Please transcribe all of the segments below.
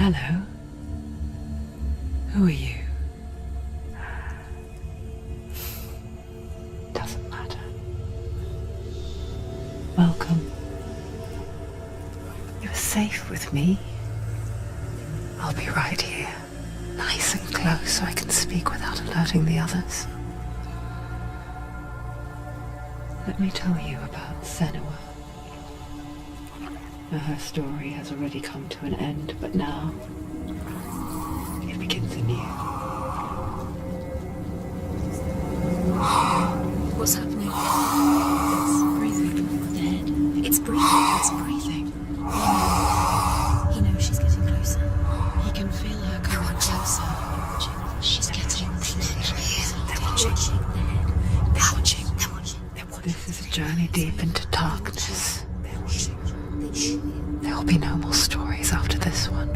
Hello. Who are you? Doesn't matter. Welcome. You're safe with me. I'll be right here, nice and close, so I can speak without alerting the others. Let me tell you about Senua. Her story has already come to an end, but now it begins anew. What's happening? It's breathing. Dead. It's breathing. It's breathing. He knows she's getting closer. He can feel her coming closer. She's getting closer. They're watching. They're watching. They're watching. They're watching. This is a journey deep into darkness. There will be no more stories after this one.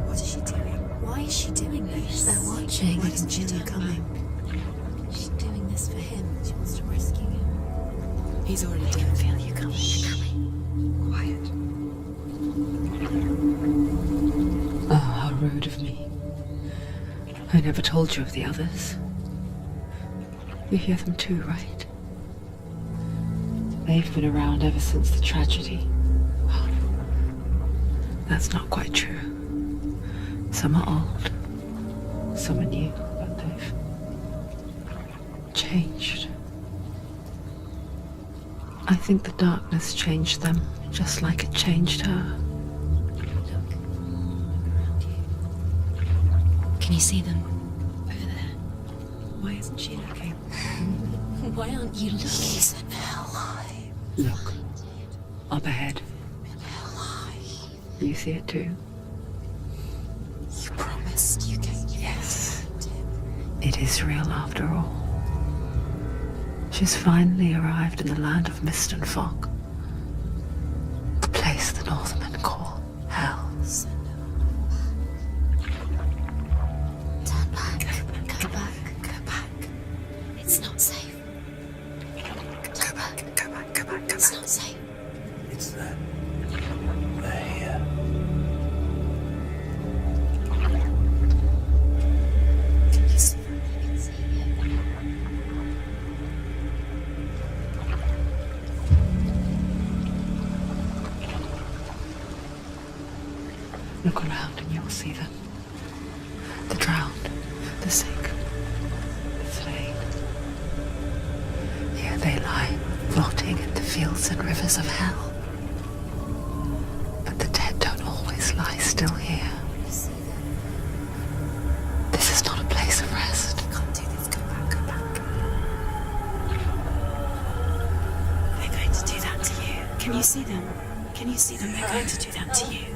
What is she doing? Why is she doing this? They're watching. Why doesn't she know coming? She's doing this for him. She wants to rescue him. He's already dead. I can feel you coming. You're coming. Quiet. Oh, how rude of me. I never told you of the others. You hear them too, right? They've been around ever since the tragedy. Well, that's not quite true. Some are old, some are new, but they've changed. I think the darkness changed them, just like it changed her. Can you see them? Over there. Why isn't she looking? Why aren't you looking? Look, up ahead. You see it too? You promised you can. Yes. It is real after all. She's finally arrived in the land of mist and fog. The place the Northmen call Hell. Turn back. Go back. Go back. It's not safe. Go back, go back, go back, go It's back. not safe. It's them. They're here. Can you see them? I can see you. Look around and you'll see them. The drowned, the sick, the slain. Here they lie, rotting in the fields and rivers of hell. But the dead don't always lie still here. This is not a place of rest. Can't do this. Go back. Go back. They're going to do that to you. Can you see them? Can you see them? They're going to do that to you.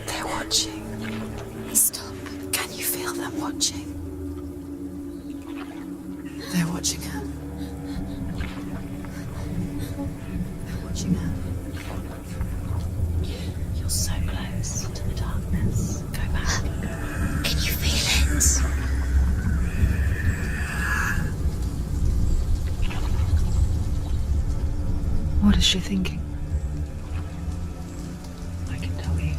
They're watching. Stop. Can you feel them watching? They're watching her. They're watching her. You're so close to the darkness. Go back. Can you feel it? What is she thinking? I can tell you.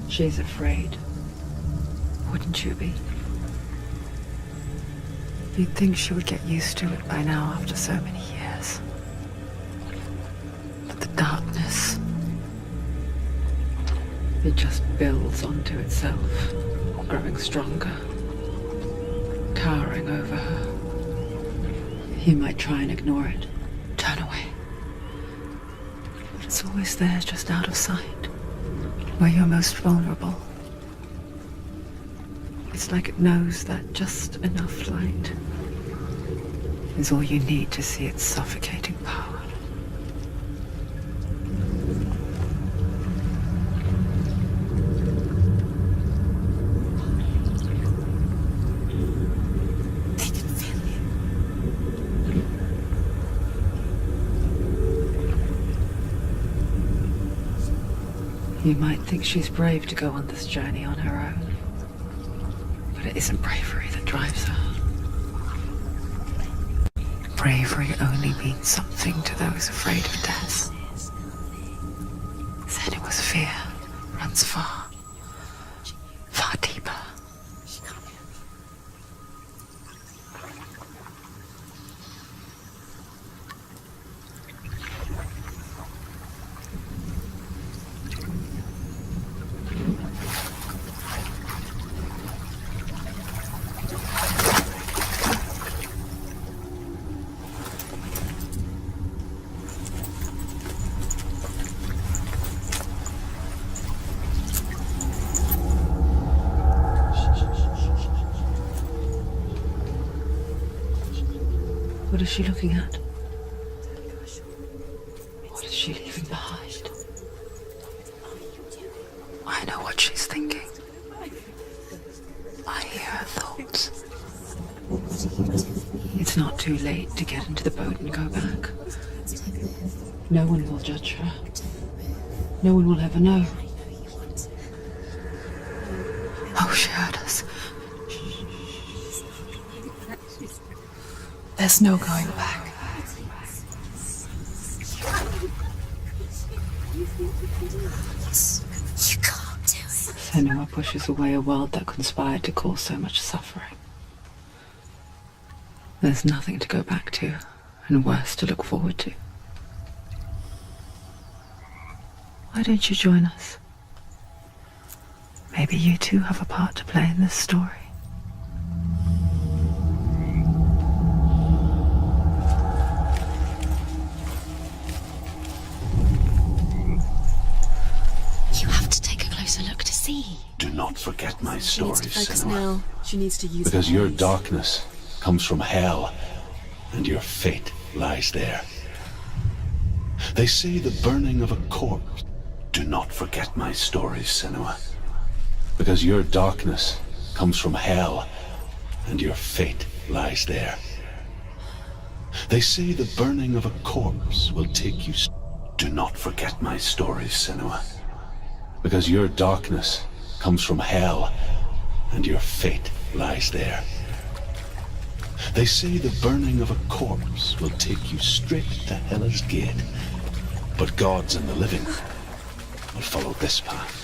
She's afraid. Wouldn't you be? You'd think she would get used to it by now after so many years. But the darkness, it just builds onto itself, growing stronger, towering over her. You might try and ignore it, turn away. But it's always there, just out of sight, where you're most vulnerable. It's like it knows that just enough light is all you need to see its suffocating power. They can feel you. You might think she's brave to go on this journey on her own. But it isn't bravery that drives her. bravery only means something to those afraid of death, Senua's fear runs far, far deeper. What is she looking at? What is she leaving behind? I know what she's thinking. I hear her thoughts. It's not too late to get into the boat and go back. No one will judge her. No one will ever know. Oh, she heard us. There's no going back. You can't do it. Senua pushes away a world that conspired to cause so much suffering. There's nothing to go back to, and worse to look forward to. Why don't you join us? Maybe you too have a part to play in this story. Do not forget my She needs stories, to focus Senua. now. She needs to use Because her your eyes. darkness comes from hell, and your fate lies there. They say the burning of a corpse. Do not forget my stories, Senua. Because your darkness comes from hell, and your fate lies there. They say the burning of a corpse will take you. Do not forget my stories, Senua. Because your darkness comes from hell, and your fate lies there. They say the burning of a corpse will take you straight to Hela's gate, but gods and the living will follow this path.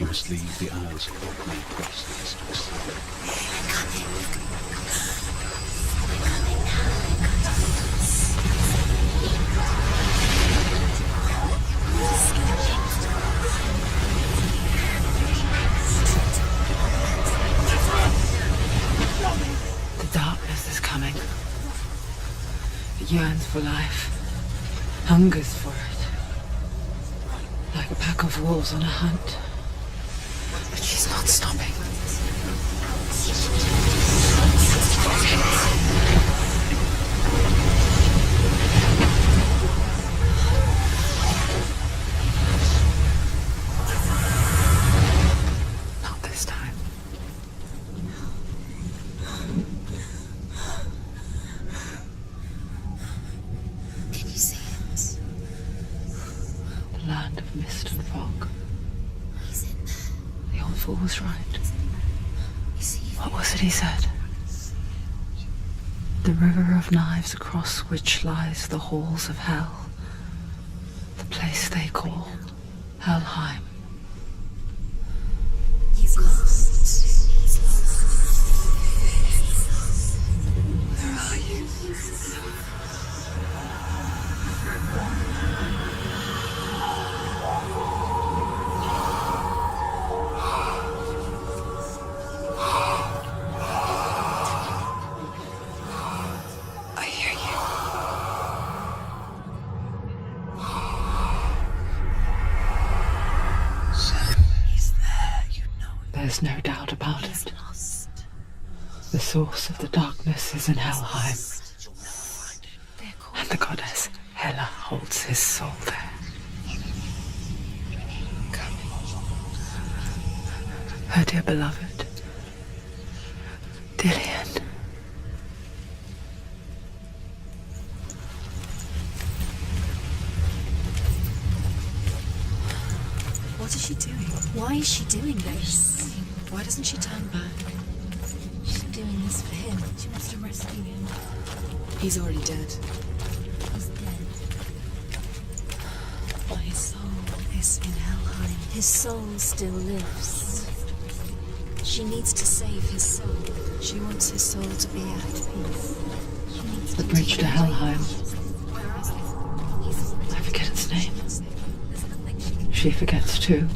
You must leave the Isles of Orkney and cross the Eastern Sea. The darkness is coming. It yearns for life, hungers for it, like a pack of wolves on a hunt. But she's not stopping. Not this time. Can you see it? The land of mist and fog. He's in there. The old fool was right. You see it? What was it he said? The river of knives across which lies the halls of hell. The place they call Helheim. He's lost. He's lost. Where are you? I hear you. He's there, you know. There's no doubt about He's it. lost. The source of the darkness is in Helheim, They're called and the goddess Hela holds his soul there. Her dear beloved, Dillian. What is she doing? Why is she doing this? Why doesn't she turn back? She's doing this for him. She wants to rescue him. He's already dead. He's dead. But his soul is in Helheim. His soul still lives. She needs to save his soul. She wants his soul to be at peace. The bridge to Helheim. I forget its name. She forgets too.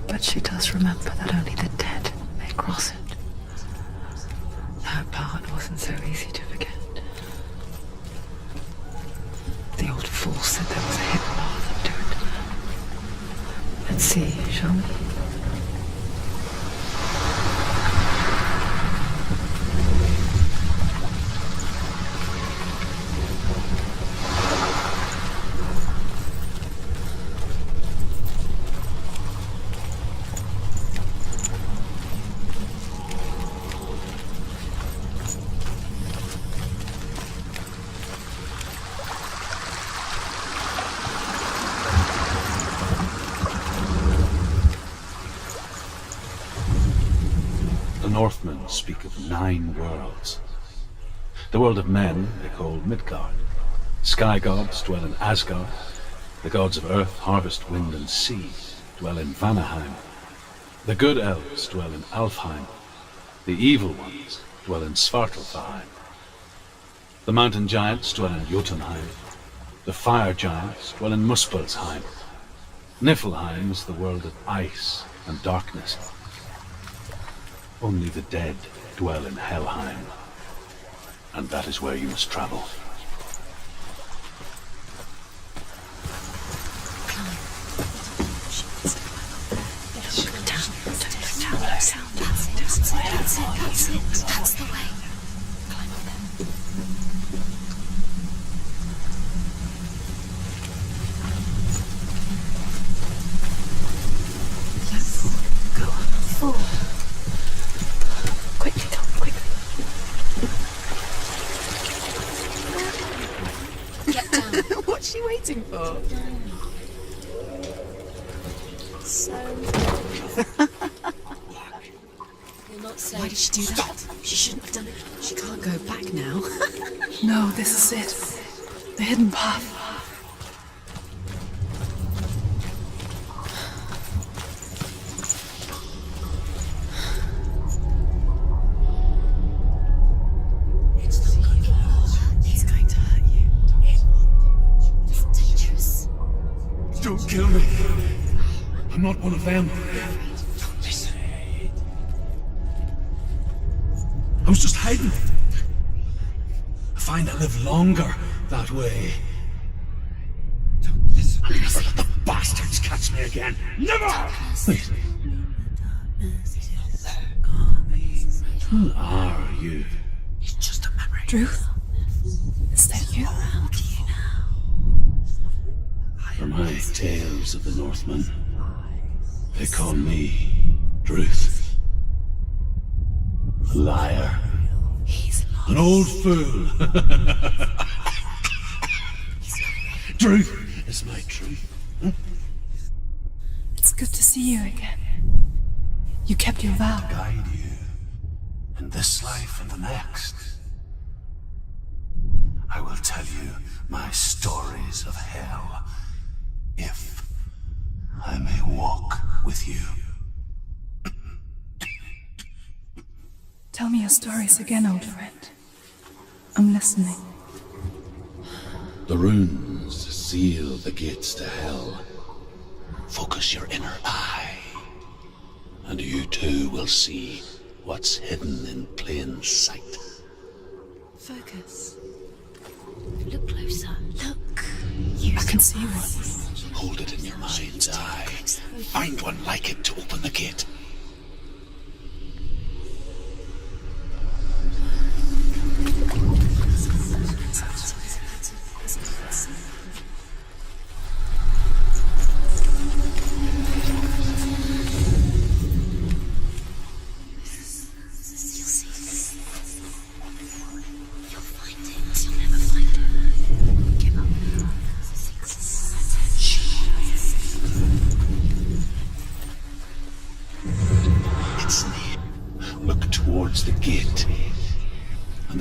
But she does remember that only the dead may cross it. That part wasn't so easy to forget. The old fool said there was a hidden path to it. Let's see, shall we? Northmen speak of 9 worlds. The world of men they call Midgard. Sky gods dwell in Asgard. The gods of earth, harvest, wind and sea dwell in Vanaheim. The good elves dwell in Alfheim. The evil ones dwell in Svartalfheim. The mountain giants dwell in Jotunheim. The fire giants dwell in Muspelheim. Niflheim is the world of ice and darkness. Only the dead dwell in Helheim, and that is where you must travel. That's the way. Go on. Forward. Quickly, Tom, quickly. Get down. What's she waiting for? So... You're not safe. Why did she do that? She shouldn't have done it. She can't go back now. No, this is it. The hidden path. He's going to hurt you. It's dangerous. Don't kill me. I'm not one of them. I was just hiding. I find I live longer that way. I'll never let the bastards catch me again. Never! Wait. Who are you? It's just a memory. Truth? Is that you? For my tales of the Northmen, they call me Druth. A liar. He's lost. An old fool. Truth is my truth. It's good to see you again. You kept your vow. Guide you in this life and the next. I will tell you my stories of hell, if I may walk with you. Tell me your stories again, old friend. I'm listening. The runes seal the gates to hell. Focus your inner eye, and you too will see what's hidden in plain sight. Focus. Look closer. Look. I can see one. Hold it in your mind's eye. Find one like it to open the gate.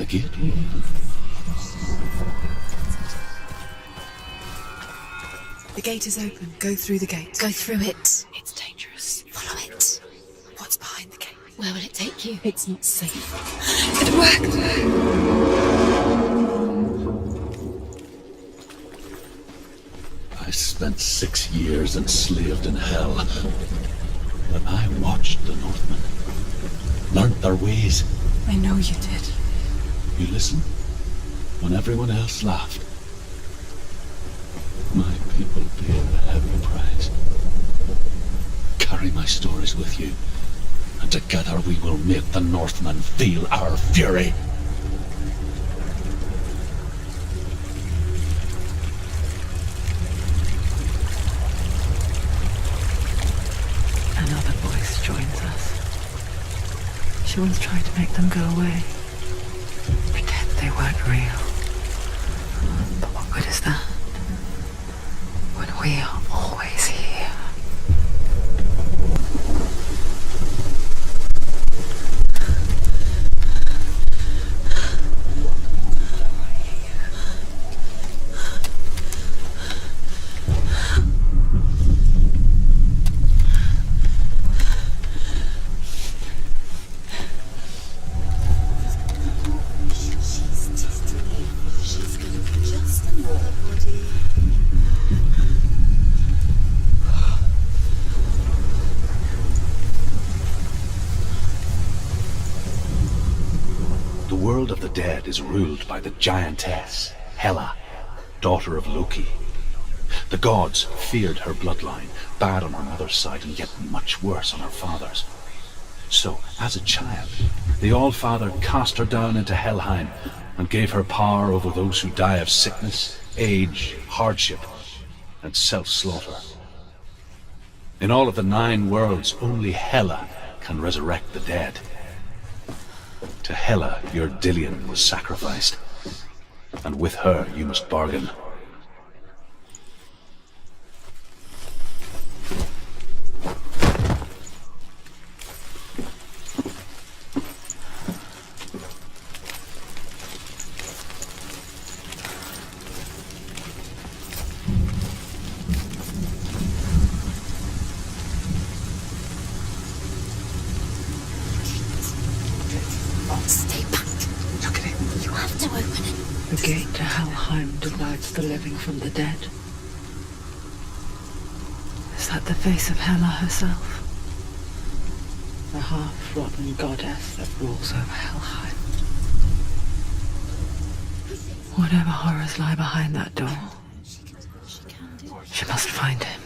the gate will open. The gate is open. Go through the gate. Go through it. It's dangerous. Follow it. What's behind the gate? Where will it take you? It's not safe. It worked! I spent 6 years enslaved in hell. But I watched the Northmen, learnt their ways. I know you did. You listened when everyone else laughed. My people paid a heavy price. Carry my stories with you, and together we will make the Northmen feel our fury. Another voice joins us. She once tried to make them go away. Pretend they weren't real. But what good is that? When we are always here. The world of the dead is ruled by the giantess, Hela, daughter of Loki. The gods feared her bloodline, bad on her mother's side and yet much worse on her father's. So, as a child, the All-Father cast her down into Helheim and gave her power over those who die of sickness, age, hardship, and self-slaughter. In all of the 9 worlds, only Hela can resurrect the dead. To Hela, your Dillion was sacrificed, and with her you must bargain. Stay back. Look at it. You have to open it. The gate to Helheim divides the living from the dead. Is that the face of Hela herself? The half-rotten goddess that rules over Helheim. Whatever horrors lie behind that door, she must find him.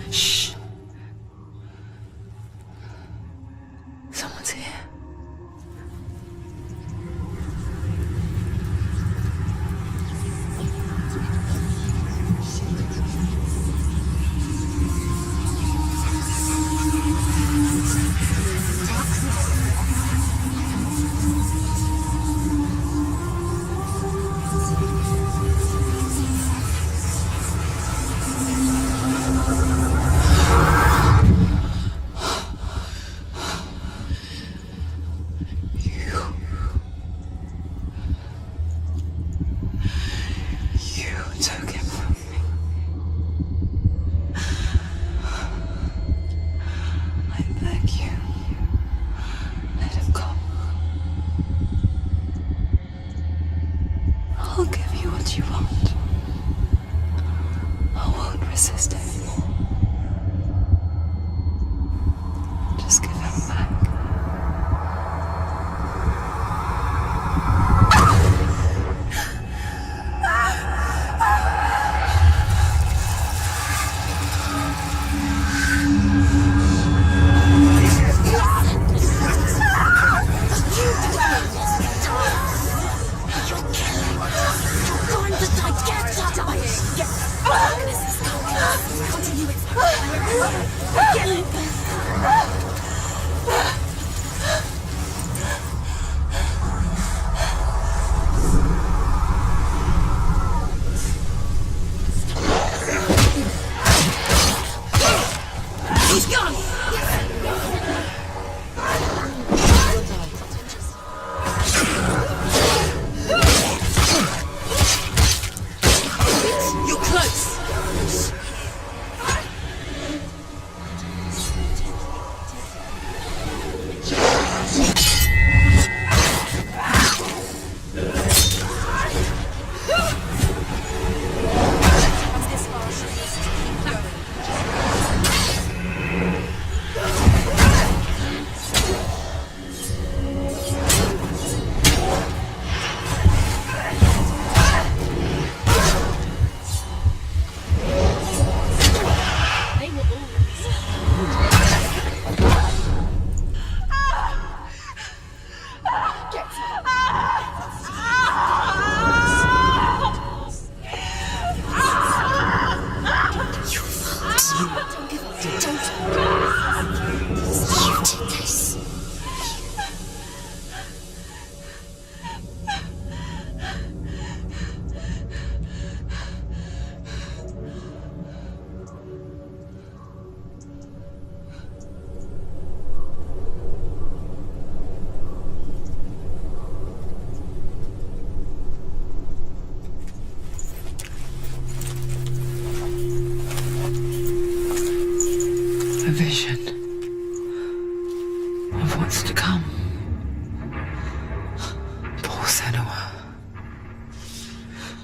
Shh. Someone's here. He's gone!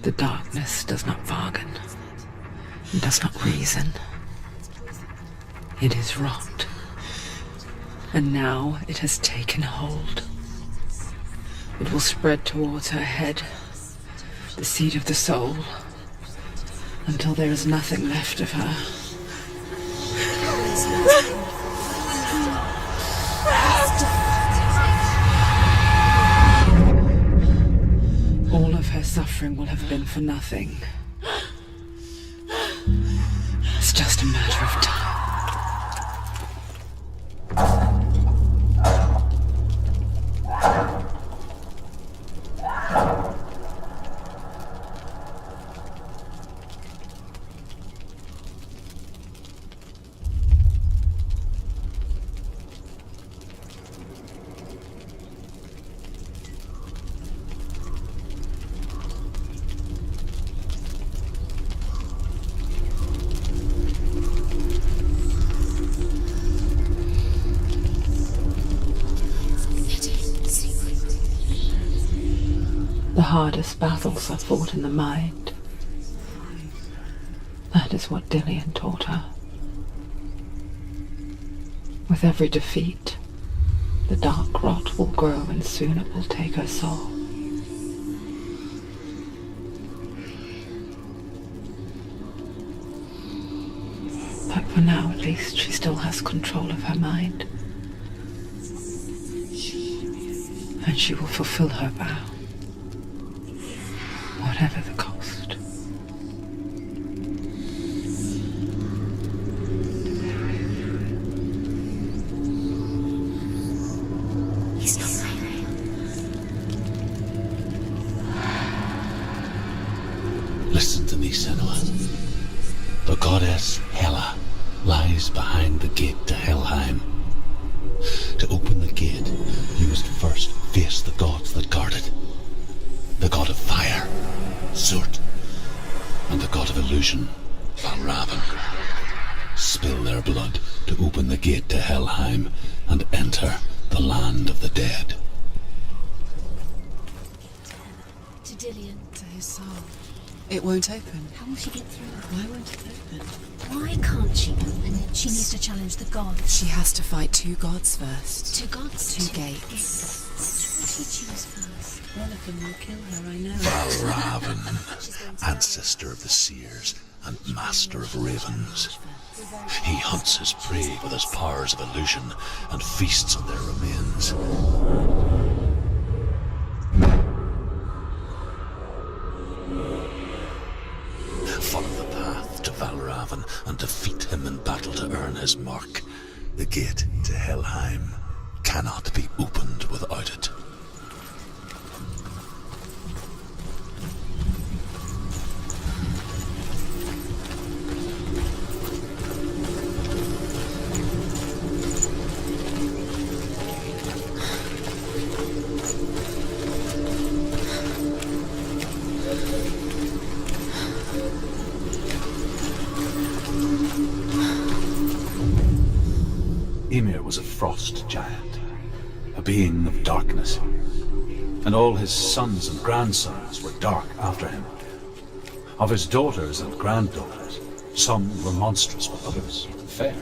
The darkness does not bargain, and does not reason. It is wrought, and now it has taken hold. It will spread towards her head, the seat of the soul, until there is nothing left of her. All of her suffering will have been for nothing. It's just a matter of time. The hardest battles are fought in the mind. That is what Dillian taught her. With every defeat, the dark rot will grow and soon it will take her soul. But for now, at least, she still has control of her mind. And she will fulfill her vow. Whatever the cost. He's not right. Listen to me, Senua. The goddess Hela lies behind the gate to Helheim. To open the gate, you must first face the gods that guard it. The god of fire, Zurt, and the god of illusion, Valravn. Spill their blood to open the gate to Helheim and enter the land of the dead. To Dillian. To his soul. It won't open. How will she get through? Why won't it open? Why can't she open it? She needs to challenge the gods. She has to fight two gods first. Two gods? Two gates. What will she choose first? One of them will kill her, I know. Valravn, ancestor of the seers and master of ravens. He hunts his prey with his powers of illusion and feasts on their remains. Follow the path to Valravn and defeat him in battle to earn his mark. The gate to Helheim cannot be opened without it. Ymir was a frost giant, a being of darkness, and all his sons and grandsons were dark after him. Of his daughters and granddaughters, some were monstrous, but others fair.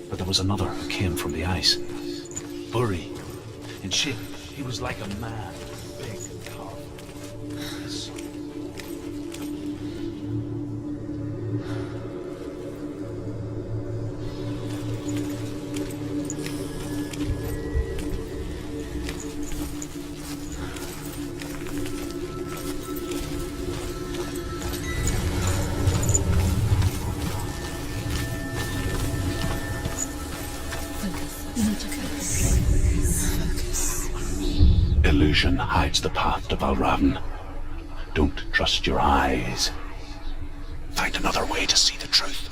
But there was another who came from the ice. Buri. In shape, he was like a man, big and powerful. His son. Illusion hides the path to Valravn. Don't trust your eyes. Find another way to see the truth.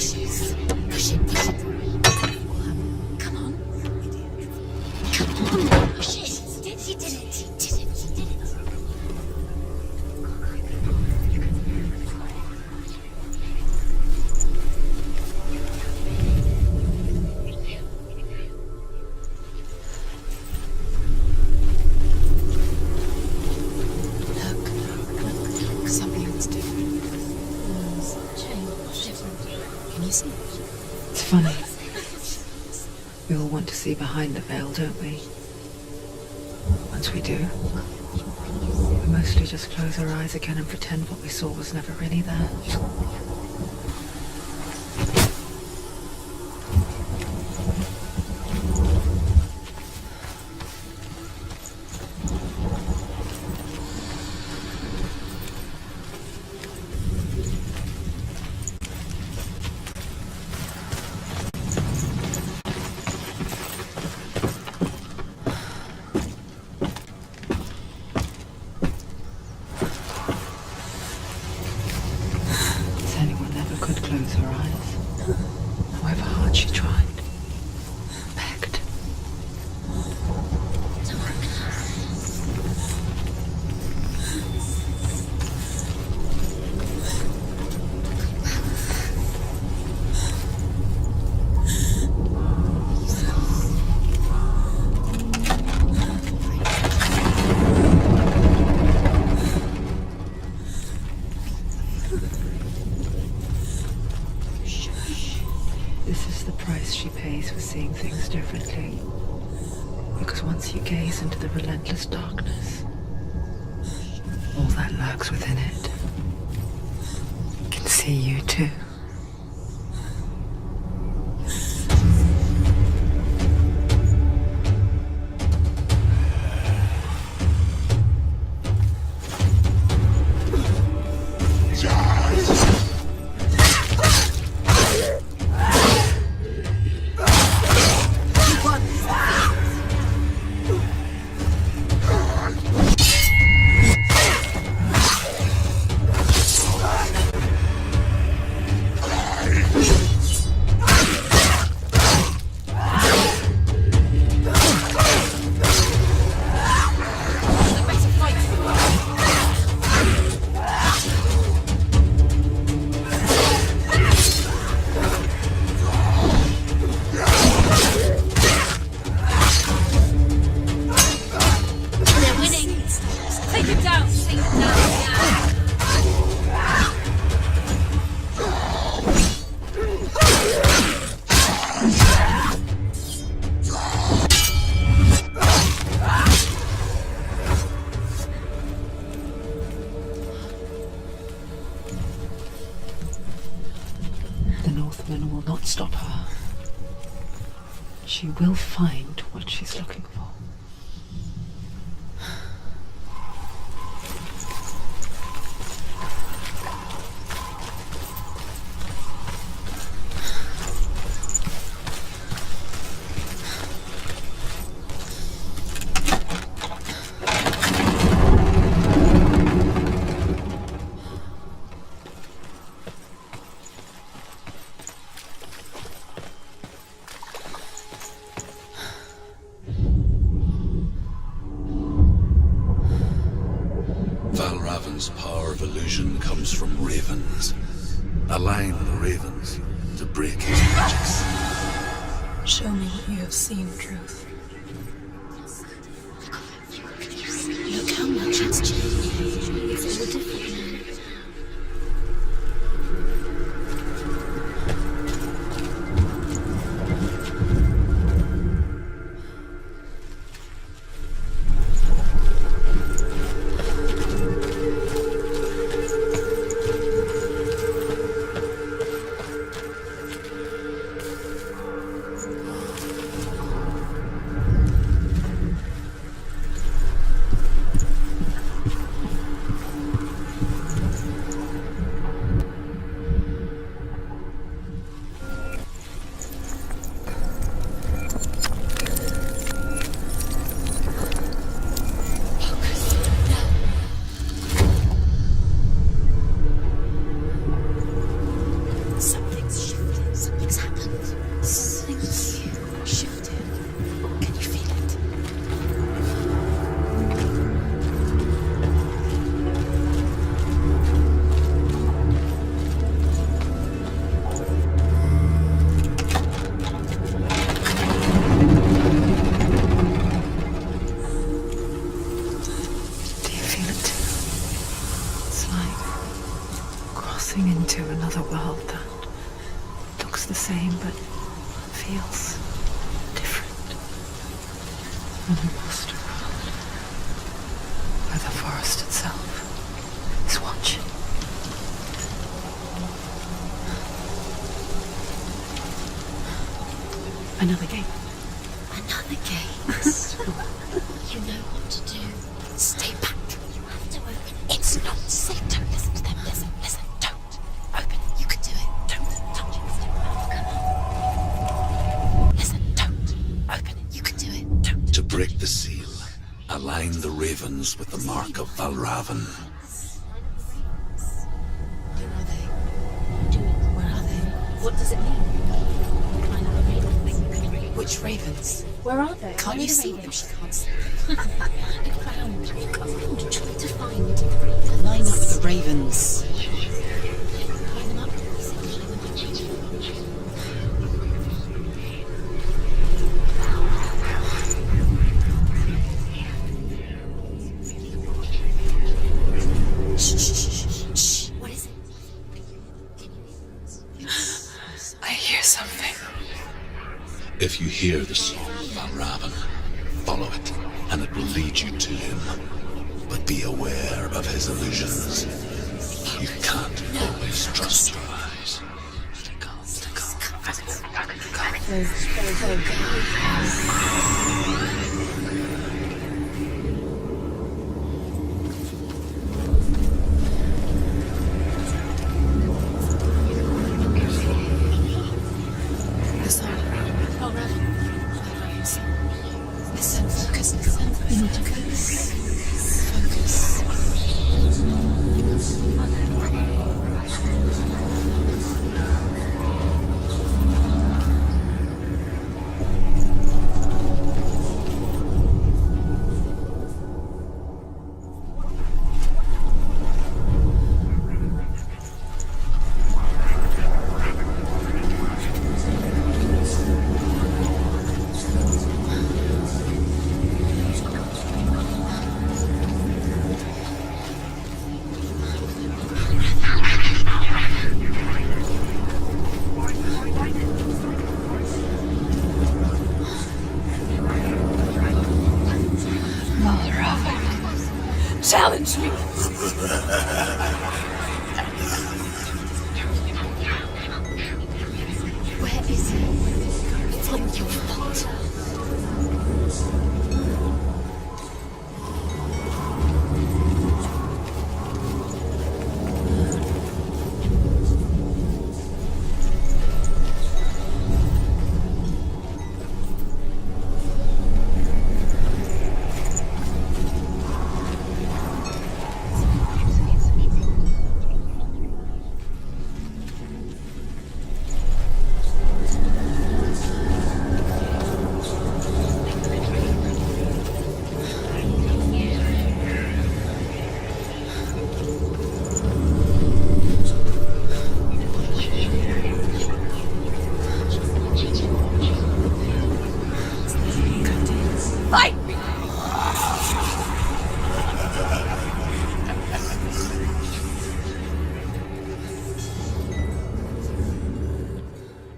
Push it. Push it. Push it. Come on. Come on. Push it. He did it. He did it. He did it. Look, something's different. Can you see? It's funny. We all want to see behind the veil, don't we? Once we do, we mostly just close our eyes again and pretend what we saw was never really there. Senua never could close her eyes, however hard she tried, begged. This is the price she pays for seeing things differently. Because once you gaze into the relentless darkness, all that lurks within it can see you too. They're winning. Take it down. Take it down. Yeah. The Northman will not stop her. She will find what she's looking for. Valravan's power of illusion comes from ravens. Align the ravens to break his magics. Show me what you have seen, Truth. Look how much it's changed. It's all different now. into another world that looks the same but feels different. An imposter world where the forest itself is watching. Another gate. Another gate. You know what to do. Stay back. You have to open it. It's not safe. Don't listen to them. Listen. Don't. Open it. You can do it. Don't touch it. Step back. Come on. Listen. Don't. Open it. You can do it. Don't. To break the seal, align the ravens with the mark of Valravan. Where are they? Where are they? What does it mean? Which ravens? Where are they? Can't you see them? She can't see them. Look around. Try to find. Line up the ravens. Line them up. Shh. What is it? I hear something. If you hear the song of Valravan, follow it, and it will lead you to him. But be aware of his illusions. You can't always trust your eyes. Listen, focus. You need to focus. Challenge me. Where is he? It's not your fault.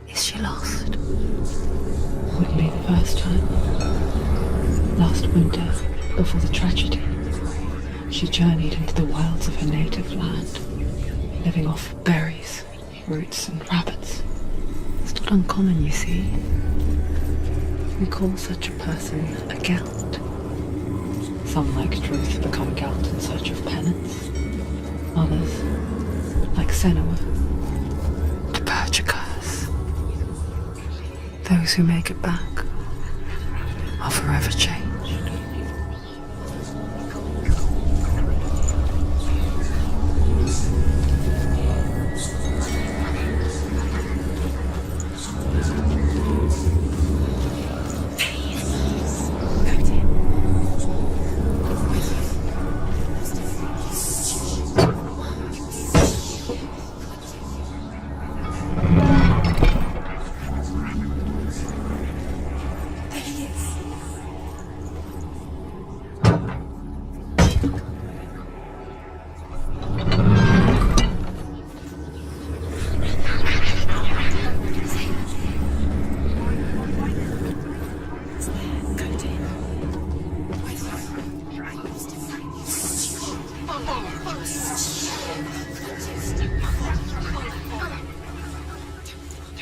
Is she lost? Wouldn't be the first time. Last winter, before the tragedy, she journeyed into the wilds of her native land, living off berries, roots and rabbits. It's not uncommon, you see. We call such a person a Gelt. Some, like Truth, become Gelt in search of penance. Others, like Senua, to purge a curse. Those who make it back are forever changed.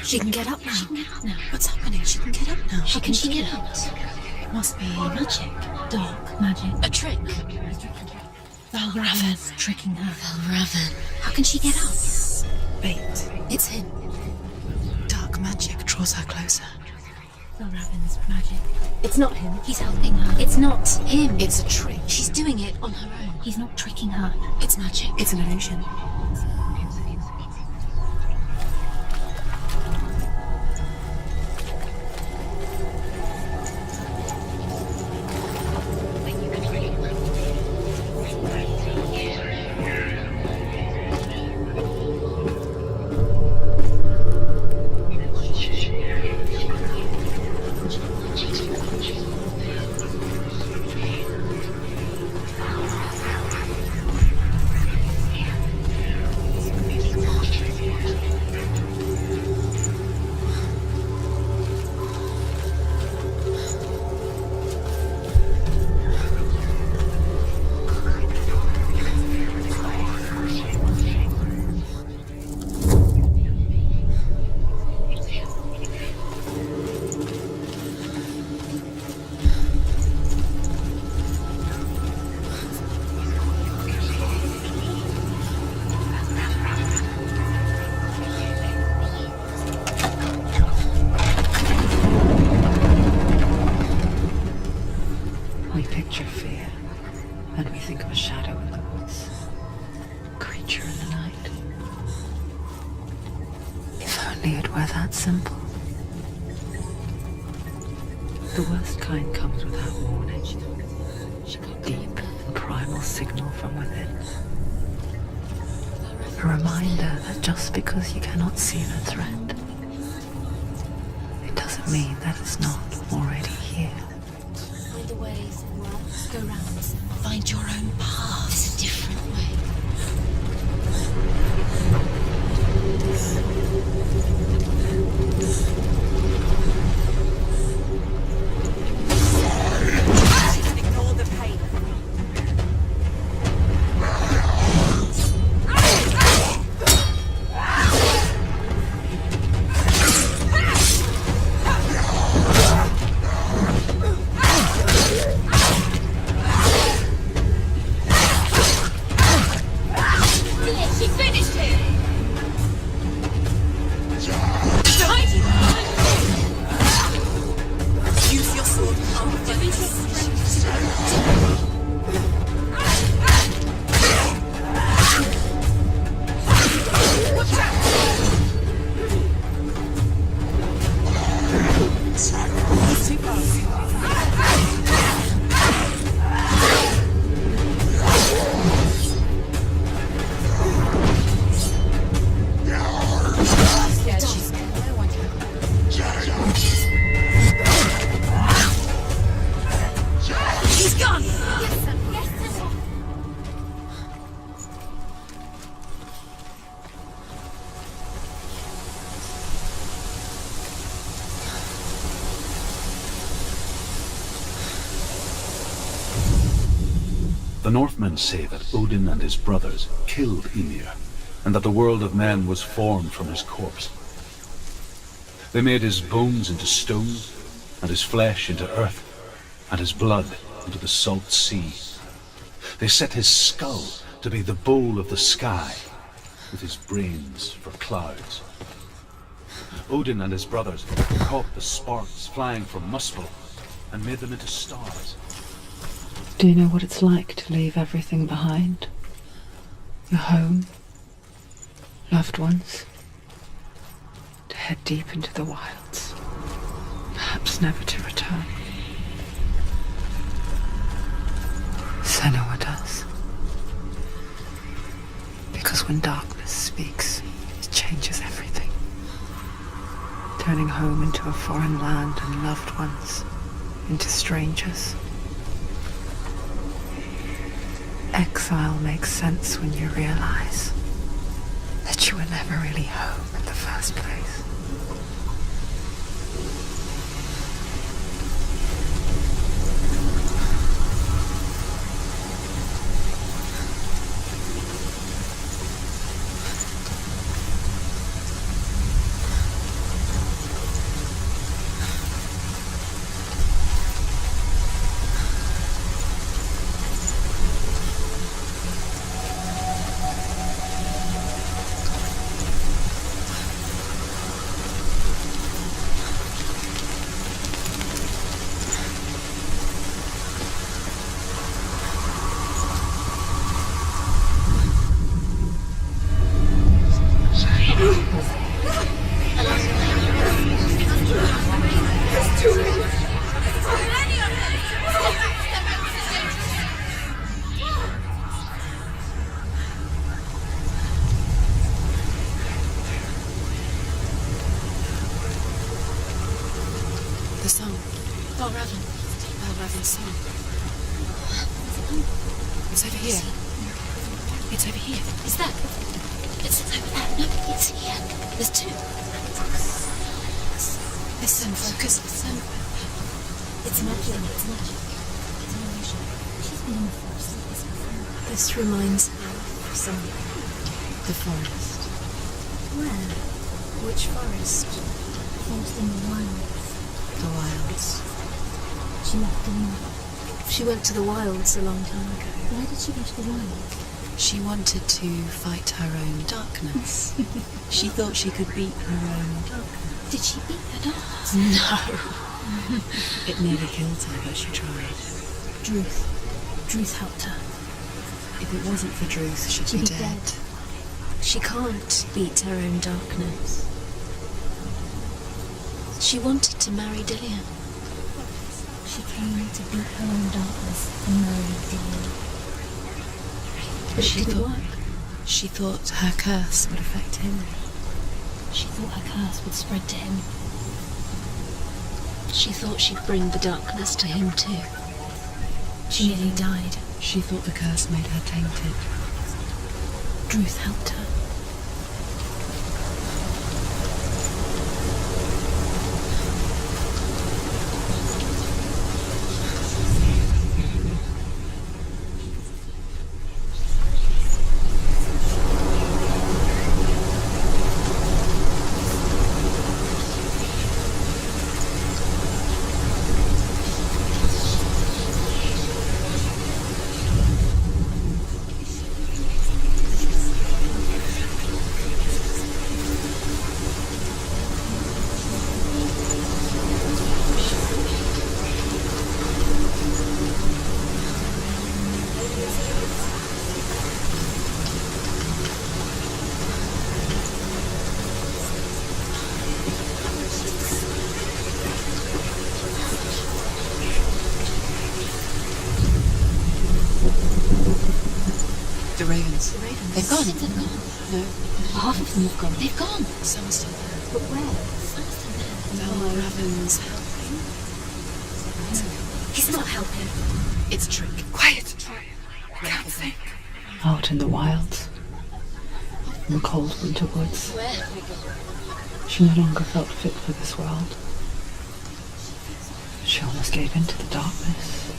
She can get up now. What's happening? She can get up now. She can get up. It must be magic. Dark magic. A trick. Valravan tricking her. Valravan. How can she get up? Bait. It's him. Dark magic draws her closer. Valravan's magic. It's not him. He's helping her. It's not him. It's a trick. She's doing it on her own. He's not tricking her. It's magic. It's an illusion. Simple. The worst kind comes without warning. Deep and primal signal from within. A reminder that just because you cannot see the threat, it doesn't mean that it's not already here. Find a way, Senua. Go round. Find your own path. There's a different way. Ignore the pain. She finished him! Use your sword. He's too fast. He's gone! The Northmen say that Odin and his brothers killed Ymir, and that the world of men was formed from his corpse. They made his bones into stone, and his flesh into earth, and his blood into the salt sea. They set his skull to be the bowl of the sky, with his brains for clouds. Odin and his brothers caught the sparks flying from Muspel and made them into stars. Do you know what it's like to leave everything behind? Your home, loved ones, to head deep into the wilds, perhaps never to return. Senua does. Because when darkness speaks, it changes everything. Turning home into a foreign land and loved ones into strangers. Exile makes sense when you realize that you were never really home in the first place. Valravan. Valravan's son. It's over here. It's over here. Is that? It's over there. No, it's here. There's two. Listen, focus. Listen. It's magic. It's magic. It's an illusion. She's been in the forest. This reminds me of something. The forest. Where? Which forest? Forest in the wilds. The wilds. She left Senua. She went to the wilds a long time ago. Why did she go to the wilds? She wanted to fight her own darkness. She thought she could beat her own darkness. Did she beat the dogs? No. It nearly killed her, but she tried. Druth. Druth helped her. If it wasn't for Druth, she'd be dead. She can't beat her own darkness. She wanted to marry Dillian. She came to beat her own darkness and marry Dillian. But She it didn't thought- work. She thought her curse would affect him. She thought her curse would spread to him. She thought she'd bring the darkness to him too. She nearly died. She thought the curse made her tainted. Druth helped her. The ravens. They've gone. They've gone. No, Half of them have gone. they've gone. Some are still there. But where? Some of them there. Valravan's helping. He's not helping. It's a trick. Quiet. Can't think. Out in the wilds, in the cold winter woods, Where? she no longer felt fit for this world. She almost gave in to the darkness.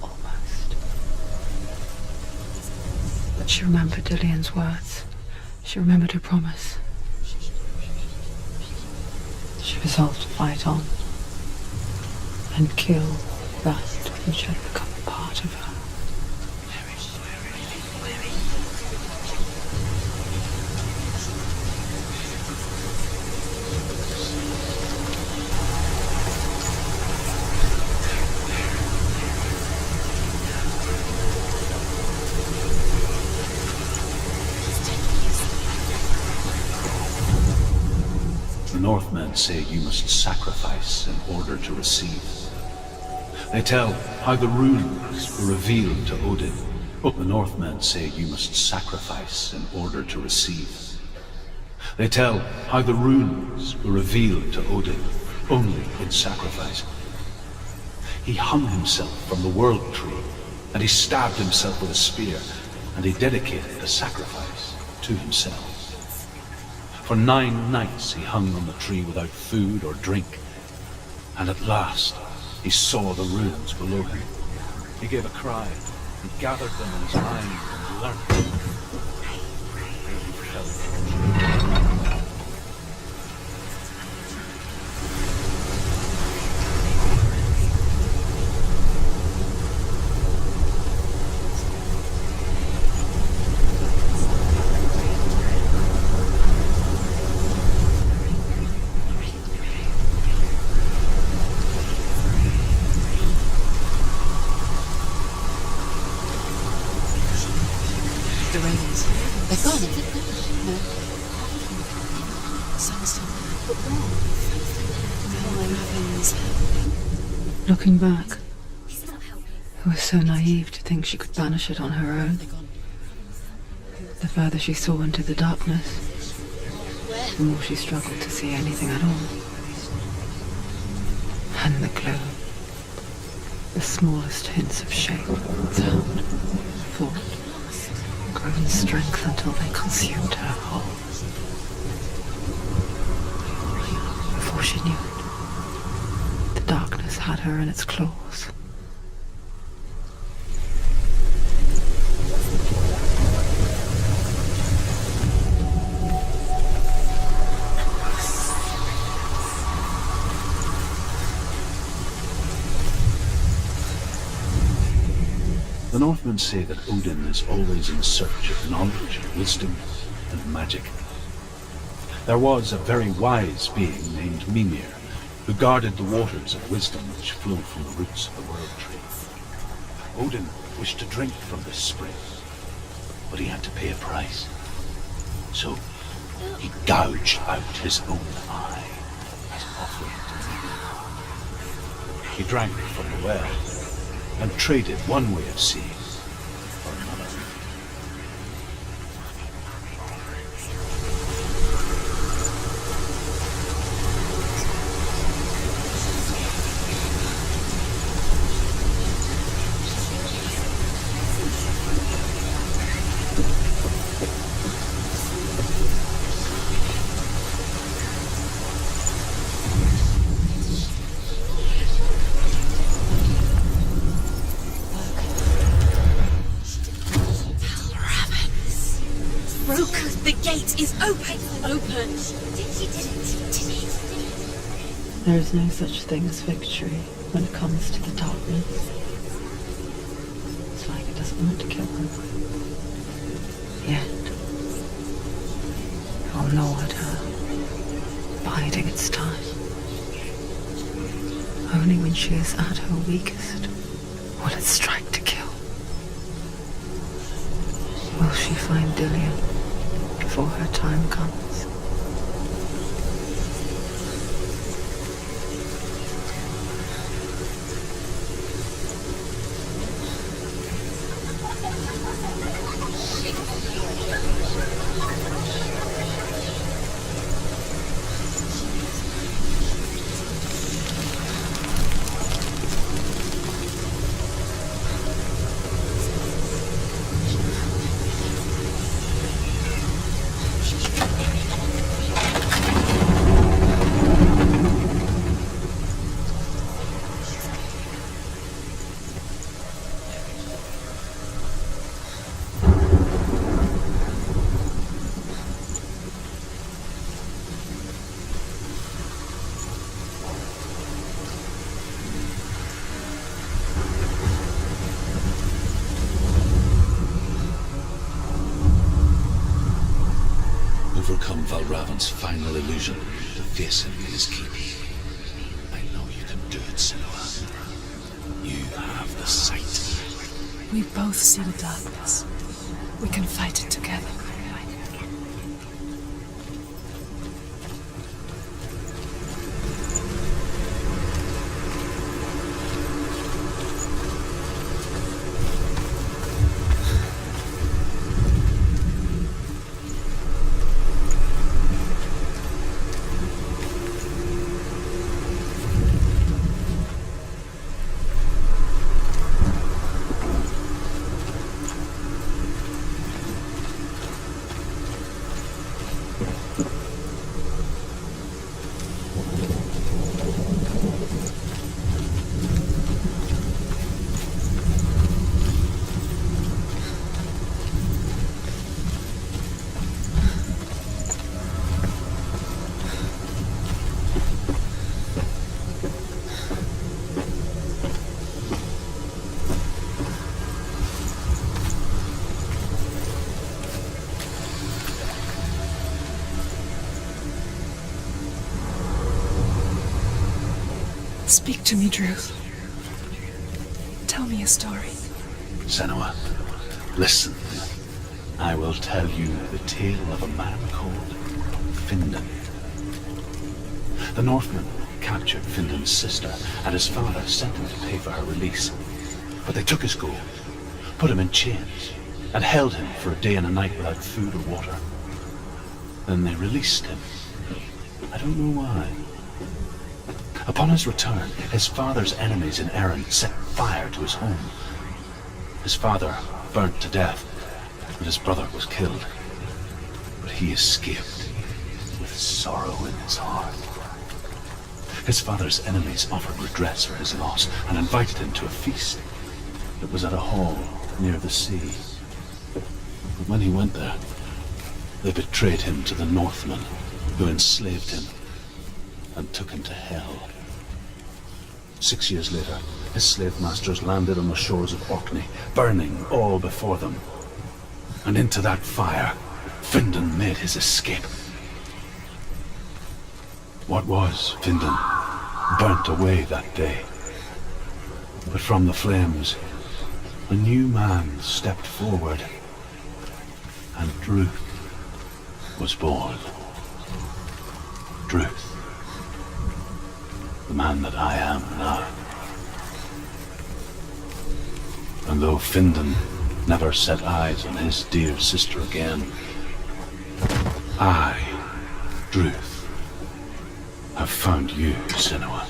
Almost. But she remembered Dillian's words. She remembered her promise. She resolved to fight on and kill that which had become a part of her. The Northmen say you must sacrifice in order to receive. They tell how the runes were revealed to Odin. The Northmen say you must sacrifice in order to receive. They tell how the runes were revealed to Odin only in sacrifice. He hung himself from the world tree, and he stabbed himself with a spear, and he dedicated the sacrifice to himself. For 9 nights he hung on the tree without food or drink, and at last he saw the runes below him. He gave a cry, he gathered them in his mind and learnt them. He fell. The ravens. They've gone. No. Some are still there. But where? Valravan's Looking back, He's not helping. it was so naive to think she could banish it on her own. They're gone. The further she saw into the darkness, the more she struggled to see anything at all. And the gloom. The smallest hints of shape, sound, thought, grow in strength until they consumed her whole. Before she knew it, the darkness had her in its claws. The Northmen say that Odin is always in search of knowledge, wisdom, and magic. There was a very wise being named Mimir, who guarded the waters of wisdom which flow from the roots of the world tree. Odin wished to drink from this spring, but he had to pay a price. So he gouged out his own eye as offering to Mimir. He drank from the well and traded one way of seeing for another. The gate is open! Open! There is no such thing as victory when it comes to the darkness. It's like it doesn't want to kill them. Yet, you'll gnaw at her, biding its time. Only when she is at her weakest will it strike to kill. Will she find Dillian before her time comes? Overcome Valravan's final illusion to face him in his keep. I know you can do it, Senua. You have the sight. We both see the darkness. We can fight it together. Speak to me, Drew. Tell me a story. Senua, listen. I will tell you the tale of a man called Findan. The Northmen captured Findan's sister, and his father sent him to pay for her release. But they took his gold, put him in chains, and held him for a day and a night without food or water. Then they released him. I don't know why. Upon his return, his father's enemies in Erin set fire to his home. His father burnt to death, and his brother was killed. But he escaped with sorrow in his heart. His father's enemies offered redress for his loss and invited him to a feast. It was at a hall near the sea. But when he went there, they betrayed him to the Northmen, who enslaved him and took him to hell. 6 years later, his slave masters landed on the shores of Orkney, burning all before them. And into that fire, Findan made his escape. What was Findan burnt away that day. But from the flames, a new man stepped forward, and Druth was born. Druth, the man that I am now. And though Findan never set eyes on his dear sister again, I, Druth, have found you, Senua.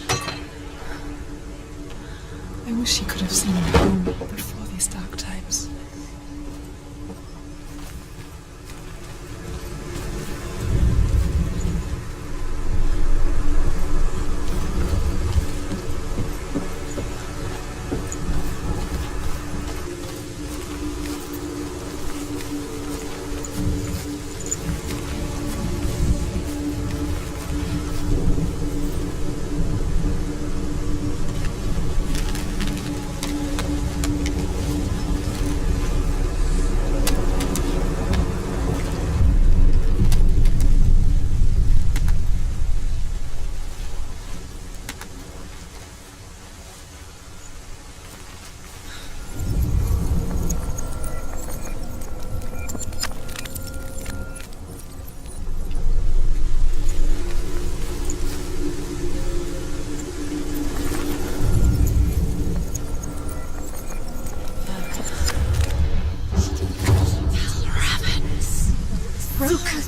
I wish he could have seen me home before these dark times.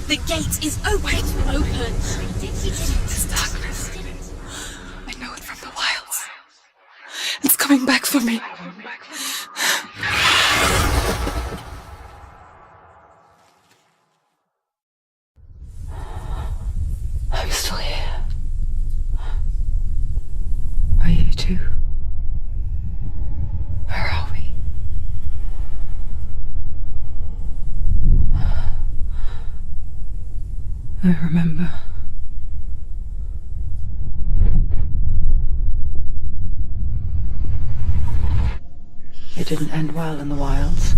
The gate is open. This darkness. I know it from the wilds. It's coming back for me. Are you still here? Are you too? Where are we? I remember. It didn't end well in the wilds.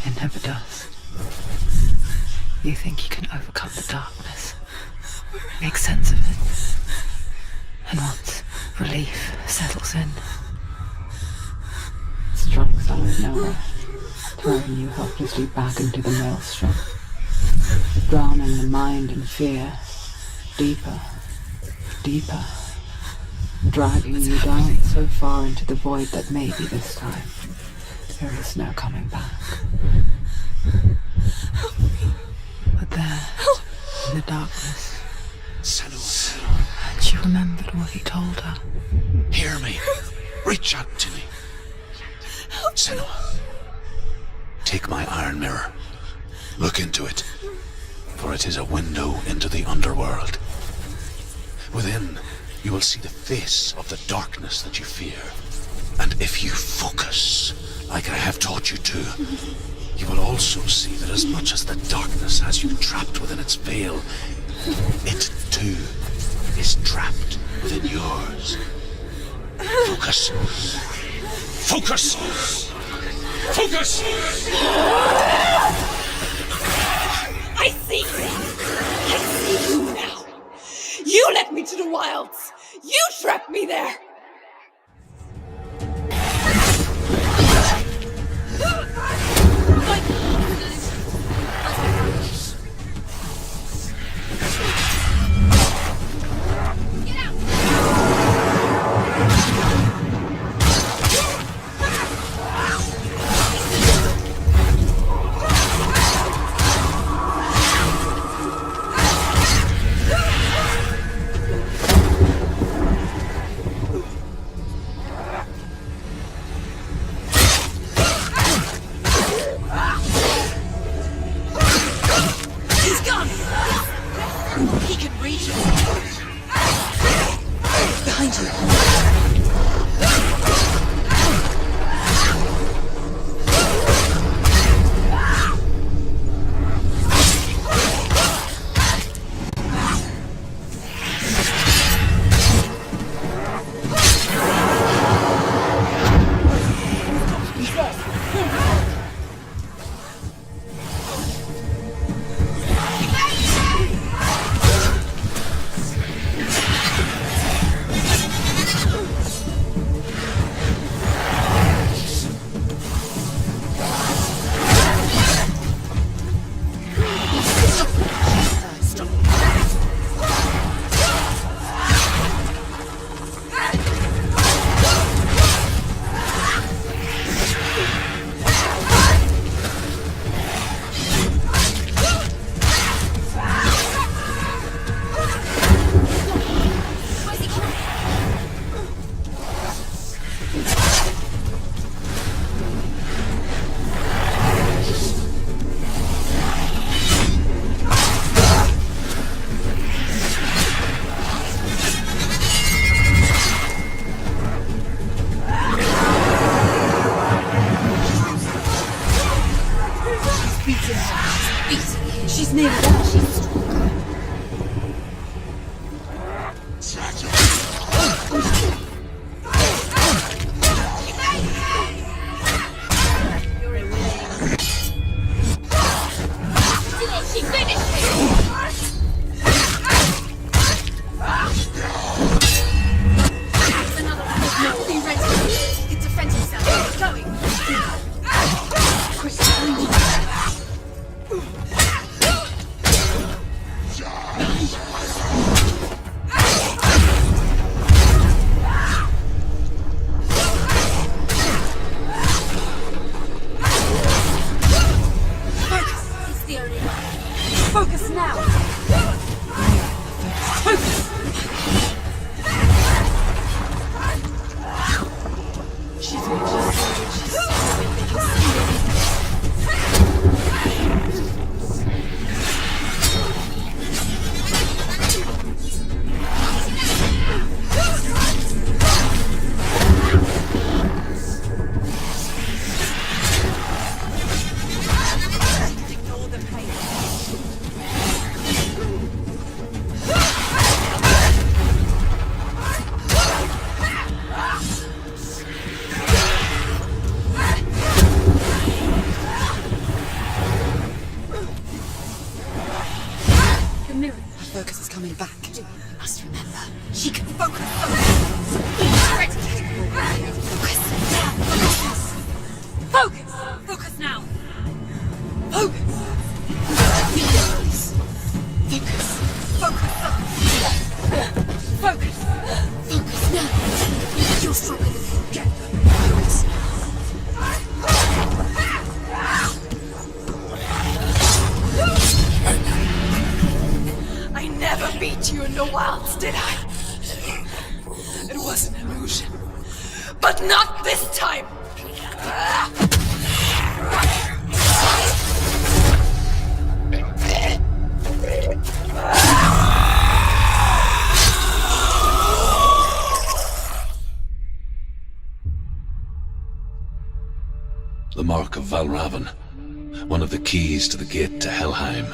It never does. You think you can overcome the darkness, make sense of it, and once relief settles in, strikes out of nowhere, throwing you helplessly back into the maelstrom, drowning the mind in fear, deeper, deeper, dragging you down so far into the void that maybe this time there is no coming back. But there, in the darkness, Senua, she remembered what he told her. hear me. Reach out to me. Senua, take my iron mirror. Look into it, for it is a window into the underworld. Within, you will see the face of the darkness that you fear. And if you focus, like I have taught you to, you will also see that as much as the darkness has you trapped within its veil, it too is trapped within yours. Focus. Focus! Focus! I see you. I see you now. You led me to the wilds. You trapped me there. He can reach you. Behind you. She's nearly there. She's stronger. You're in pain. She finished it. Another one. No, be ready. He can defend himself. He's going. Chris, behind you. Focus now! Focus! She's focus is coming back. You must remember, she can focus. Focus. Focus. Focus now. Focus. Focus. Focus. Focus. Focus now. You're stronger than him. Get them. Focus. I never beat you in the wilds, did I? It was an illusion. But not this time! The mark of Valravan, one of the keys to the gate to Helheim.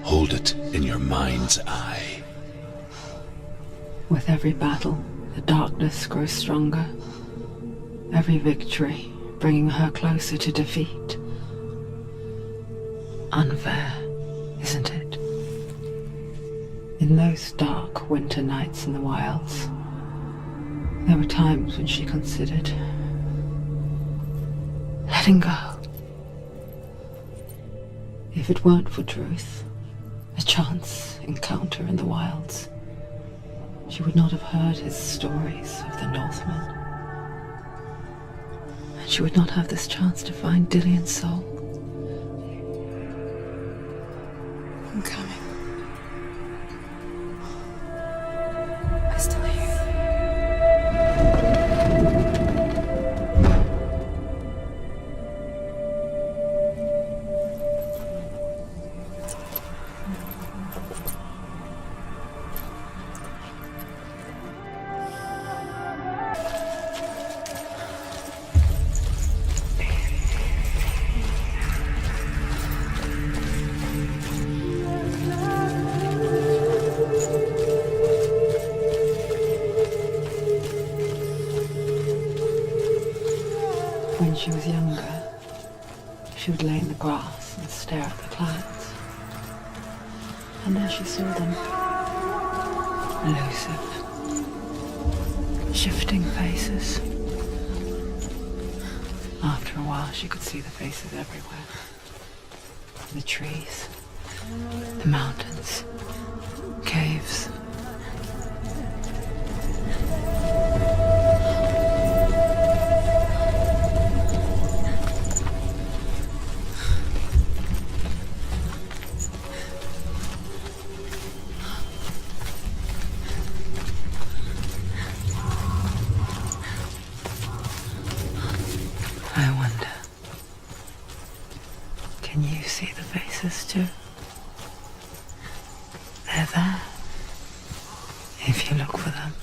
Hold it in your mind's eye. With every battle, the darkness grows stronger. Every victory bringing her closer to defeat. Unfair, isn't it? In those dark winter nights in the wilds, there were times when she considered letting go. If it weren't for truth, a chance encounter in the wilds, she would not have heard his stories of the Northmen. And she would not have this chance to find Dillion's soul. I'm coming. I still hear you. she was younger, she would lay in the grass and stare at the clouds. And there she saw them, elusive, shifting faces. After a while, she could see the faces everywhere. The trees, the mountains, caves. I wonder, can you see the faces too? They're there, if you look for them.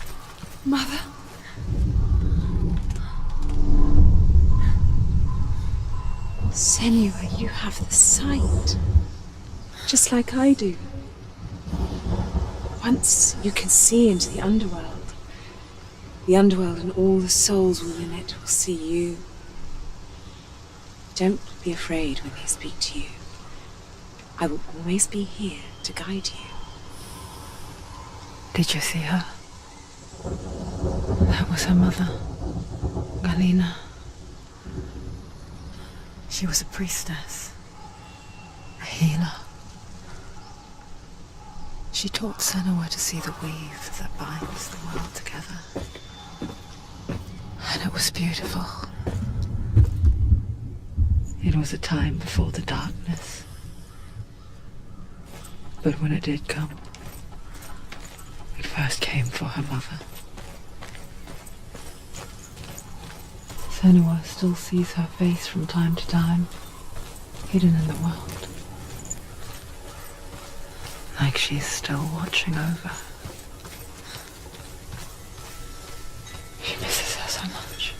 Mother? Senua, you have the sight. Just like I do. Once you can see into the underworld and all the souls within it will see you. Don't be afraid when they speak to you. I will always be here to guide you. Did you see her? That was her mother, Galina. She was a priestess, a healer. She taught Senua to see the weave that binds the world together. And it was beautiful. It was a time before the darkness. But when it did come, it first came for her mother. Senua still sees her face from time to time, hidden in the world. Like she's still watching over. She misses her so much.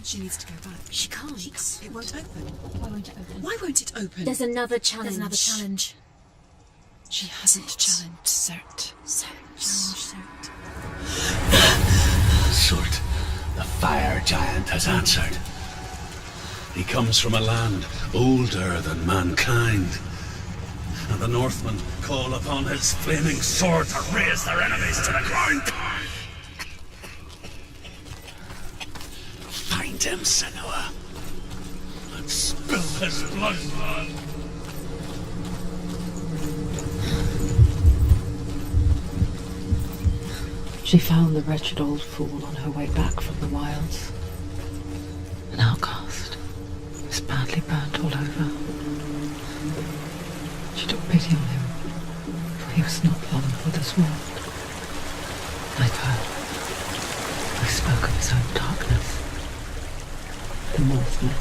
She needs to go back. She can't. It won't open. Why won't it open? Why won't it open? There's another challenge. She hasn't challenged Cert. Surt, the fire giant, has answered. He comes from a land older than mankind, and the Northmen call upon his flaming sword to raise their enemies to the ground. Find him, Senua, and spill his blood. She found the wretched old fool on her way back from the wilds. An outcast, was badly burnt all over. She took pity on him, for he was not long for this world. Like her, he spoke of his own darkness, the Northmen.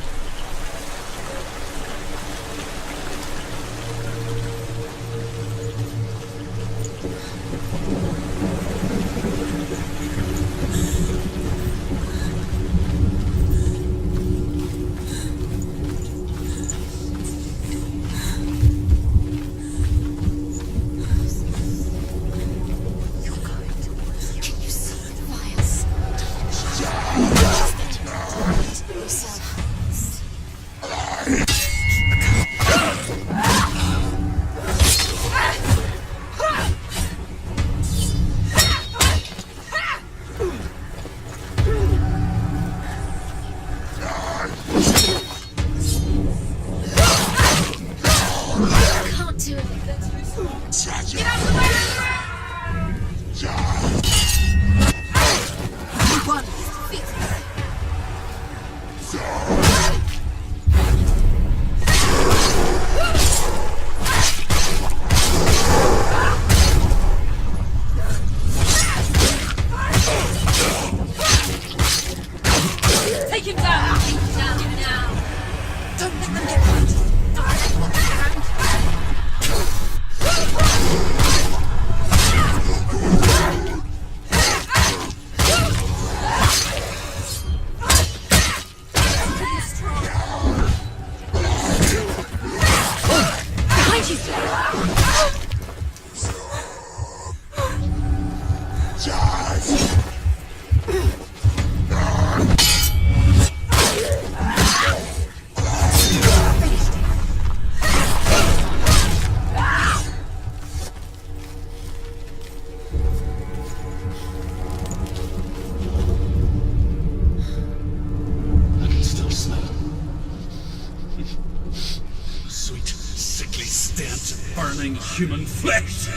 Human flesh.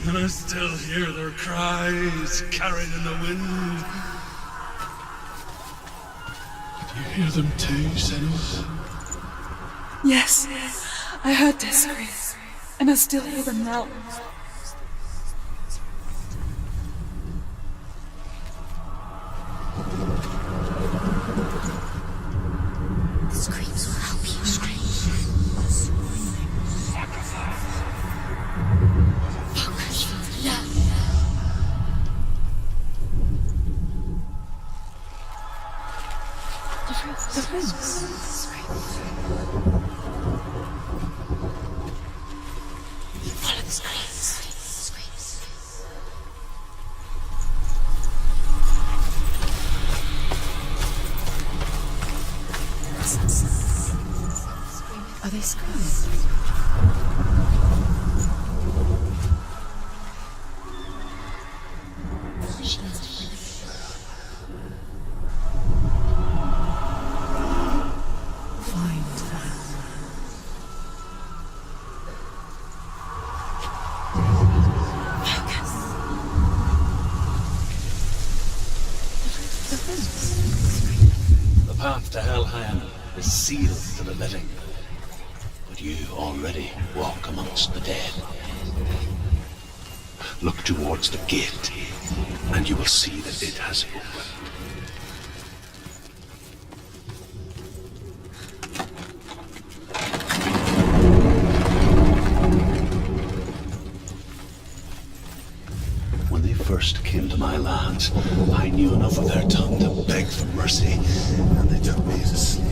And I still hear their cries carried in the wind. Do you hear them too, Senua? Yes, I heard their screams, and I still hear them now. The screams will help you. Follow the screams. Are they screaming? The path to Helheim is sealed to the living, but you already walk amongst the dead. Look towards the gate, and you will see that it has opened. When they first came to my lands, I knew enough of their tongue to beg for mercy, and they took me as a slave.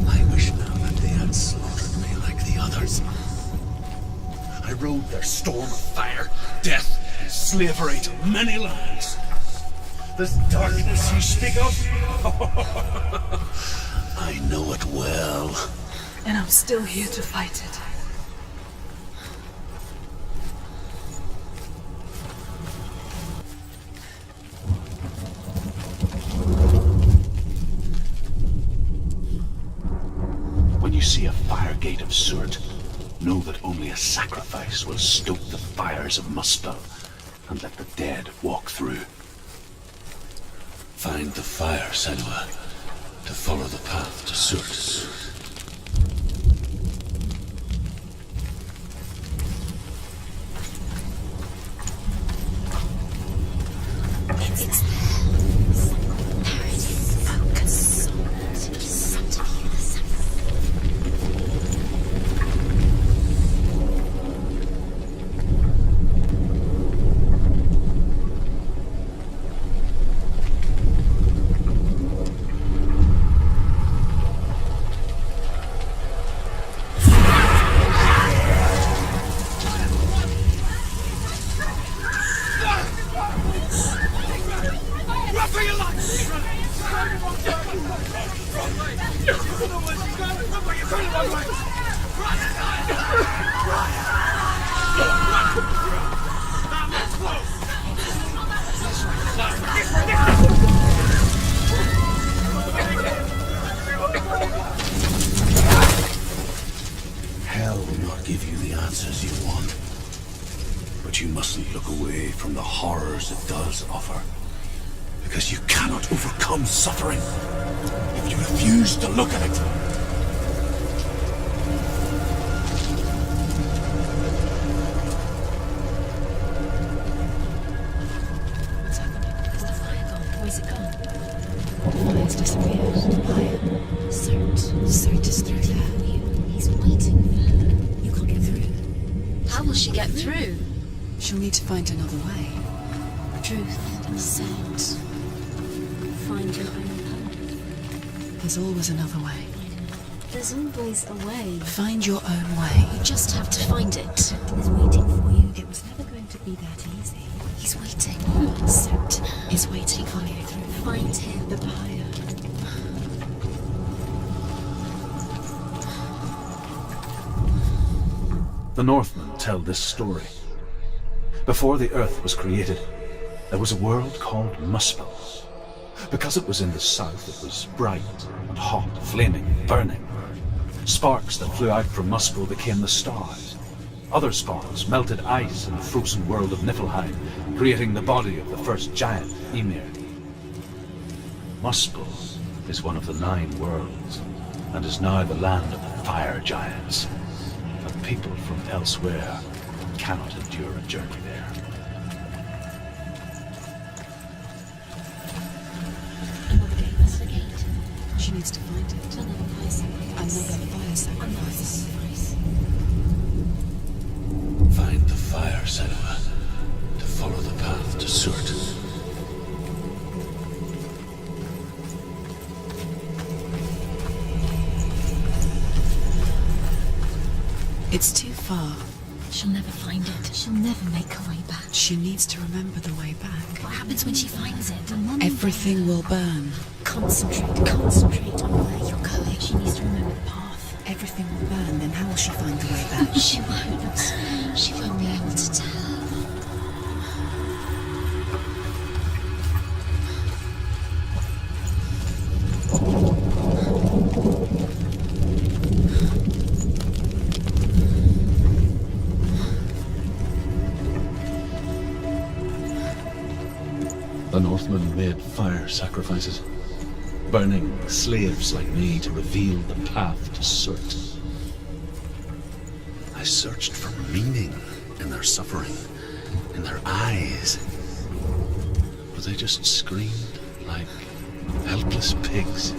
I wish now that they had slaughtered me like the others. others. I rode their storm of fire, death, and slavery to many lands. This darkness you speak of, I know it well. And I'm still here to fight it. When you see a fire gate of Surt, know that only a sacrifice will stoke the fires of Muspel and let the dead walk through. Find the fire, Senua, to follow the path to Surt. Hell will not give you the answers you want. But you mustn't look away from the horrors it does offer. Because you cannot overcome suffering if you refuse to look at it. What's happening? Is the fire gone? Where's it gone? The fire's disappeared. The fire. Surt is through there. He's waiting for her. You can't get through. How will she get through? She'll need to find another way. Truth and scent. Find your own path. There's always another way. There's always a way. Find your own way. You just have to find it. He's waiting for you. It was never going to be that easy. He's waiting. Surt is waiting for you. Find him. The fire. The Northmen tell this story. Before the earth was created, there was a world called Muspel. Because it was in the south, it was bright and hot, flaming, burning. Sparks that flew out from Muspel became the stars. Other sparks melted ice in the frozen world of Niflheim, creating the body of the first giant, Ymir. Muspel is one of the 9 worlds, and is now the land of the fire giants. But people from elsewhere cannot endure a journey there. Another gate. That's the gate. She needs to find it. Another fire sacrifice. Another fire sacrifice. Find the fire, Senua, to follow the path to Surt. It's too far. She'll never find it. She'll never make her way back. She needs to remember the way back. What happens when she finds it? Everything will burn. Concentrate on where you're going. She needs to remember the path. Everything will burn, then how will she find the way back? She won't. She won't be able to tell. The Northmen made fire sacrifices, burning slaves like me to reveal the path to Surt. I searched for meaning in their suffering, in their eyes. But they just screamed like helpless pigs.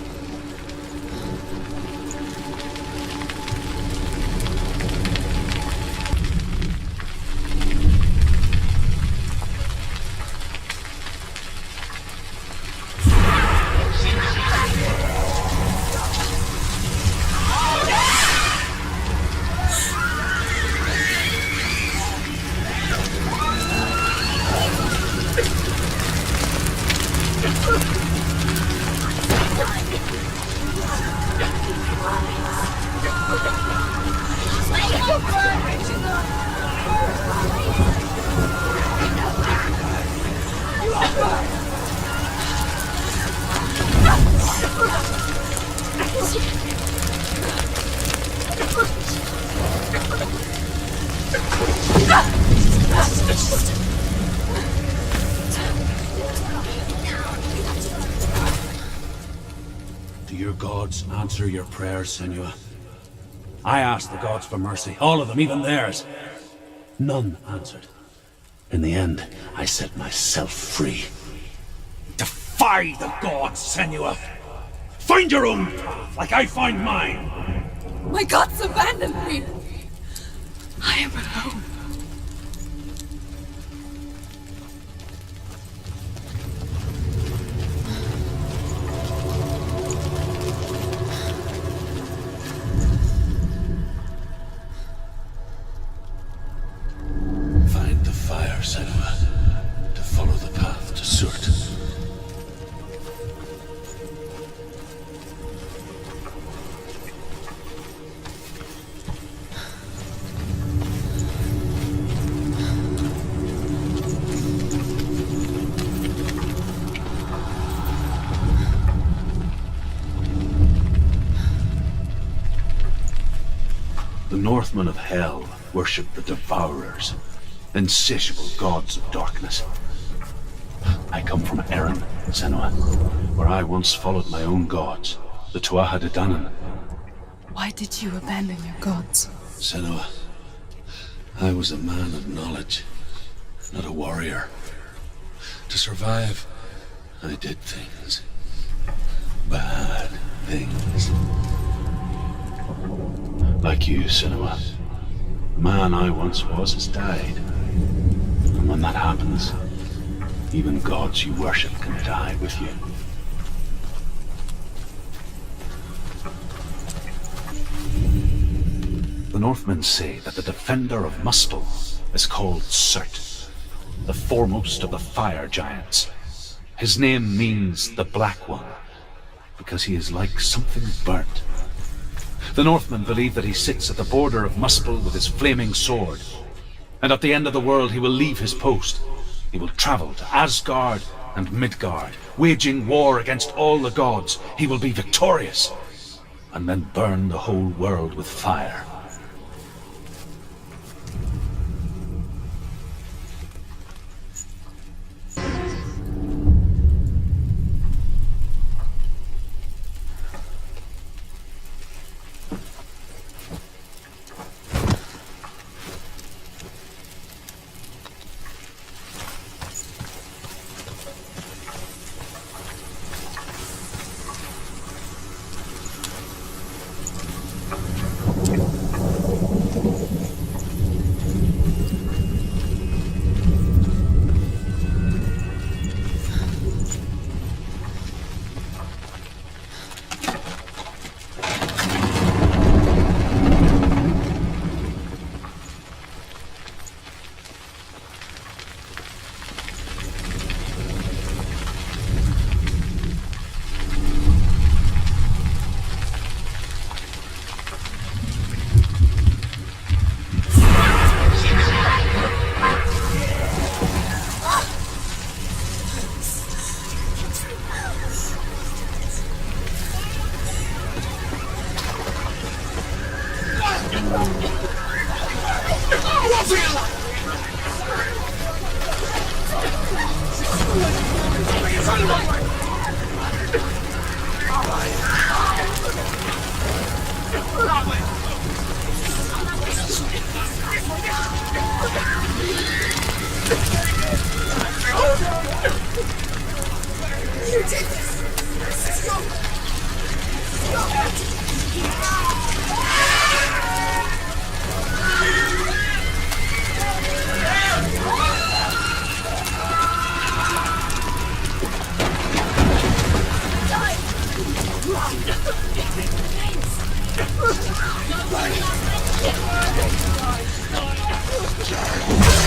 Do your gods answer your prayers, Senua? I asked the gods for mercy, all of them, even theirs. None answered. In the end, I set myself free. Defy the gods, Senua! Find your own path, like I find mine! My gods abandoned me. I am alone. Find the fire, Senua, to follow the path to Surt. The Northmen of Hell worship the Devourers, insatiable gods of darkness. I come from Erin, Senua, where I once followed my own gods, the Tuatha De Danann. Why did you abandon your gods? Senua, I was a man of knowledge, not a warrior. To survive, I did things. Bad things. Like you, Senua. The man I once was has died. And when that happens, even gods you worship can die with you. The Northmen say that the defender of Muspel is called Surt, the foremost of the fire giants. His name means the Black One, because he is like something burnt. The Northmen believe that he sits at the border of Muspel with his flaming sword. And at the end of the world he will leave his post. He will travel to Asgard and Midgard, waging war against all the gods. He will be victorious, and then burn the whole world with fire.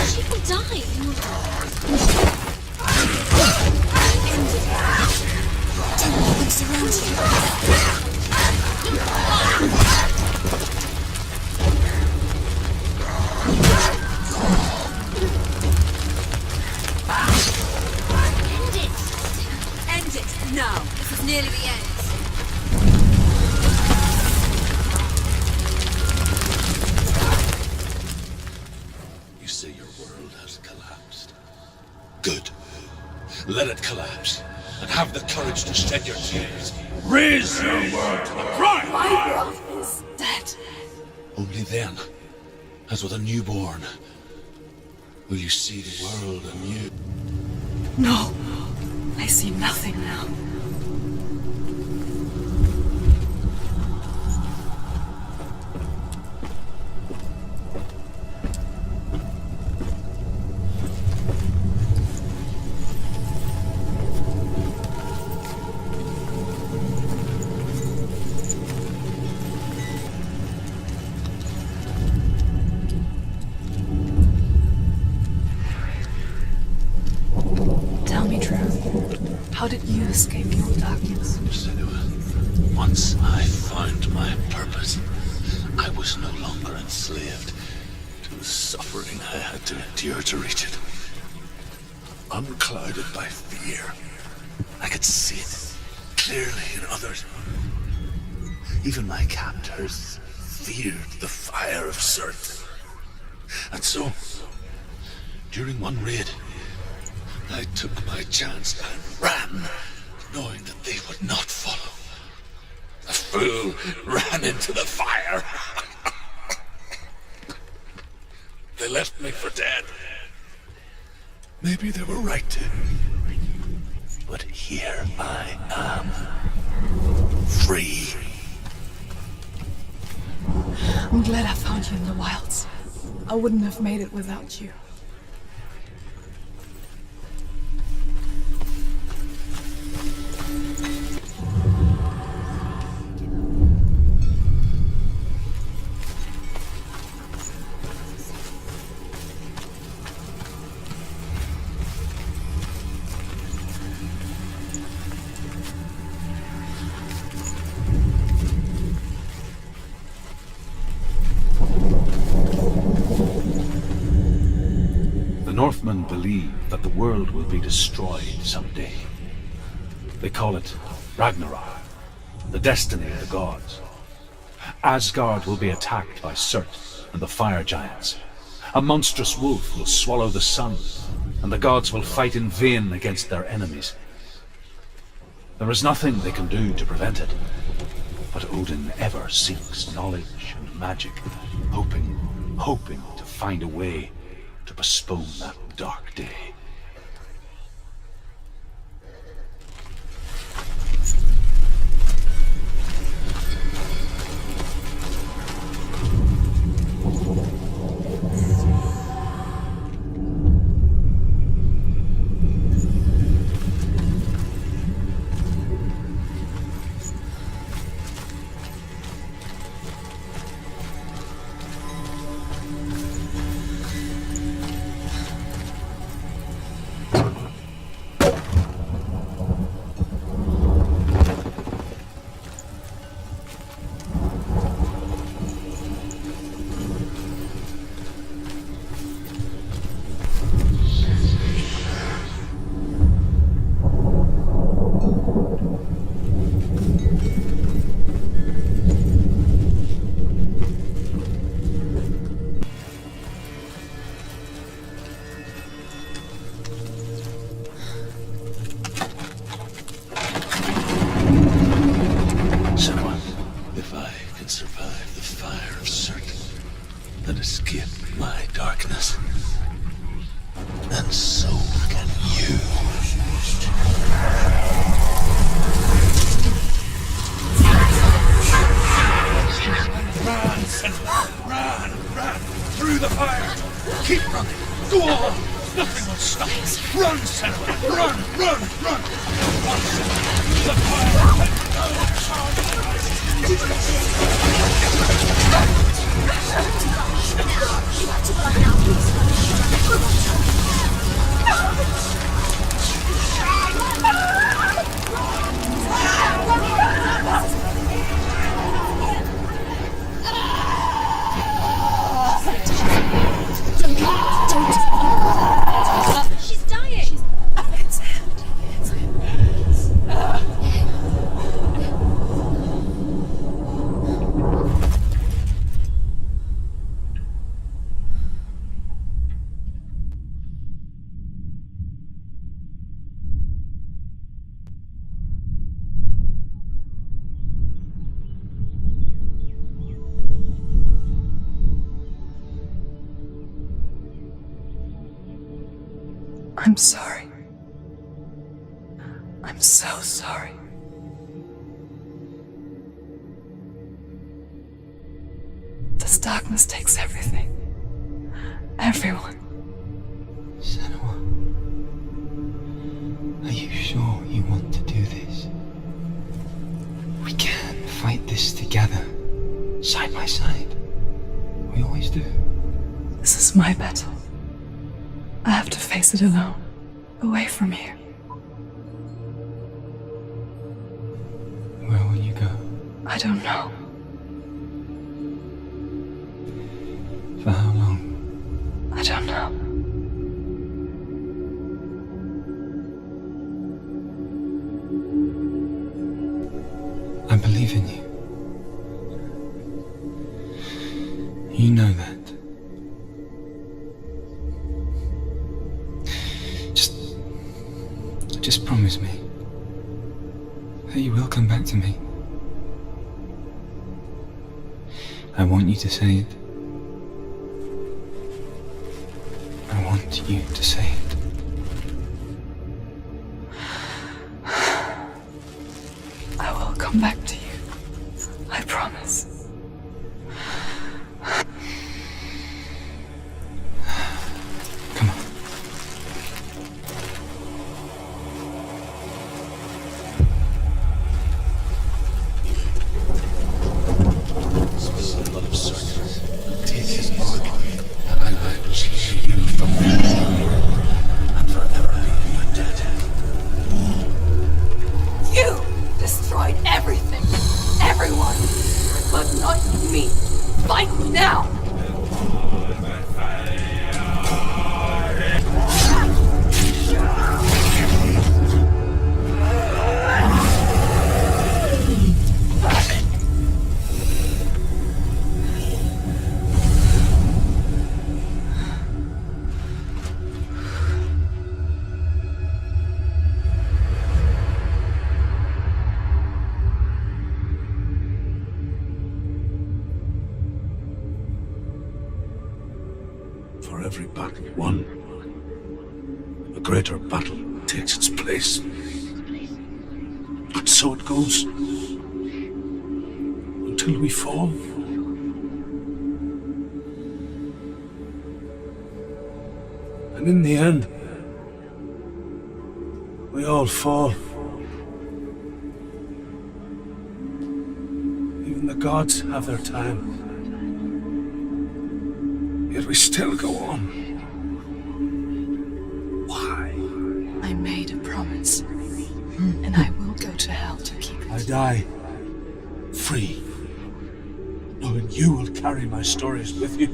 She will die. Don't let them surround End it now. This is nearly the end. You say your world has collapsed. Good. Let it collapse, and have the courage to shed your tears. Raise your world to the prime! My world is dead. Only then, as with a newborn, will you see the world anew. No, I see nothing now. Tell me, Drew, how did you escape your darkness? Senua, once I found my purpose, I was no longer enslaved to the suffering I had to endure to reach it. Unclouded by fear, I could see it clearly in others. Even my captors feared the fire of Surt. And so, during one raid, I took my chance and ran, knowing that they would not follow. The fool ran into the fire. They left me for dead. Maybe they were right to. But here I am, free. I'm glad I found you in the wilds. I wouldn't have made it without you. The Northmen believe that the world will be destroyed someday. They call it Ragnarok, the destiny of the gods. Asgard will be attacked by Surt and the fire giants. A monstrous wolf will swallow the sun, and the gods will fight in vain against their enemies. There is nothing they can do to prevent it, but Odin ever seeks knowledge and magic, hoping to find a way to postpone that dark day. I'm sorry. I'm so sorry. This darkness takes everything. Everyone. Senua, are you sure you want to do this? We can fight this together, side by side. We always do. This is my battle. I have to face it alone, away from here. Where will you go? I don't know. For how long? I don't know. I believe in you. You know that. Just promise me that you will come back to me. I want you to say it. I want you to say it. I will come back to you. I promise. Come on. You destroyed everything, everyone, but not me. Fight me now. For every battle won, a greater battle takes its place. And so it goes. Until we fall. And in the end, we all fall. Even the gods have their time. Yet we still go on. Why? I made a promise, and I will go to hell to keep it. I die free, knowing you will carry my stories with you.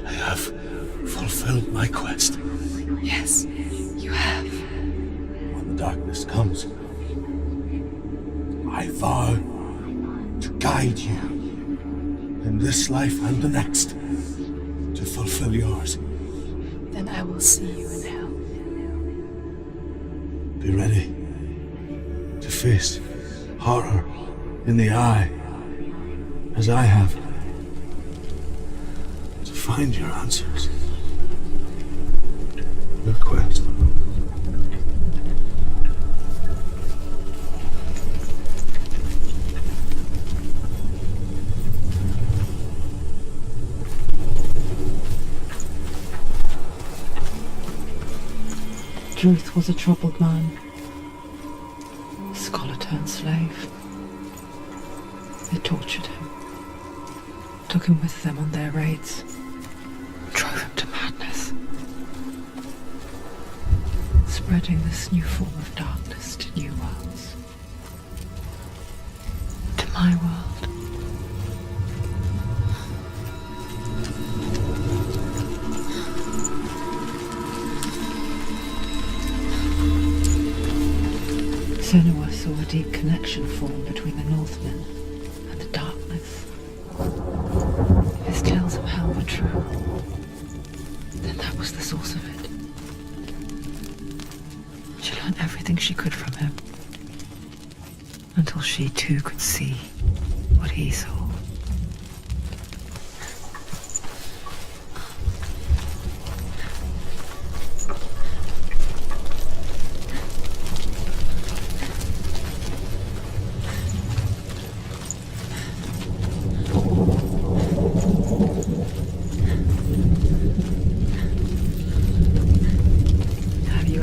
I have fulfilled my quest. Yes, you have. When the darkness comes, I vow to guide you in this life and the next to fulfill yours. Then I will see you in hell. Be ready to face horror in the eye, as I have, to find your answers. Your quest. Truth was a troubled man, a scholar turned slave. They tortured him, took him with them on their raids, drove him to madness, spreading this new form of darkness to new worlds, to my world. Senua saw a deep connection form between the Northmen and the darkness. If his tales of hell were true, then that was the source of it. She learned everything she could from him, until she too could see what he saw.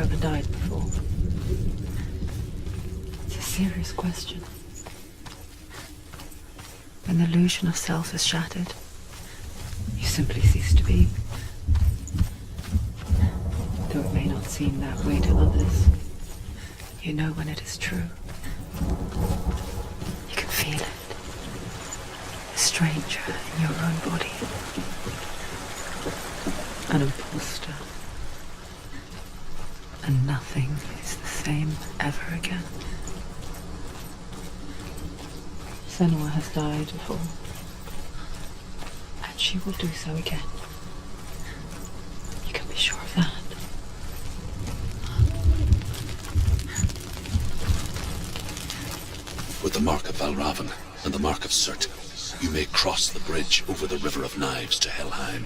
never died before? It's a serious question. When the illusion of self is shattered, you simply cease to be. Though it may not seem that way to others, you know when it is true. You can feel it. A stranger in your own body. An imposter. And nothing is the same ever again. Senua has died before. And she will do so again. You can be sure of that. With the mark of Valravan and the mark of Surt, you may cross the bridge over the River of Knives to Helheim.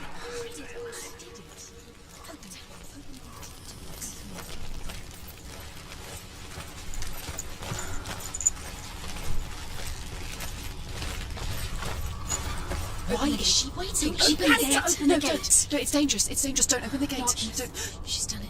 Why is she waiting? She Open the has gate. to open No, the don't. gate. Don't. It's dangerous. It's dangerous. Don't open the gate. Mark, Don't. she's done it.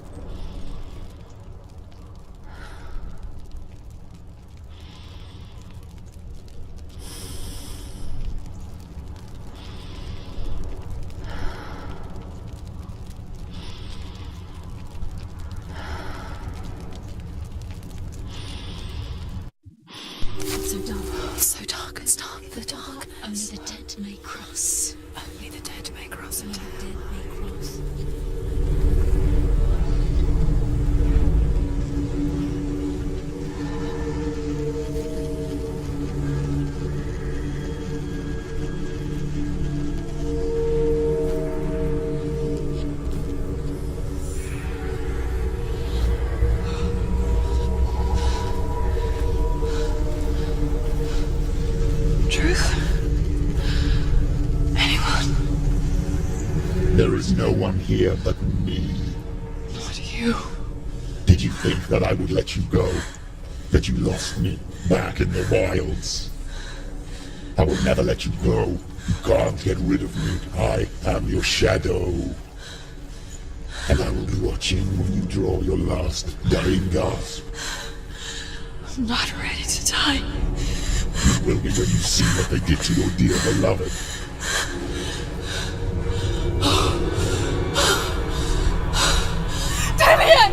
It's so dark. It's so dark. It's dark. The dark. Only the dead may cross. Only the dead may cross Only it. the dead may cross. Truth? Anyone? There is no one here but me. Not you. Did you think that I would let you go? That you lost me back in the wilds? I will never let you go. You can't get rid of me. I am your shadow. And I will be watching when you draw your last dying gasp. I'm not ready to die. You will be when you see what they did to your dear beloved. Damien!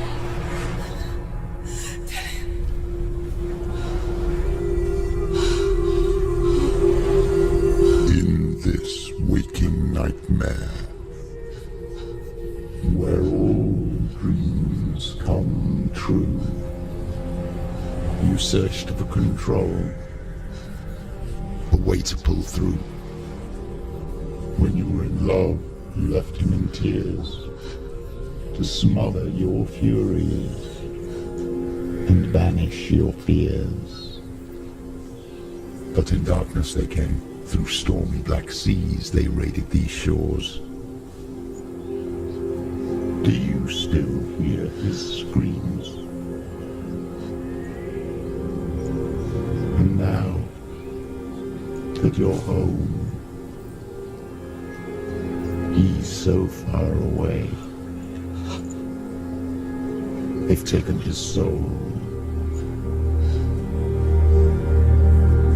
In this waking nightmare, where all dreams come true, you searched for control, a way to pull through. When you were in love, you left him in tears, to smother your furies and banish your fears. But in darkness they came, through stormy black seas they raided these shores. Do you still hear his screams? And now that you're home, he's so far away. They've taken his soul.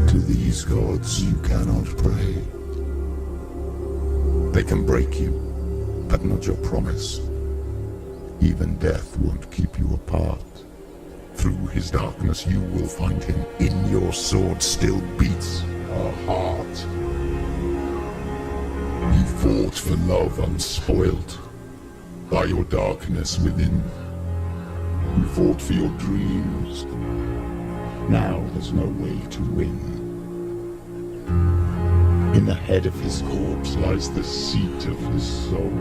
To these gods you cannot pray. They can break you, but not your promise. Even death won't keep you apart. Through his darkness you will find him. In your sword still beats a heart. You fought for love unspoilt by your darkness within. You fought for your dreams. Now there's no way to win. In the head of his corpse lies the seat of his soul.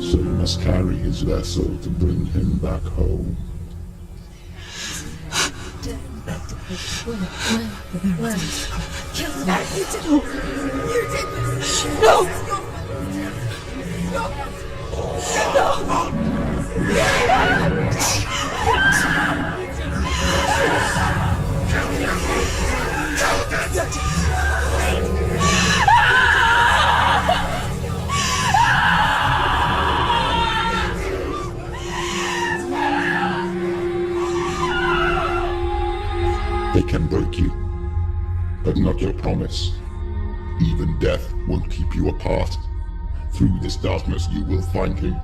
So you must carry his vessel to bring him back home. They can break you, but not your promise. Even death won't keep you apart. Through this darkness you will find him.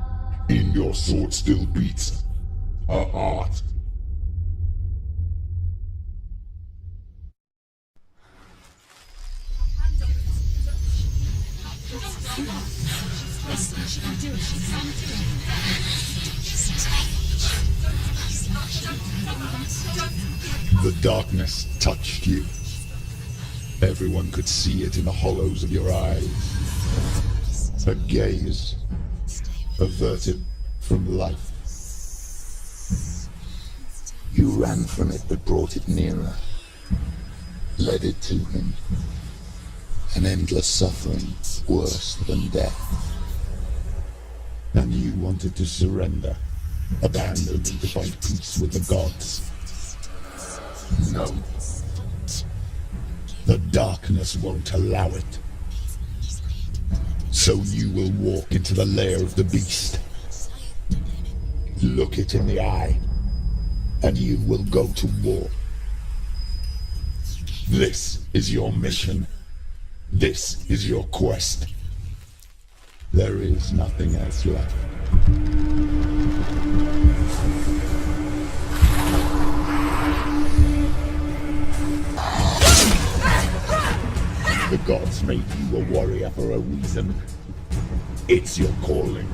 In your sword still beats a heart. The darkness touched you. Everyone could see it in the hollows of your eyes. A gaze averted from life. You ran from it but brought it nearer. Led it to him. An endless suffering worse than death. And you wanted to surrender, abandon and to find peace with the gods. No. The darkness won't allow it. So you will walk into the lair of the beast. Look it in the eye, and you will go to war. This is your mission. This is your quest. There is nothing else left. The gods made you a warrior for a reason. It's your calling.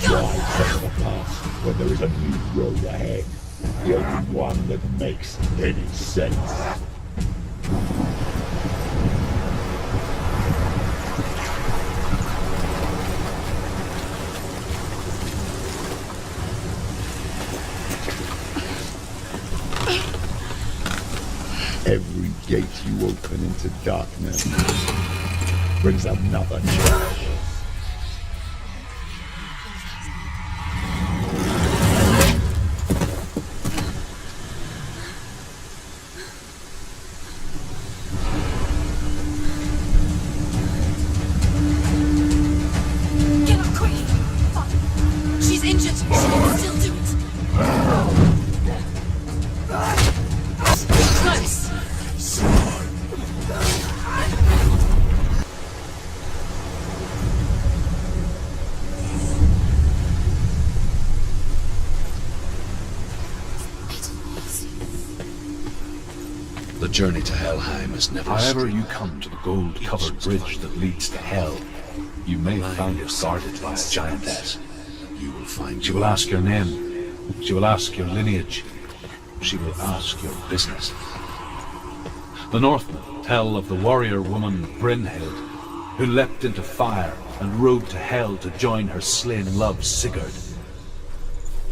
Why follow the past when there is a new road ahead? The only one that makes any sense. Every gate you open into darkness brings another challenge. Get up quick! She's injured. She can still do it. Close. The journey to Helheim is never However straight. you come to the gold-covered bridge that leads to hell, you may find it guarded by a giantess. You will find She will ask your name. She will ask your lineage. She will ask your business. The Northmen tell of the warrior woman Brynhild, who leapt into fire and rode to hell to join her slain love Sigurd,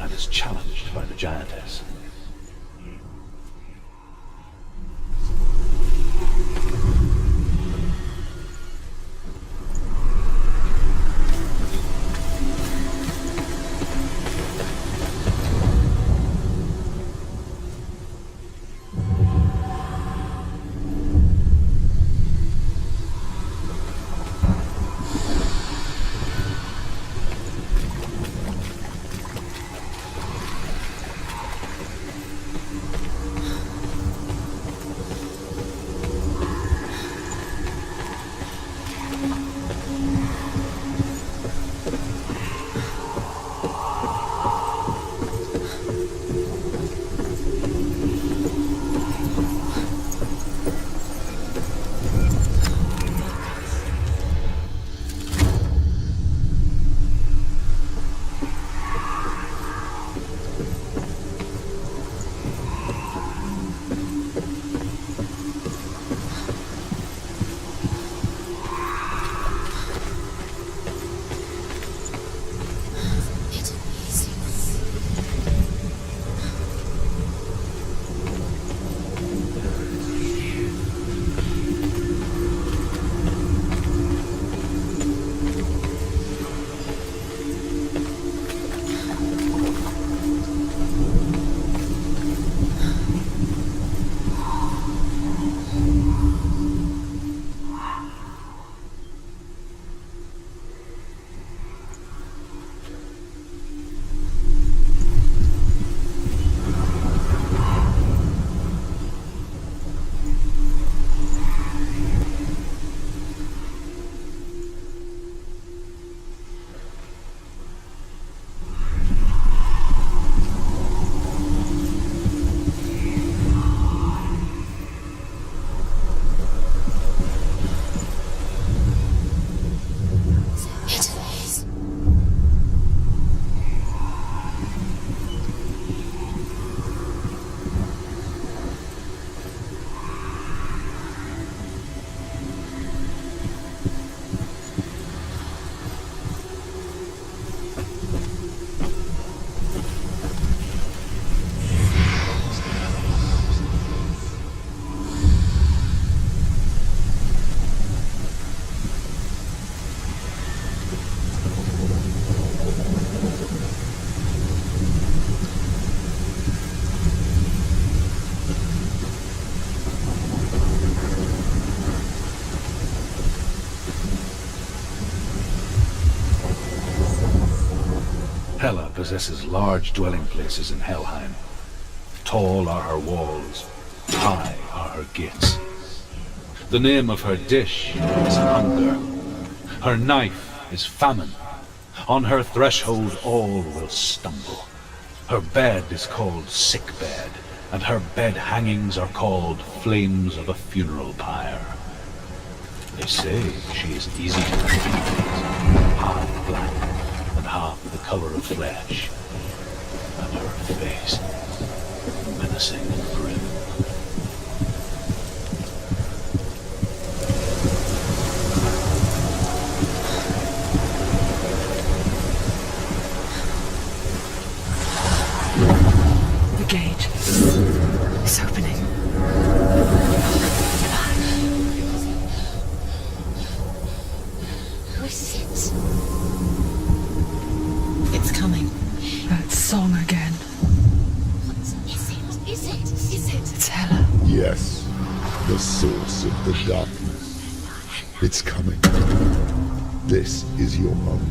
and is challenged by the giantess. Hela possesses large dwelling places in Helheim. Tall are her walls, high are her gates. The name of her dish is hunger. Her knife is famine. On her threshold all will stumble. Her bed is called sick bed, and her bed hangings are called flames of a funeral pyre. They say she is easy to manipulate, half black and half the color of flesh, and her face menacing and grim. The gate is opening. Who is it? It's coming. That song again. Is it? It's Hela. Yes, the source of the darkness. It's coming. This is your moment.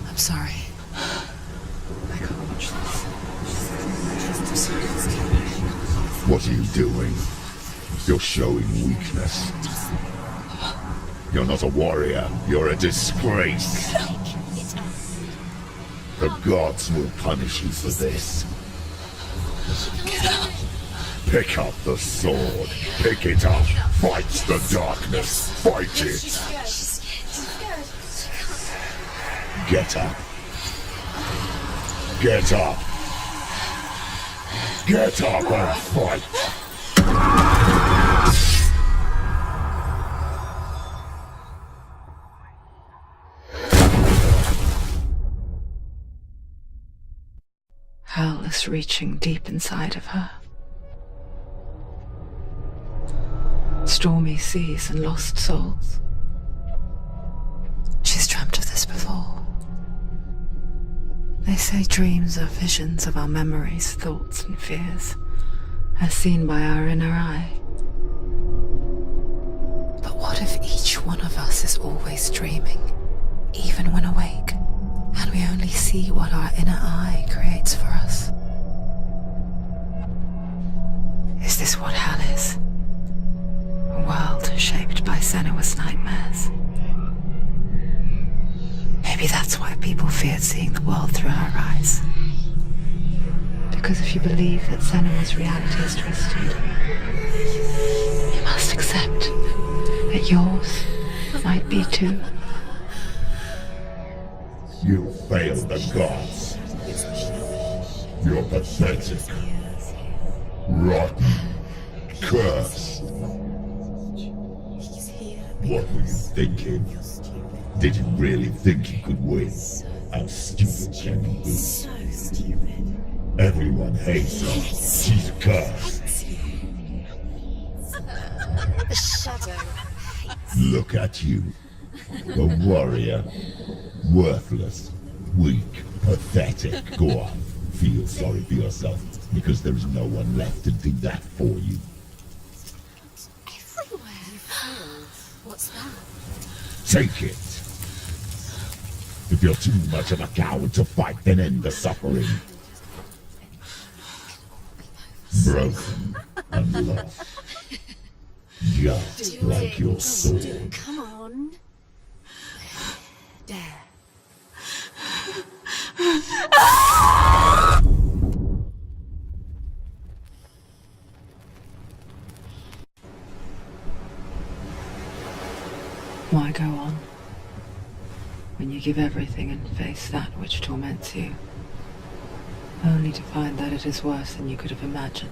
I'm sorry. I can't watch this. What are you doing? You're showing weakness. You're not a warrior. You're a disgrace. The gods will punish you for this. Pick up the sword. Pick it up. Fight the darkness. Fight it. Get up. Get up. Get up and fight. Hell is reaching deep inside of her. Stormy seas and lost souls. She's dreamt of this before. They say dreams are visions of our memories, thoughts and fears, as seen by our inner eye. But what if each one of us is always dreaming, even when awake, and we only see what our inner eye creates for us? Is this what hell is? A world shaped by Senua's nightmares. Maybe that's why people feared seeing the world through her eyes. Because if you believe that Senua's reality is twisted, you must accept that yours might be too. You failed the gods. You're pathetic. Rotten. Cursed. What were you thinking? Did you really think you could win? How stupid can you be? So stupid. Everyone hates her. She's cursed. The shadow. Look at you. A warrior. Worthless. Weak. Pathetic. Go on. Feel sorry for yourself, because there is no one left to do that for you. Everywhere. What's that? Take it. If you're too much of a coward to fight, then end the suffering. Broken and lost. Just like your sword. Come on. Dare. Why go on when you give everything and face that which torments you, only to find that it is worse than you could have imagined?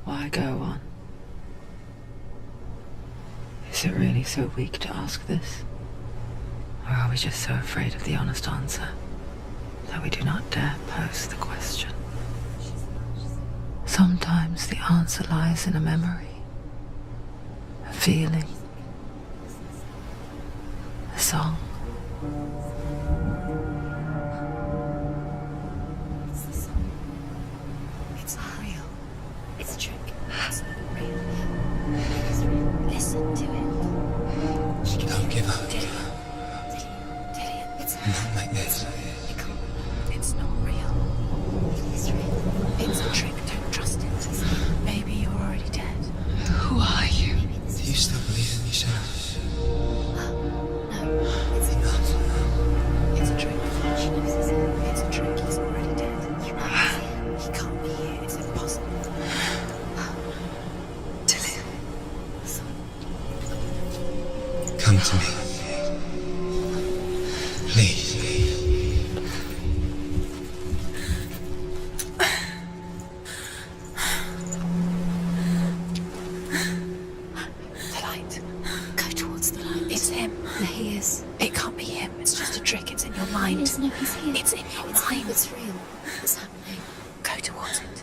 Why go on? Is it really so weak to ask this? Or are we just so afraid of the honest answer that we do not dare pose the question? Sometimes the answer lies in a memory, a feeling, a song. It's not real. It's a trick. It's not real. It's real. Listen to it. Don't give up. Dillian, it's Not like this. It's not real. It is real. It's a trick. Don't trust it. Maybe you're already dead. Who are you? Do you still believe in yourself? No, it's not. It's a trick. She knows it's him. It's a trick. He's already dead. You know it's him. He can't be here. It's impossible. Dillian. Come to me. Please. The light. Go towards the light. It's him. There he is. It can't be him. It's just a trick. It's in your It mind. is, no, he's here. It's in your It's mind. real. It's real. It's happening. Go towards it.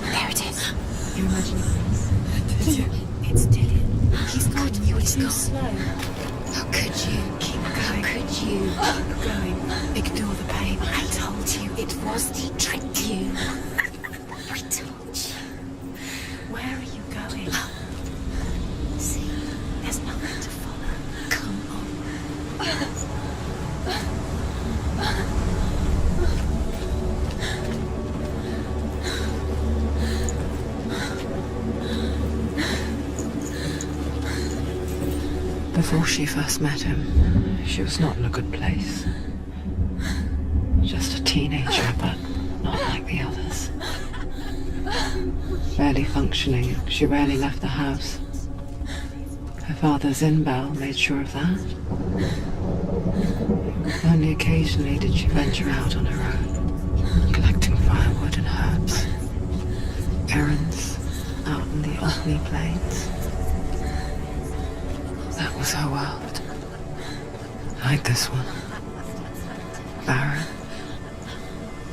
There it is. You're imagining this. Did you? It's Dillian. He's gone. You were too gone. slow. How could you? Keep How going. could you? Keep going. Ignore the pain. I told you it was. He tricked you. I told you. Where are you going? See, There's nothing to follow. come on. Before she first met him, she was not in a good place. Just a teenager, but not like the others. Barely functioning, she rarely left the house. Her father's in-bell made sure of that. Only occasionally did she venture out on her own, collecting firewood and herbs. Errands out in the Orkney Plains. That was her world. Like this one. Barren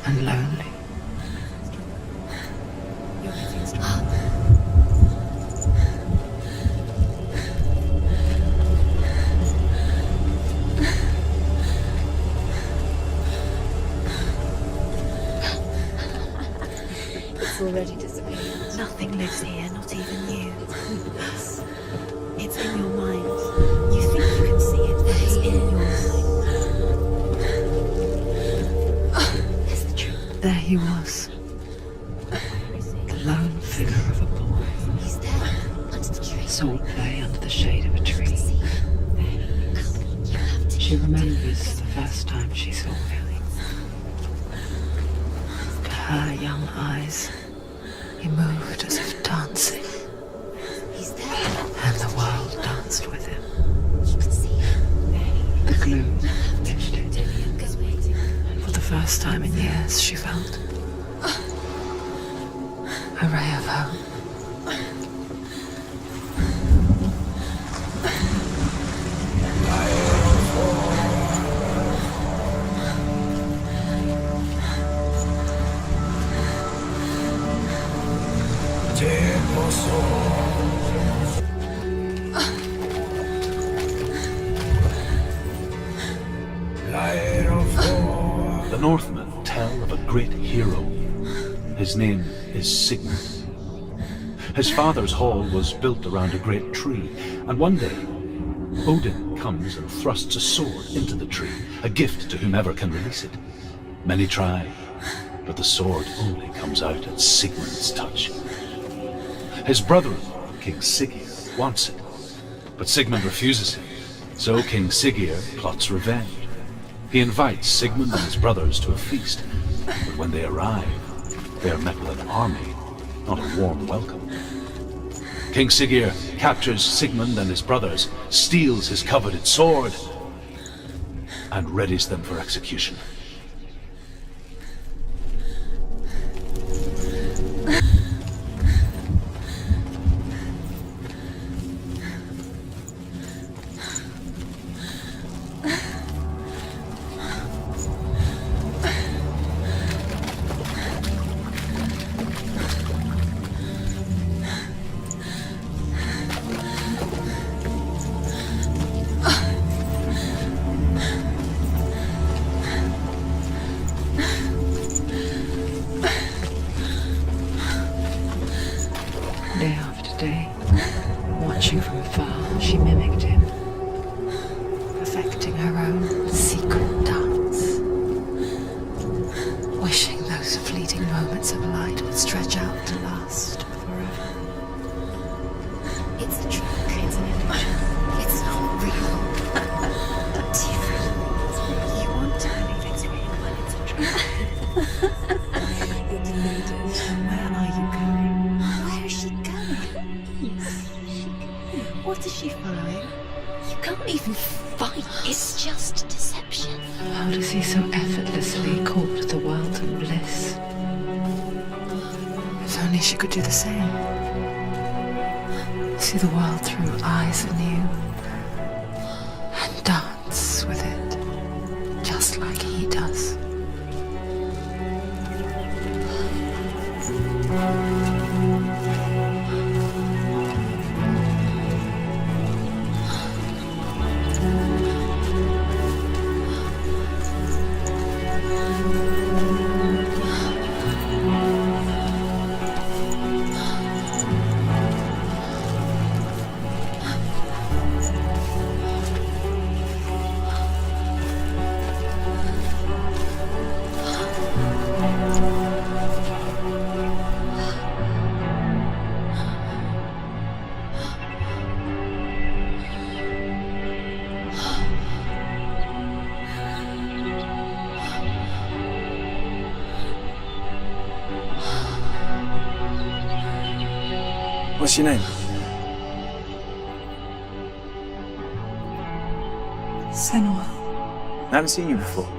and lonely. It's already disappeared. Nothing lives here, not even you. It's in your mind. You think you can see it, but it's in your mind. That's the truth. There he was. The lone figure of a boy. He's there, under the tree. Swordplay under the shade of a tree. See him. Come, you have to. She remembers the first time she saw him. To her young eyes, he moved as if dancing, He's there. and the world danced with him. You can see him. The gloom lifted, Go waiting. and for the first time in years, she felt a ray of hope. The Northmen tell of a great hero. His name is Sigmund. His father's hall was built around a great tree, and one day Odin comes and thrusts a sword into the tree, a gift to whomever can release it. Many try, but the sword only comes out at Sigmund's touch. His brother-in-law, King Siggeir, wants it, but Sigmund refuses him, so King Siggeir plots revenge. He invites Sigmund and his brothers to a feast, but when they arrive, they are met with an army, not a warm welcome. King Siggeir captures Sigmund and his brothers, steals his coveted sword, and readies them for execution. Day after day, watching from afar, she mimicked him, perfecting her own secret dance, wishing those fleeting moments of light would stretch out to last forever. It's a trick. It's an illusion. It's not real. You want to believe it's real when it's a trick. You're deluded. Where are you going? Where is she going? What is she following? You can't even fight. It's just deception. How does he so effortlessly court the world of bliss? If only she could do the same. See the world through eyes anew and dance with it, just like he does. What's your name? Senua. I haven't seen you before.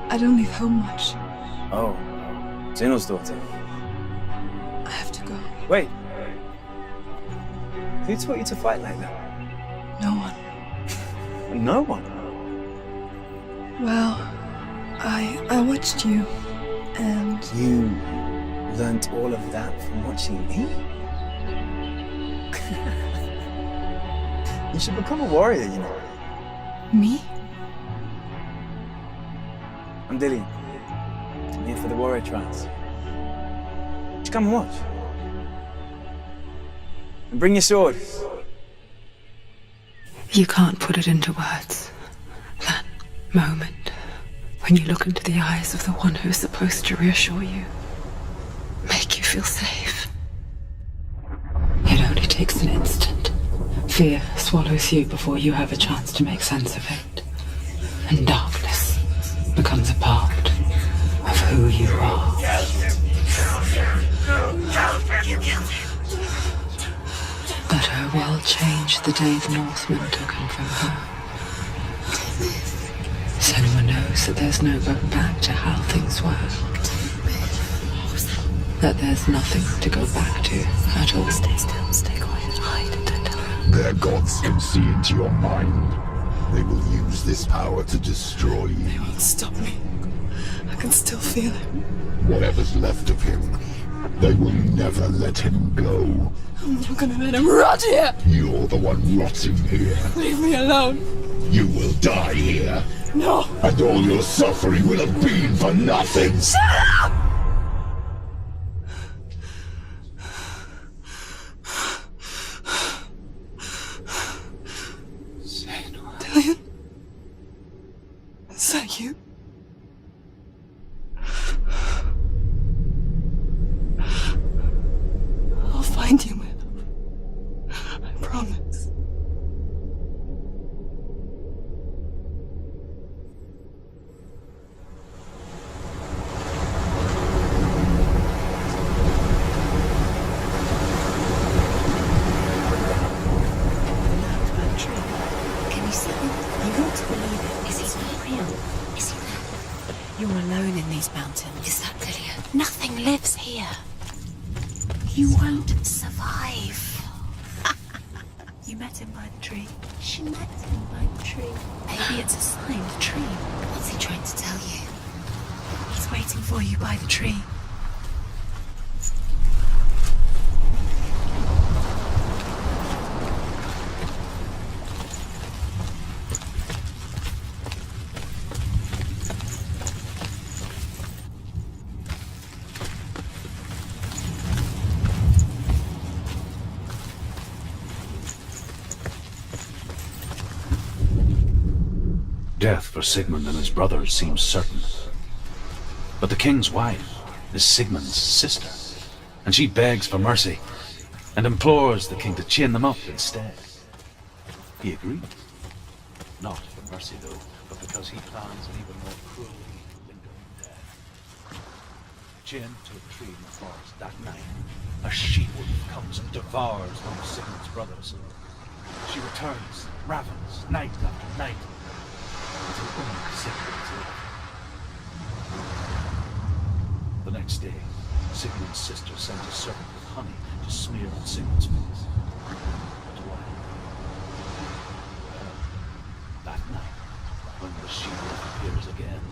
I don't leave home much. Oh, Zenua's daughter. I have to go. Wait. Who taught you to fight like that? No one. No one? Well, I watched you, and You learnt all of that from watching me? You should become a warrior, you know. me? I'm Dillian. I'm here for the warrior trials. Would you come and watch? And bring your sword. You can't put it into words. That moment when you look into the eyes of the one who's supposed to reassure you, make you feel safe. It only takes an instant. Fear swallows you before you have a chance to make sense of it. And darkness becomes a part of who you are. But her world changed the day the Northmen took him from her. Senua knows that there's no going back to how things were. That there's nothing to go back to at all. Stay still, stay quiet, hide, don't tell her. Their gods can see into your mind. They will use this power to destroy you. They won't stop me. I can still feel it. Whatever's left of him, they will never let him go. I'm not gonna let him rot here! You're the one rotting here. Leave me alone! You will die here. No! And all your suffering will have been for nothing. Shut up! Dillian? Is that you? I'll find you, my love. I promise. Can you see him? You want to believe it. Is he not real? Is he there? You're alone in these mountains. Is that Dillian? Nothing lives here. You won't survive. You met him by the tree. She met him by the tree. Maybe it's a sign, the tree. What's he trying to tell you? He's waiting for you by the tree. Death for Sigmund and his brothers seems certain. But the king's wife is Sigmund's sister, and she begs for mercy and implores the king to chain them up instead. He agrees. Not for mercy, though, but because he plans an even more cruelly lingering death. Chained to a tree in the forest that night, a she-wolf comes and devours one of Sigmund's brothers. She returns, ravens, night after night, until only Sigmund is left. The next day, Sigmund's sister sent a serpent with honey to smear on Sigmund's face. But why? Well, that night, when the she-wolf appears again,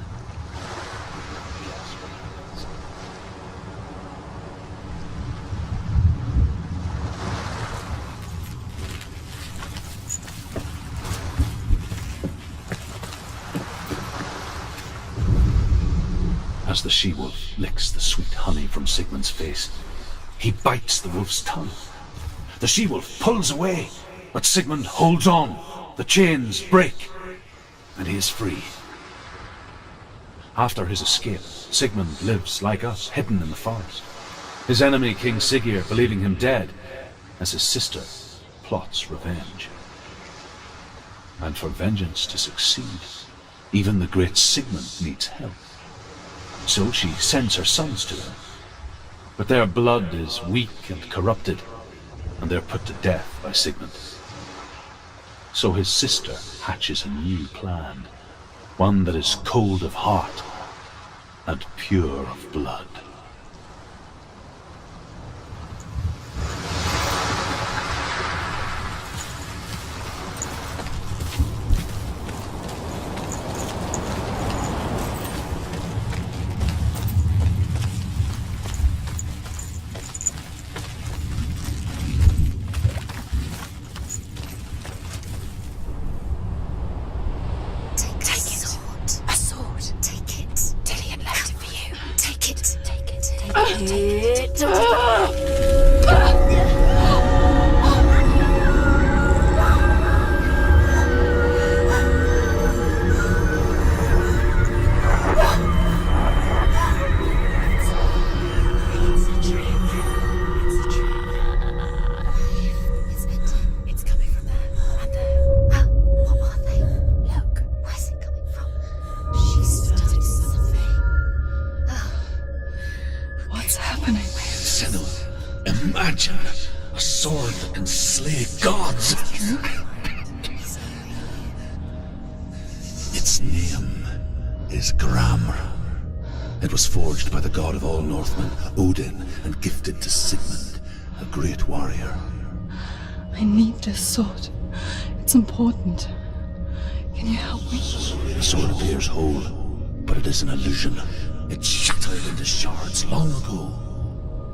guess what happens? As the she-wolf licks the sweet honey from Sigmund's face, he bites the wolf's tongue. The she-wolf pulls away, but Sigmund holds on. The chains break, and he is free. After his escape, Sigmund lives like us, hidden in the forest. His enemy, King Siggeir, believing him dead, as his sister plots revenge. And for vengeance to succeed, even the great Sigmund needs help. So she sends her sons to him. But their blood is weak and corrupted, and they're put to death by Sigmund. So his sister hatches a new plan, one that is cold of heart and pure of blood. Imagine a sword that can slay gods. Its name is Gramr. It was forged by the god of all Northmen, Odin, and gifted to Sigmund, a great warrior. I need this sword. It's important. Can you help me? The sword appears whole, but it is an illusion. It shattered into shards long ago.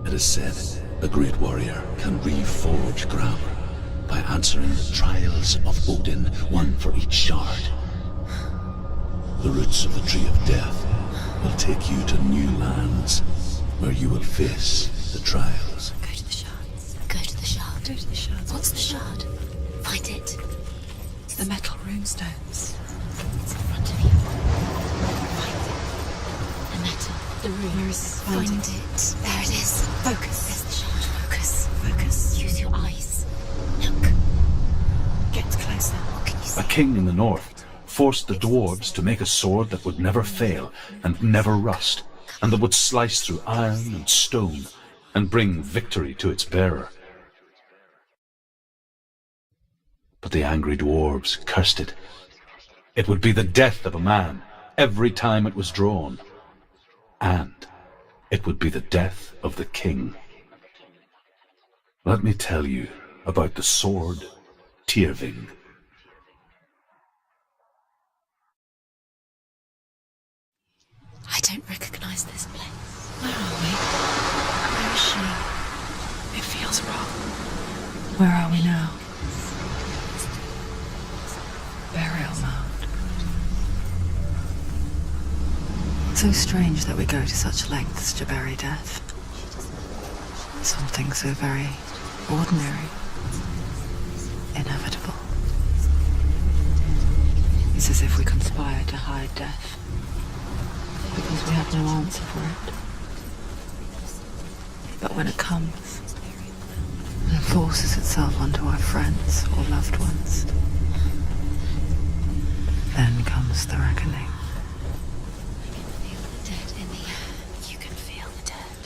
It is said a great warrior can reforge Gramr by answering the trials of Odin, one for each shard. The roots of the Tree of Death will take you to new lands where you will face the trials. Go to the shards. Go to the shard. Go to the shards. What's the shard? Find it. The metal runestones. It's in front of you. Find it. The metal. The runes. Find it. There it is. Focus. There's the shard. Focus. Focus. Use your eyes. Look. Get closer. What can you see? A king in the north forced the dwarves to make a sword that would never fail and never rust, and that would slice through iron and stone and bring victory to its bearer. But the angry dwarves cursed it. It would be the death of a man every time it was drawn, and it would be the death of the king. Let me tell you about the sword Tyrving. I don't recognize this place. Where are we? Where is she? It feels wrong. Where are we now? Burial mound. So strange that we go to such lengths to bury death. Something so very ordinary, inevitable. It's as if we conspire to hide death, because we have no answer for it. But when it comes, and forces itself onto our friends or loved ones, then comes the reckoning. Feel the dead in the air. You can feel the dead.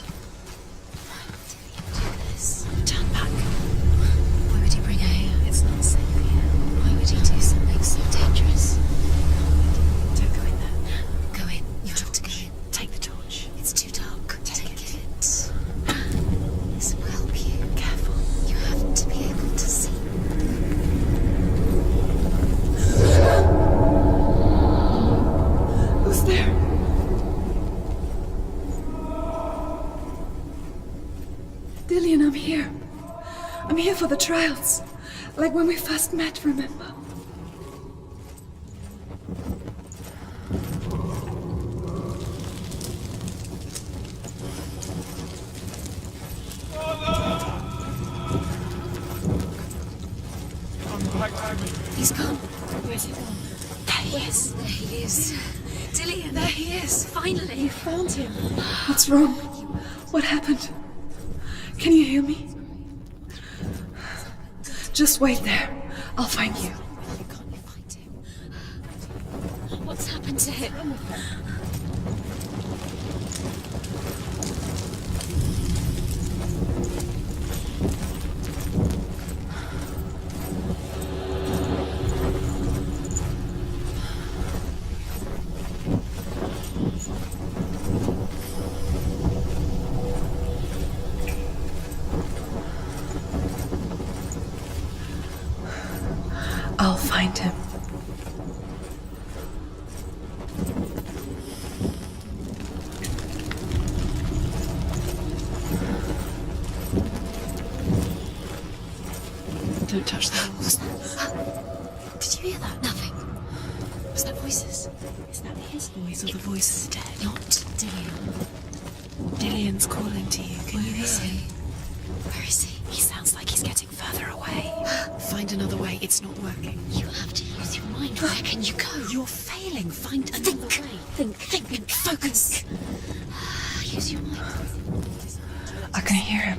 Do this. Turn back. Why would he bring her here? It's not safe here. Why would he do something so dangerous? Don't go in there. Go in. You have to go in. Take the torch. It's too dark. Take it. This will help you. Careful. You have to be able to see. Who's there? Dillian, I'm here. I'm here for the trials. Like when we first met, remember? He's gone. Where's he gone? There he is. There he is. Dillian, there he is. Finally. You found him. What's wrong? What happened? Can you hear me? Just wait there. I'll find you. Can't you find him? What's happened to him? I'll find him. Don't touch the walls. Did you hear that? Nothing. Was that voices? Is that his voice or the voice of the dead? Not Dillian. Dillian's calling to you. Can you Where is hear he? him? Where is he? He sounds like he's getting further away. Find another way. It's not working. You have to use your mind. Where can you go? You're failing. Find another way. Think. Focus. Use your mind. I can hear him.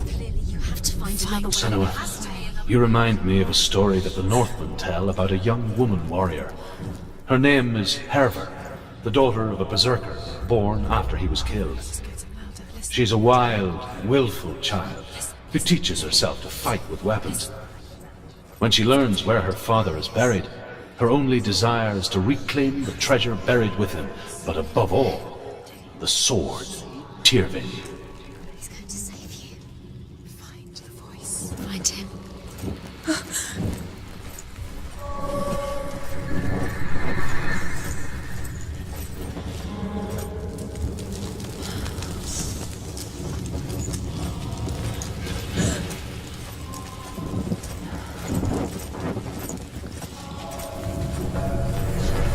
Clearly, you have to find another way. Senua, you remind me of a story that the Northmen tell about a young woman warrior. Her name is Herver, the daughter of a berserker, born after he was killed. She's a wild, willful child who teaches herself to fight with weapons. When she learns where her father is buried, her only desire is to reclaim the treasure buried with him, but above all, the sword, Tyrvin. He's going to save you. Find the voice. Find him.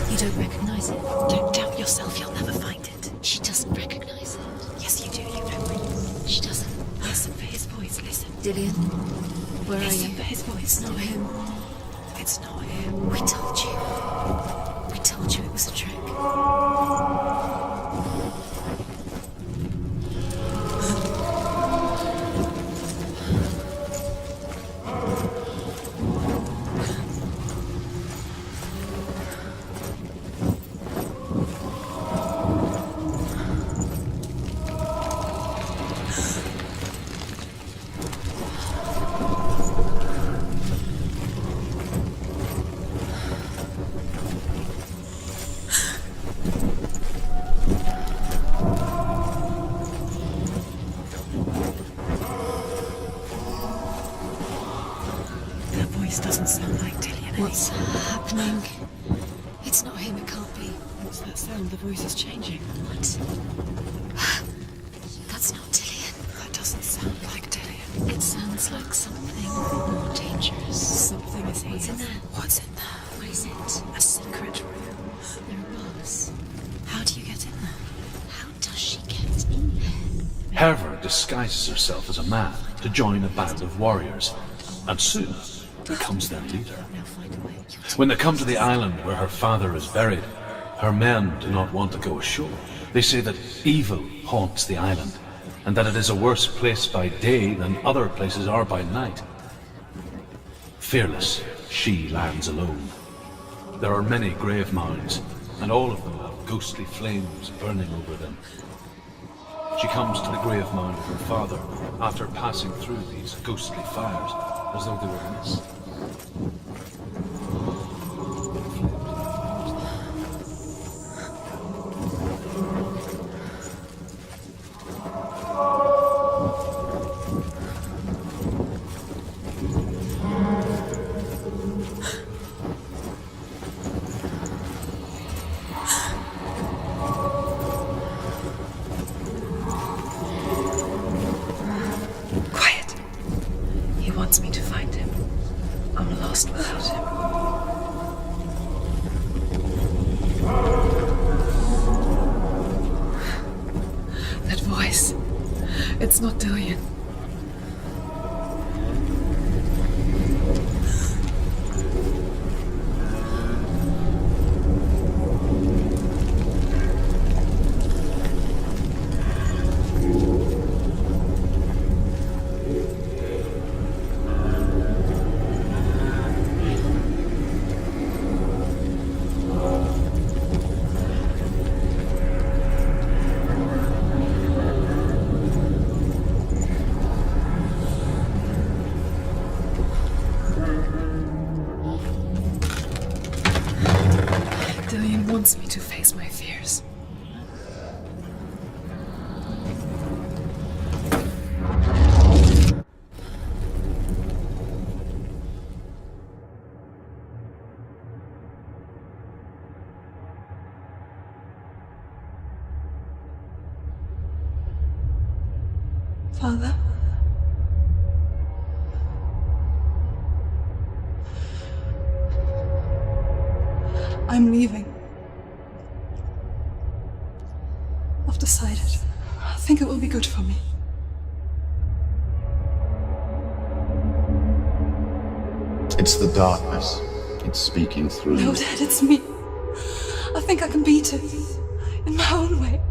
You don't recognize it. Don't doubt yourself. You'll never find it. She doesn't recognize it. Yes, you do. You know it. She doesn't. Listen for his voice. Listen. Dillian, where are Listen you? for his voice. It's not him. It's not him. We told you. We told you it was a trick. That voice doesn't sound like Dillian. What's happening? It's not him, it can't be. What's that sound? The voice is changing. What? That's not Dillian. That doesn't sound like Dillian. It sounds like something more dangerous. Something is here. What's in there? What's in there? What is it? A secret room. There are bars. How do you get in there? How does she get in there? Herver disguises herself as a man to join a band of warriors, and soon becomes their leader. Now find a way. When they come to the island where her father is buried, her men do not want to go ashore. They say that evil haunts the island, and that it is a worse place by day than other places are by night. Fearless, she lands alone. There are many grave mounds, and all of them have ghostly flames burning over them. She comes to the grave mound of her father after passing through these ghostly fires, as though they were mist. It's not Dillian. Wants me to face my fears. Father? I'm leaving. I've decided. I think it will be good for me. It's the darkness. It's speaking through No, you. Dad, it's me. I think I can beat it. In my own way.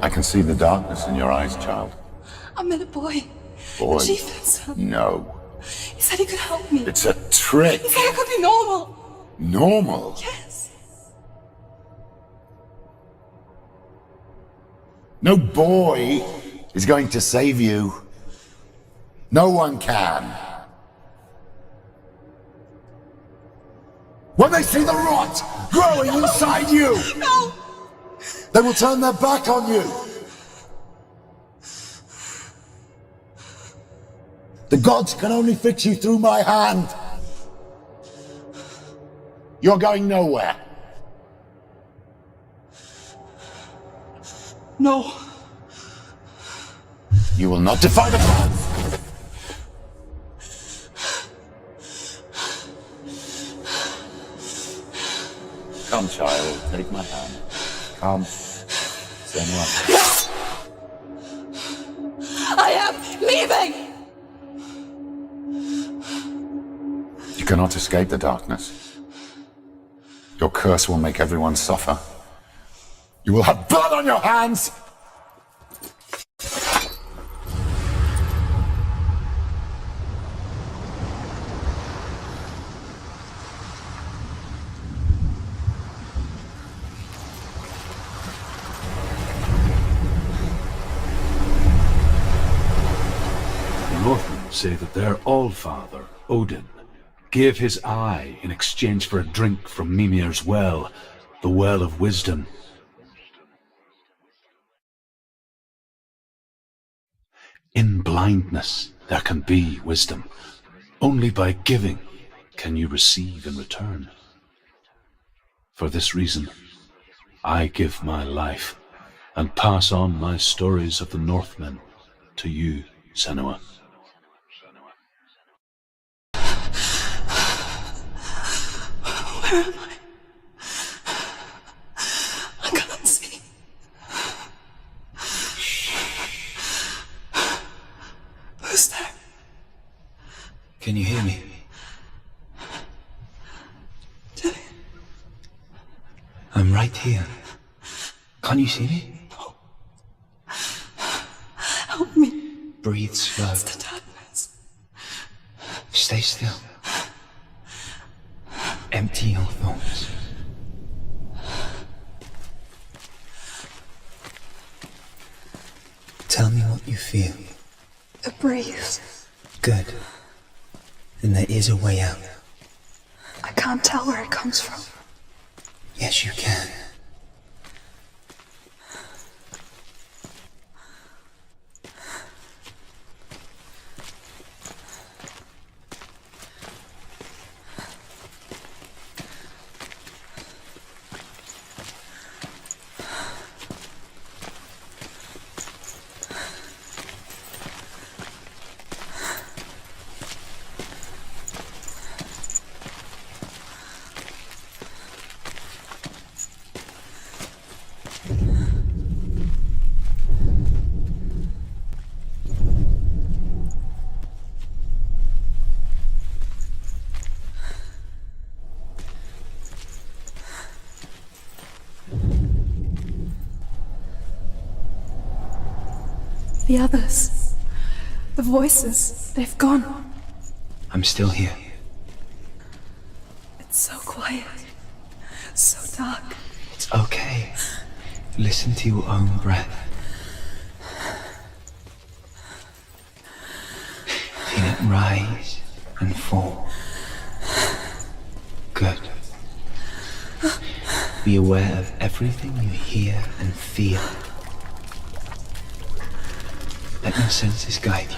I can see the darkness in your eyes, child. I met a boy. Boy. The chief and son. No. He said he could help me. It's a trick. He said I could be normal. Normal? Yes. No boy is going to save you. No one can. When they see the rot growing inside you, No! they will turn their back on you. The gods can only fix you through my hand. You're going nowhere. No. You will not defy the gods. Come, child, take my hand. Come. Senua. I am leaving! You cannot escape the darkness. Your curse will make everyone suffer. You will have blood on your hands! Northmen say that their Allfather, Odin, gave his eye in exchange for a drink from Mimir's well, the well of wisdom. In blindness there can be wisdom. Only by giving can you receive in return. For this reason, I give my life and pass on my stories of the Northmen to you, Senua. Where am I? I can't see. Can you hear me? I'm right here. Can't you see me? No. Help me. Breathe slow. It's the darkness. Stay still. Empty your thoughts. Tell me what you feel. A breeze. Good. Then there is a way out. I can't tell where it comes from. Yes, you can. The others. The voices. They've gone. I'm still here. It's so quiet. So dark. It's okay. Listen to your own breath. Feel it rise and fall. Good. Be aware of everything you hear and feel. Let your senses guide you.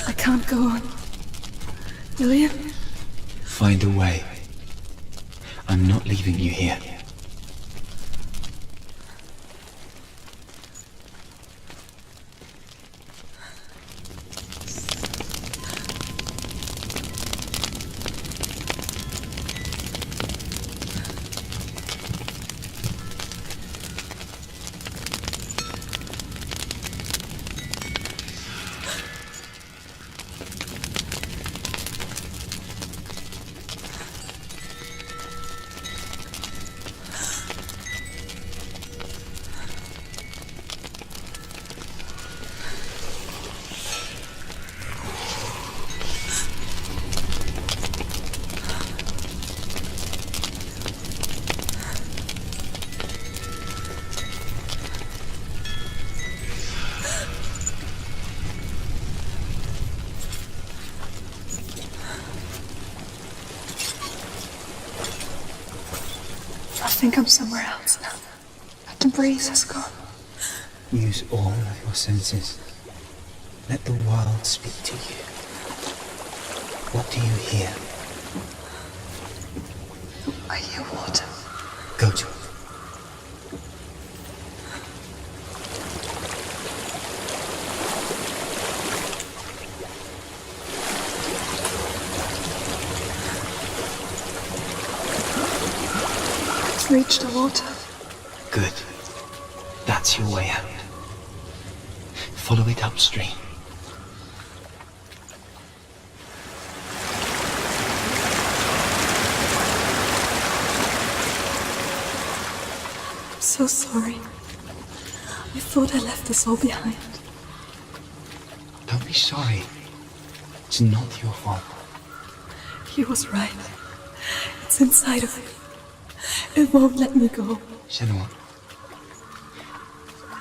I can't go on. Will you? Find a way. I'm not leaving you here. I think I'm somewhere else now. The breeze has gone. Use all of your senses. Let the world speak to you. What do you hear? I hear water. Go to it. Reach the water. Good. That's your way out. Follow it upstream. I'm so sorry. I thought I left us all behind. Don't be sorry. It's not your fault. He was right. It's inside of me. It won't let me go. Senua,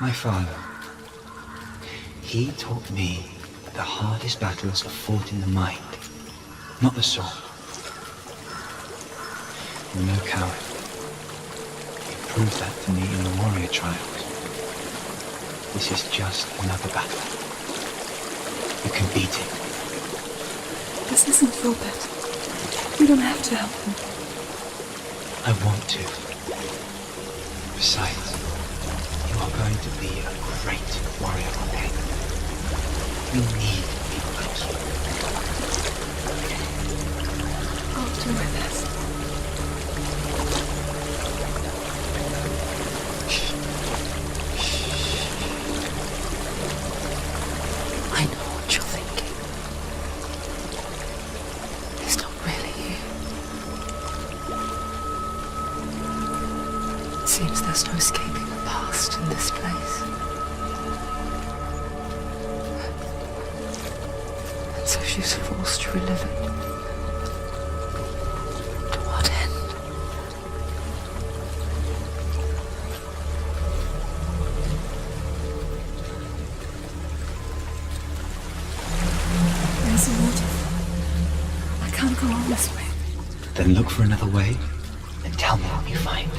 my father, he taught me that the hardest battles are fought in the mind, not the soul. You're no coward. You proved that to me in the warrior trials. This is just another battle. You can beat it. This isn't your bet. You don't have to help me. I want to. Besides, you are going to be a great warrior one day. We need people like you. everywhere there. I know what you're thinking. He's not really here. It seems there's no escaping the past in this place. And so she's forced to relive it. To what end? There's a waterfall. I can't go on this way. Then look for another way and tell me what you find.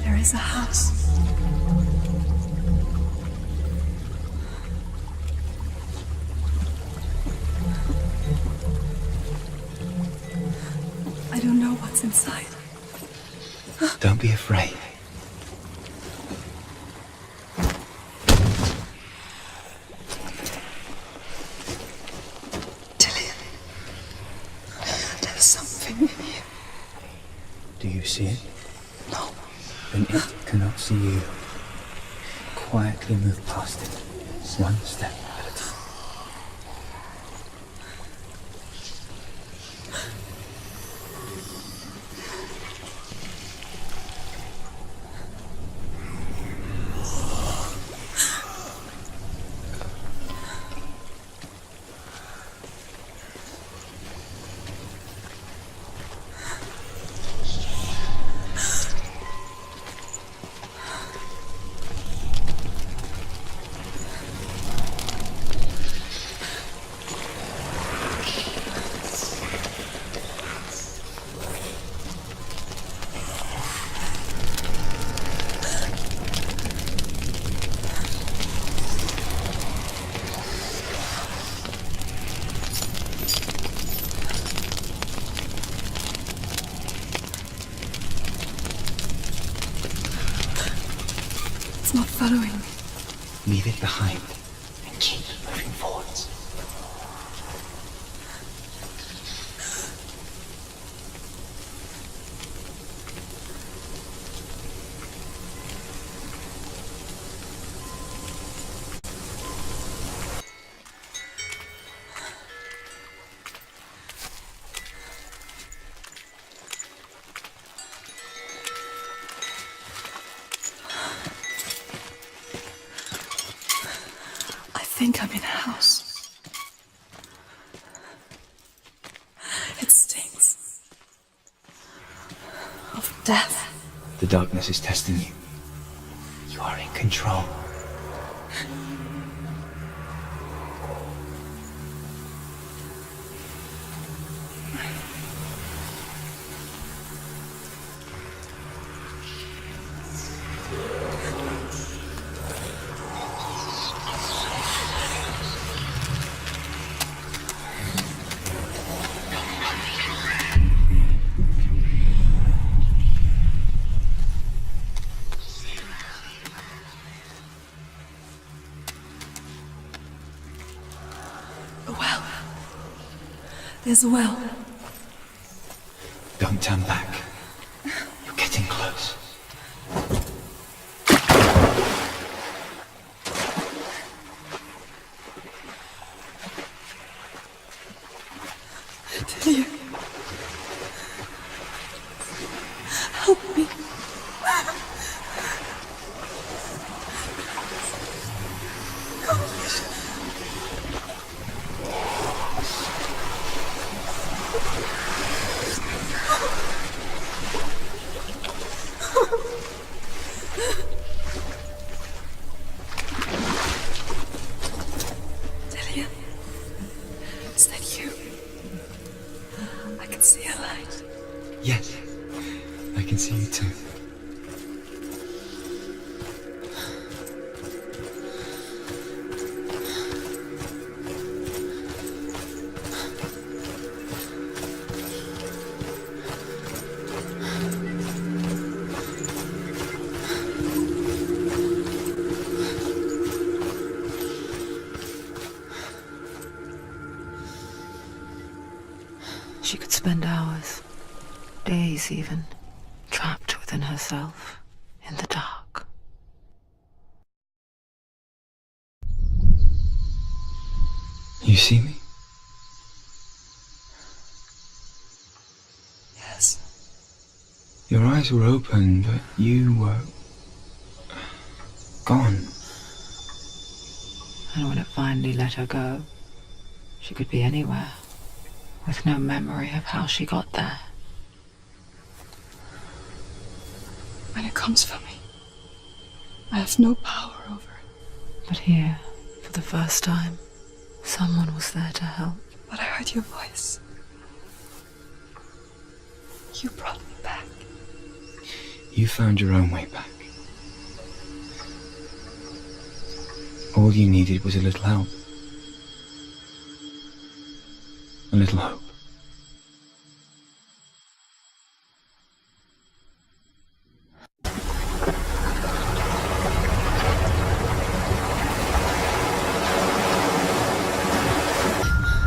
There is a house. I don't know what's inside. Don't be afraid. Dillian, there's something in here. Do you see it? No. Then it cannot see you. Quietly move past it, one step at a time. It's not following me. Leave it behind and keep moving forwards. I think I'm in a house. It stinks of death. The darkness is testing you. You are in control. A well. There's a well. Don't turn back. You're getting close. Delia. Help me. Delia, is that you? I can see a light. Yes, I can see you too. spend hours, days even, trapped within herself, in the dark. You see me? Yes. Your eyes were open, but you were gone. And when it finally let her go, she could be anywhere, with no memory of how she got there. When it comes for me, I have no power over it. But here, for the first time, someone was there to help. But I heard your voice. You brought me back. You found your own way back. All you needed was a little help. A little hope.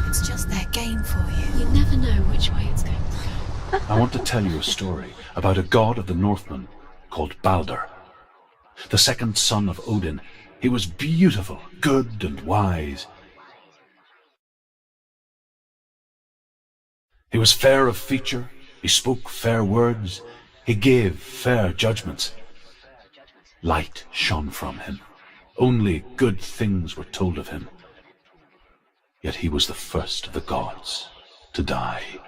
It's just their game for you. You never know which way it's going to go. I want to tell you a story about a god of the Northmen called Balder. The second son of Odin. He was beautiful, good and wise. He was fair of feature, he spoke fair words, he gave fair judgments. Light shone from him. Only good things were told of him. Yet he was the first of the gods to die.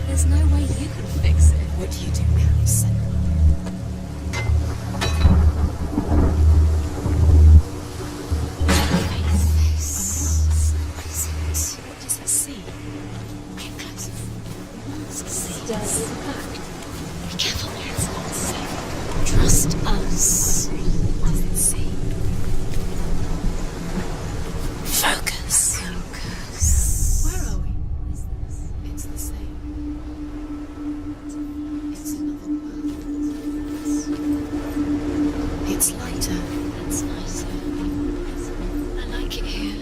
There's no way you can fix it. What do you do now, Senua? What does it see? Get closer. Does it back? Be careful, it's not safe. Trust us. What does it see? Focus. Where are we? It's the same. It's another world. It's lighter. It's nicer. I like it here.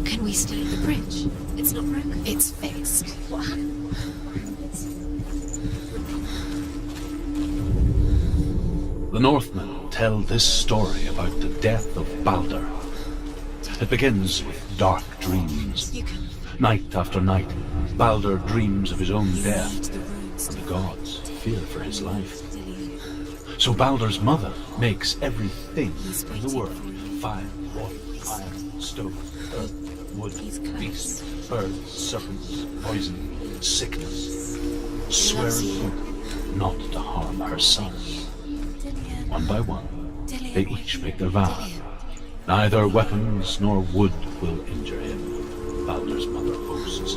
Can we stay at the bridge? It's not broken. It's fixed. What happened? The Northmen tell this story about the death of Balder. It begins with dark dreams. Night after night, Balder dreams of his own death, and the gods fear for his life. So Balder's mother makes everything in the world: fire, water, iron, stone, earth, wood, beasts, birds, serpents, poison, sickness, swearing not to harm her sons. One by one, they each make their vow. Neither weapons nor wood will injure him, Balder's mother boasts.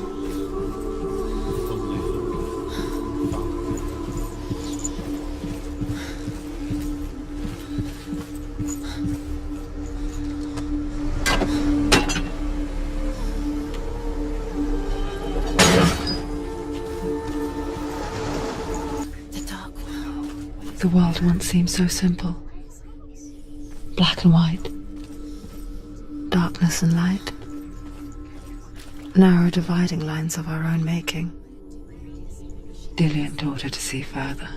The world once seemed so simple. Black and white. Darkness and light. Narrow dividing lines of our own making. Dillian taught her to see further.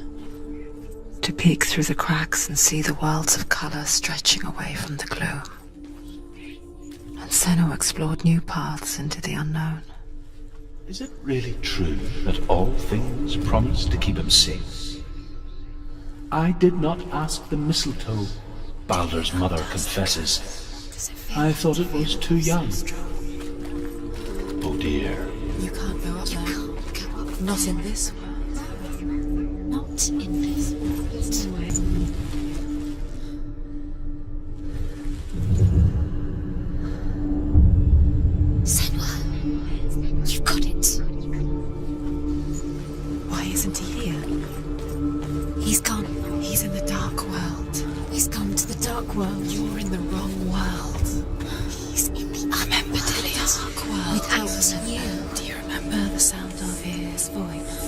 To peek through the cracks and see the worlds of colour stretching away from the gloom. And Senua explored new paths into the unknown. Is it really true that all things promise to keep him safe? I did not ask the mistletoe, Balder's mother confesses. I thought it was too young. Oh dear. You can't go up there. You can't go up. Not in this world. Not in this world. He's gone to the dark world. You're in the wrong world. He's in the Remember Dillian's dark world. without you. Do you remember the sound of his voice?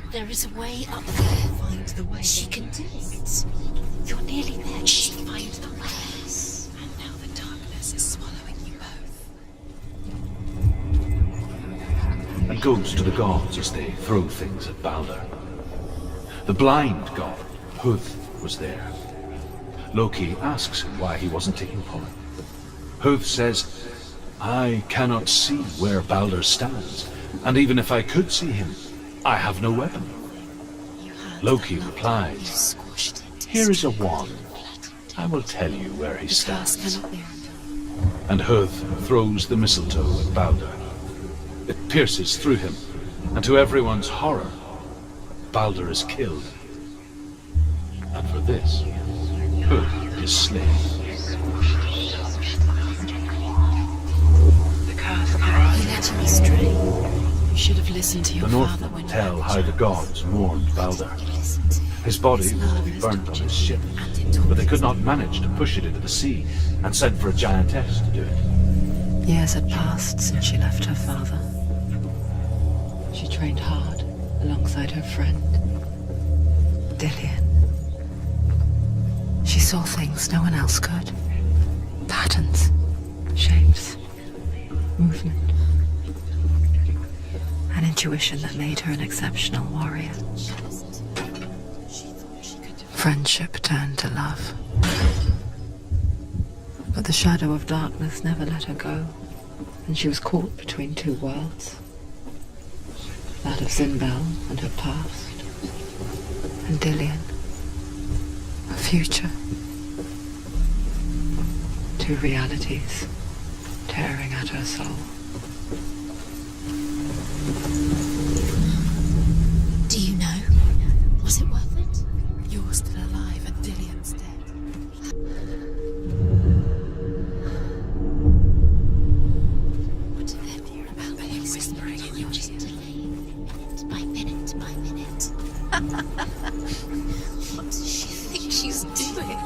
There is a way up there. Find the way. She can do it. You're nearly there. She find the way. And now the darkness is swallowing you both. And goes to the gods as they throw things at Balder. The blind god, Huth, was there. Loki asks him why he wasn't taking part. Huth says, I cannot see where Balder stands, and even if I could see him, I have no weapon. Loki replies, here is a wand. I will tell you where he stands. And Huth throws the mistletoe at Balder. It pierces through him, and to everyone's horror, Balder is killed. And for this, Huth is slain. The curse cannot. He let him astray. You should have listened to your The father Northmen when tell you how the gods mourned Balder. His body was to be burnt on his ship, but they could not manage to push it into the sea and sent for a giantess to do it. Years had passed since she left her father. She trained hard alongside her friend, Dillian. She saw things no one else could. Patterns, shapes, movement. An intuition that made her an exceptional warrior. Friendship turned to love. But the shadow of darkness never let her go, and she was caught between two worlds. That of Zinbel and her past, and Dillian, her future. Two realities tearing at her soul. Do you know? Was it worth it? You're still alive and Dillian's dead. What did they hear about me whispering in your ear? By minute by minute. What does she think she's doing?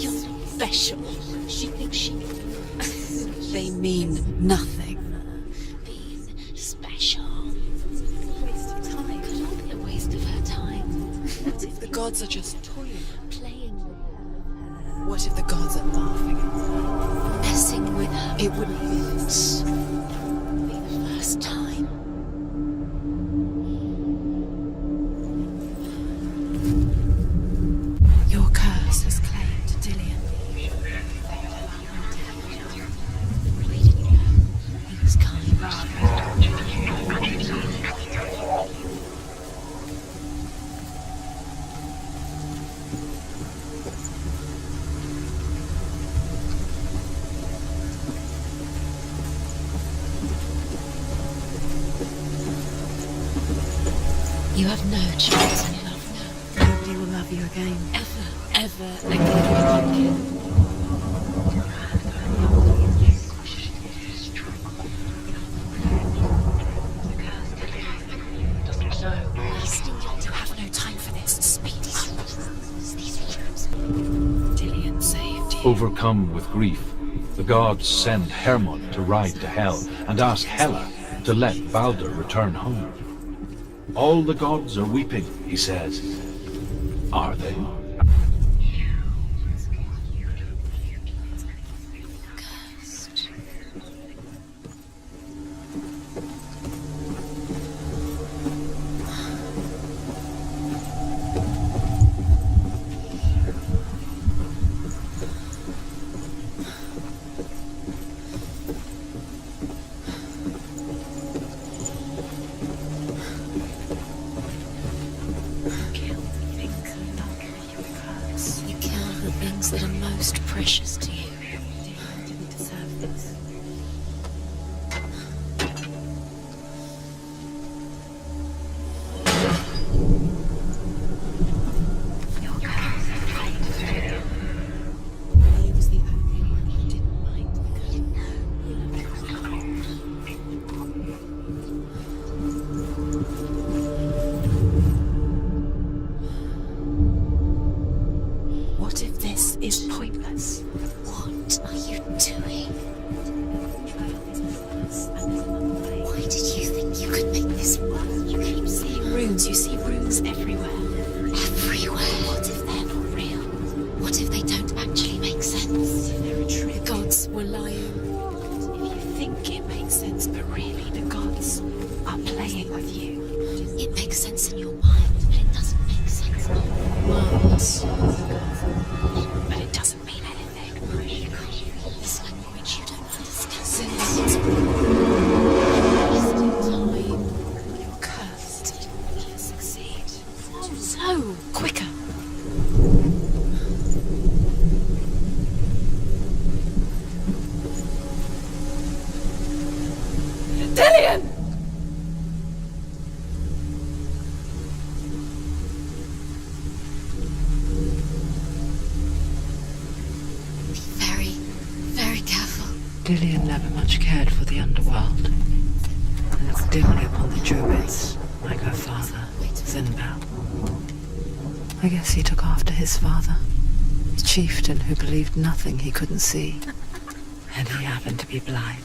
You're special. She thinks she... They mean nothing. Being special. Waste of time. Could all be a waste of her time. What if The gods are just toying. playing with her? What if the gods are laughing at her? Messing with her? It wouldn't be this. Be the first time. Your curse has claimed Dillian. We didn't know. He was kind. You have no chance in love now. Nobody will love you again. Ever again. You have no time for this. Speed up. Dillian saved you. Overcome with grief, the gods send Hermod to ride to Hell and ask Hela to let Balder return home. All the gods are weeping, he says. Are they? precious to you. I didn't deserve this. He was the only one who didn't mind because he What if this is pointless? What are you doing? Why did you think you could make this work? You keep seeing runes. You see runes everywhere. Everywhere. What if they're not real? What if they don't actually make sense? They're a trick. The gods were lying. If you think it makes sense, but really the gods are playing with you. It makes sense in your mind, but it doesn't make sense. Words. But it doesn't mean anything. This language you don't understand. Since time, you're cursed. You succeed. So, quicker. Dillian! Be very, very careful. Dillian never much cared for the underworld, and looked dimly upon the druids, like her father, Zinbel. I guess he took after his father, the chieftain who believed nothing he couldn't see, and he happened to be blind.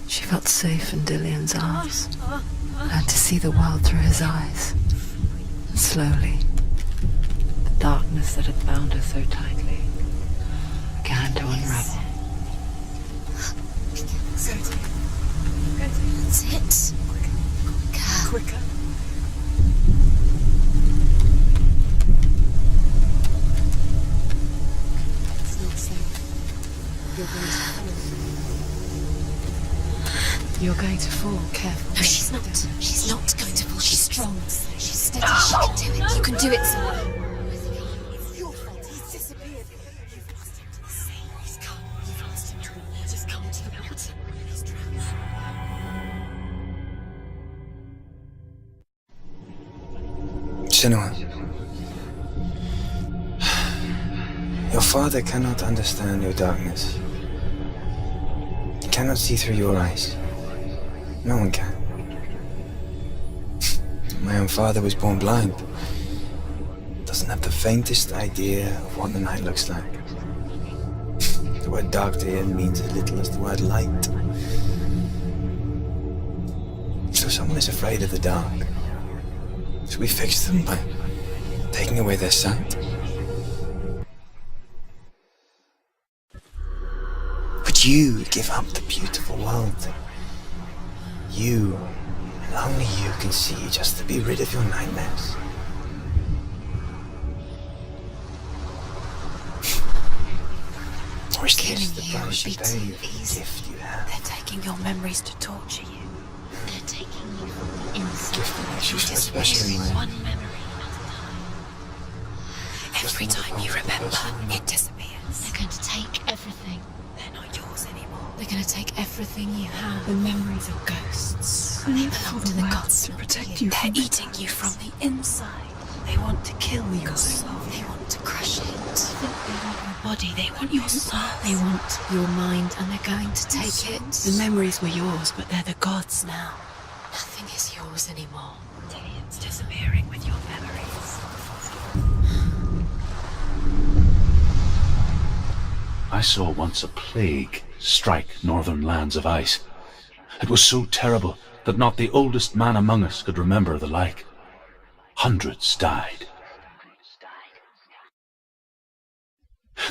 She felt safe in Dillian's arms, learned to see the world through his eyes. And slowly, the darkness that had bound her so tightly began to unravel. That's it. Quicker. Quicker. It's not safe. You're going to fall. Careful. No, she's not. She's not going to fall. She's strong. She's steady. She can do it. You can do it, Senua. It's your fault. He's disappeared. You've lost him to the sea. He's come. You've lost him to the water. Just come to the water. He's drowned. Senua, your father cannot understand your darkness. He cannot see through your eyes. No one can. My own father was born blind. Doesn't have the faintest idea of what the night looks like. The word dark to him means as little as the word light. So someone is afraid of the dark. So we fix them by taking away their sight. But you give up the beautiful world. You, and only you, can see just to be rid of your nightmares. Or is this the price you pay for the gift you have? They're taking your memories to torture you. They're taking you from the inside. Gift that makes you so special in my One memory at a time. Every time you remember, it disappears. They're going to take everything. They're not yours anymore. They're going to take everything you have. The memories are ghosts. They belong to the gods. To protect you. They're eating you from the inside. They want to kill your soul. They want to crush it. They want your body. They want your soul. They want your mind, and they're going to take it. The memories were yours, but they're the gods now. Nothing is yours anymore. Dillian's disappearing with your memories. I saw once a plague strike northern lands of ice. It was so terrible that not the oldest man among us could remember the like. Hundreds died.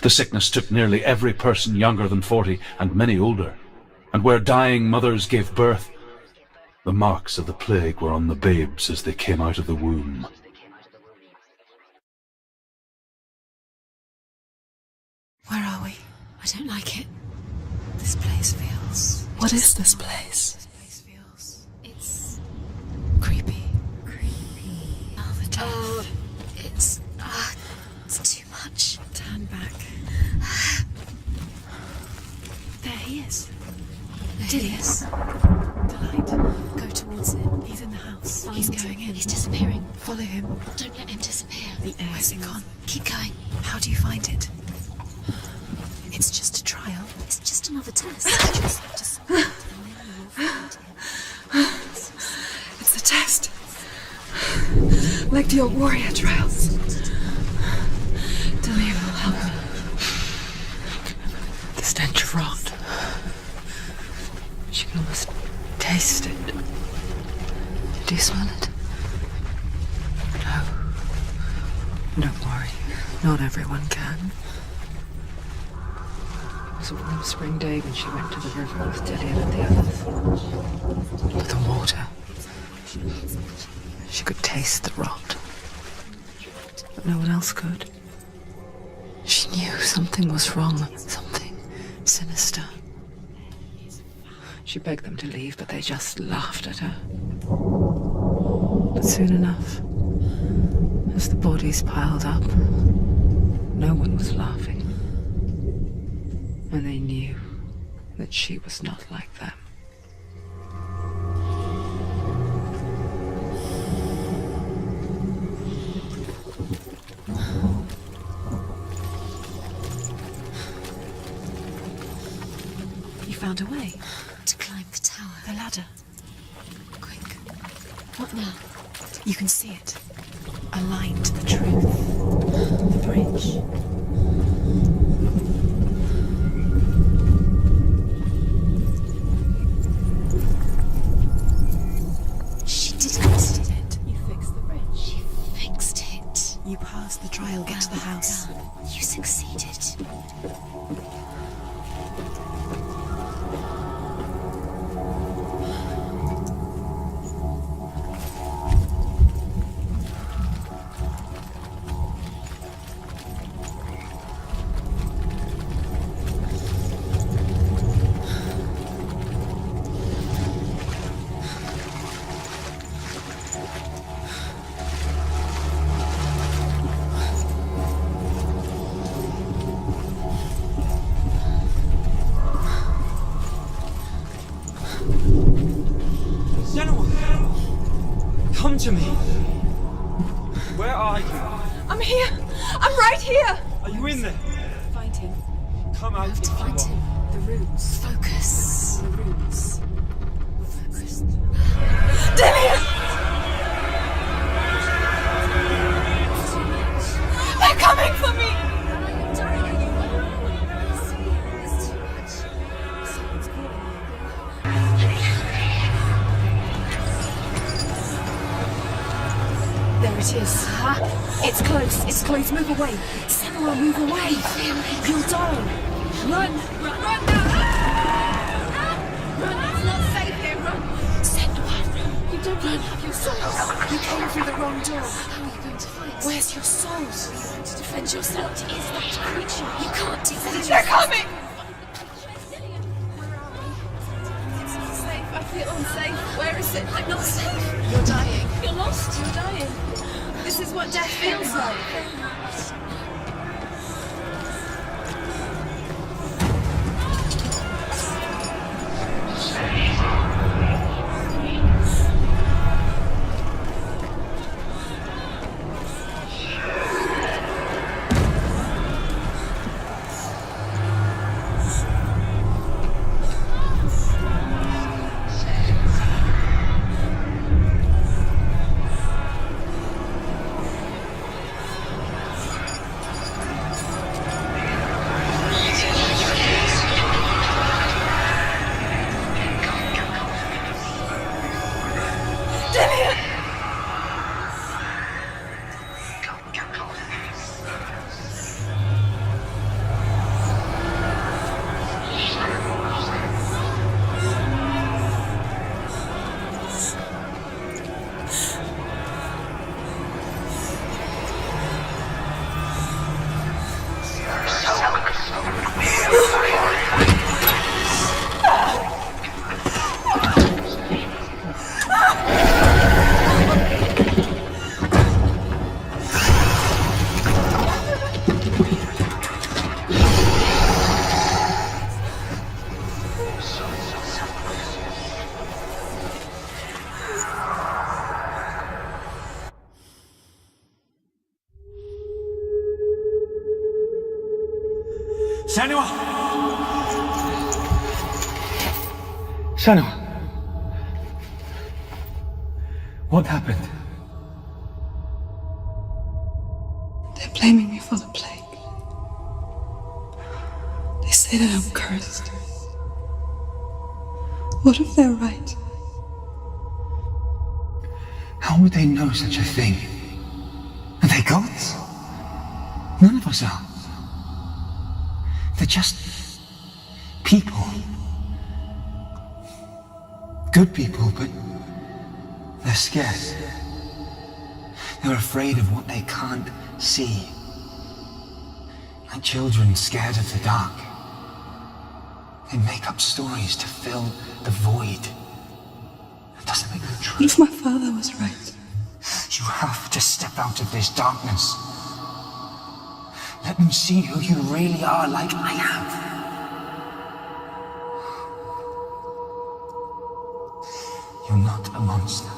The sickness took nearly every person younger than 40 and many older, and where dying mothers gave birth, the marks of the plague were on the babes as they came out of the womb. Where are we? I don't like it. This place feels... What is this place? This place feels... It's Creepy. creepy. Oh, the death. It's too much. Turn back. trials. He's going in. He's disappearing. Follow him. Don't let him disappear. The air. Where's it gone? Keep going. How do you find it? It's just a trial. It's just another test. It's a test. Like the old warrior trials. Delia will help me. The stench of rot. She can almost taste it. Do you smell it? No. Don't worry. Not everyone can. It was a warm spring day when she went to the river with Delia and the others. With the water. She could taste the rot. But no one else could. She knew something was wrong. Something sinister. She begged them to leave, but they just laughed at her. But soon enough, as the bodies piled up, no one was laughing. And they knew that she was not like them. You found a way To climb the tower. the ladder. Quick. What now? You can see it. Aligned to the truth. The bridge. She did it. You fixed the bridge. She fixed it. You passed the trial, get to the house. Well done. You succeeded. Senua! Come to me! Where are you? I'm here! I'm right here! Are you in there? Find him. Come out Have to if you find are. him. The runes. Focus. The runes. Focus. Delia! They're coming for me! There it is. It's close. It's close. Move away. Senua, move away. You'll die. Run. Run. Run now. Run. It's not safe here. Run. Senua, you don't even have your souls. You came through the wrong door. How are you going to fight? Where's your souls? Are you going to defend yourself? What is that creature? You can't defend They're yourself. coming! It's not safe. I feel unsafe. Where is it? I'm not safe. You're dying. You're lost. You're dying. This is what death feels like. Senua! Senua! What happened? They're blaming me for the plague. They say that I'm cursed. What if they're right? How would they know such a thing? Are they gods? None of us are. They're just people. Good people, but they're scared. They're afraid of what they can't see. Like children scared of the dark. They make up stories to fill the void. That doesn't make them true. What if my father was right? You have to step out of this darkness. Let them see who you really are, like I am. You're not a monster.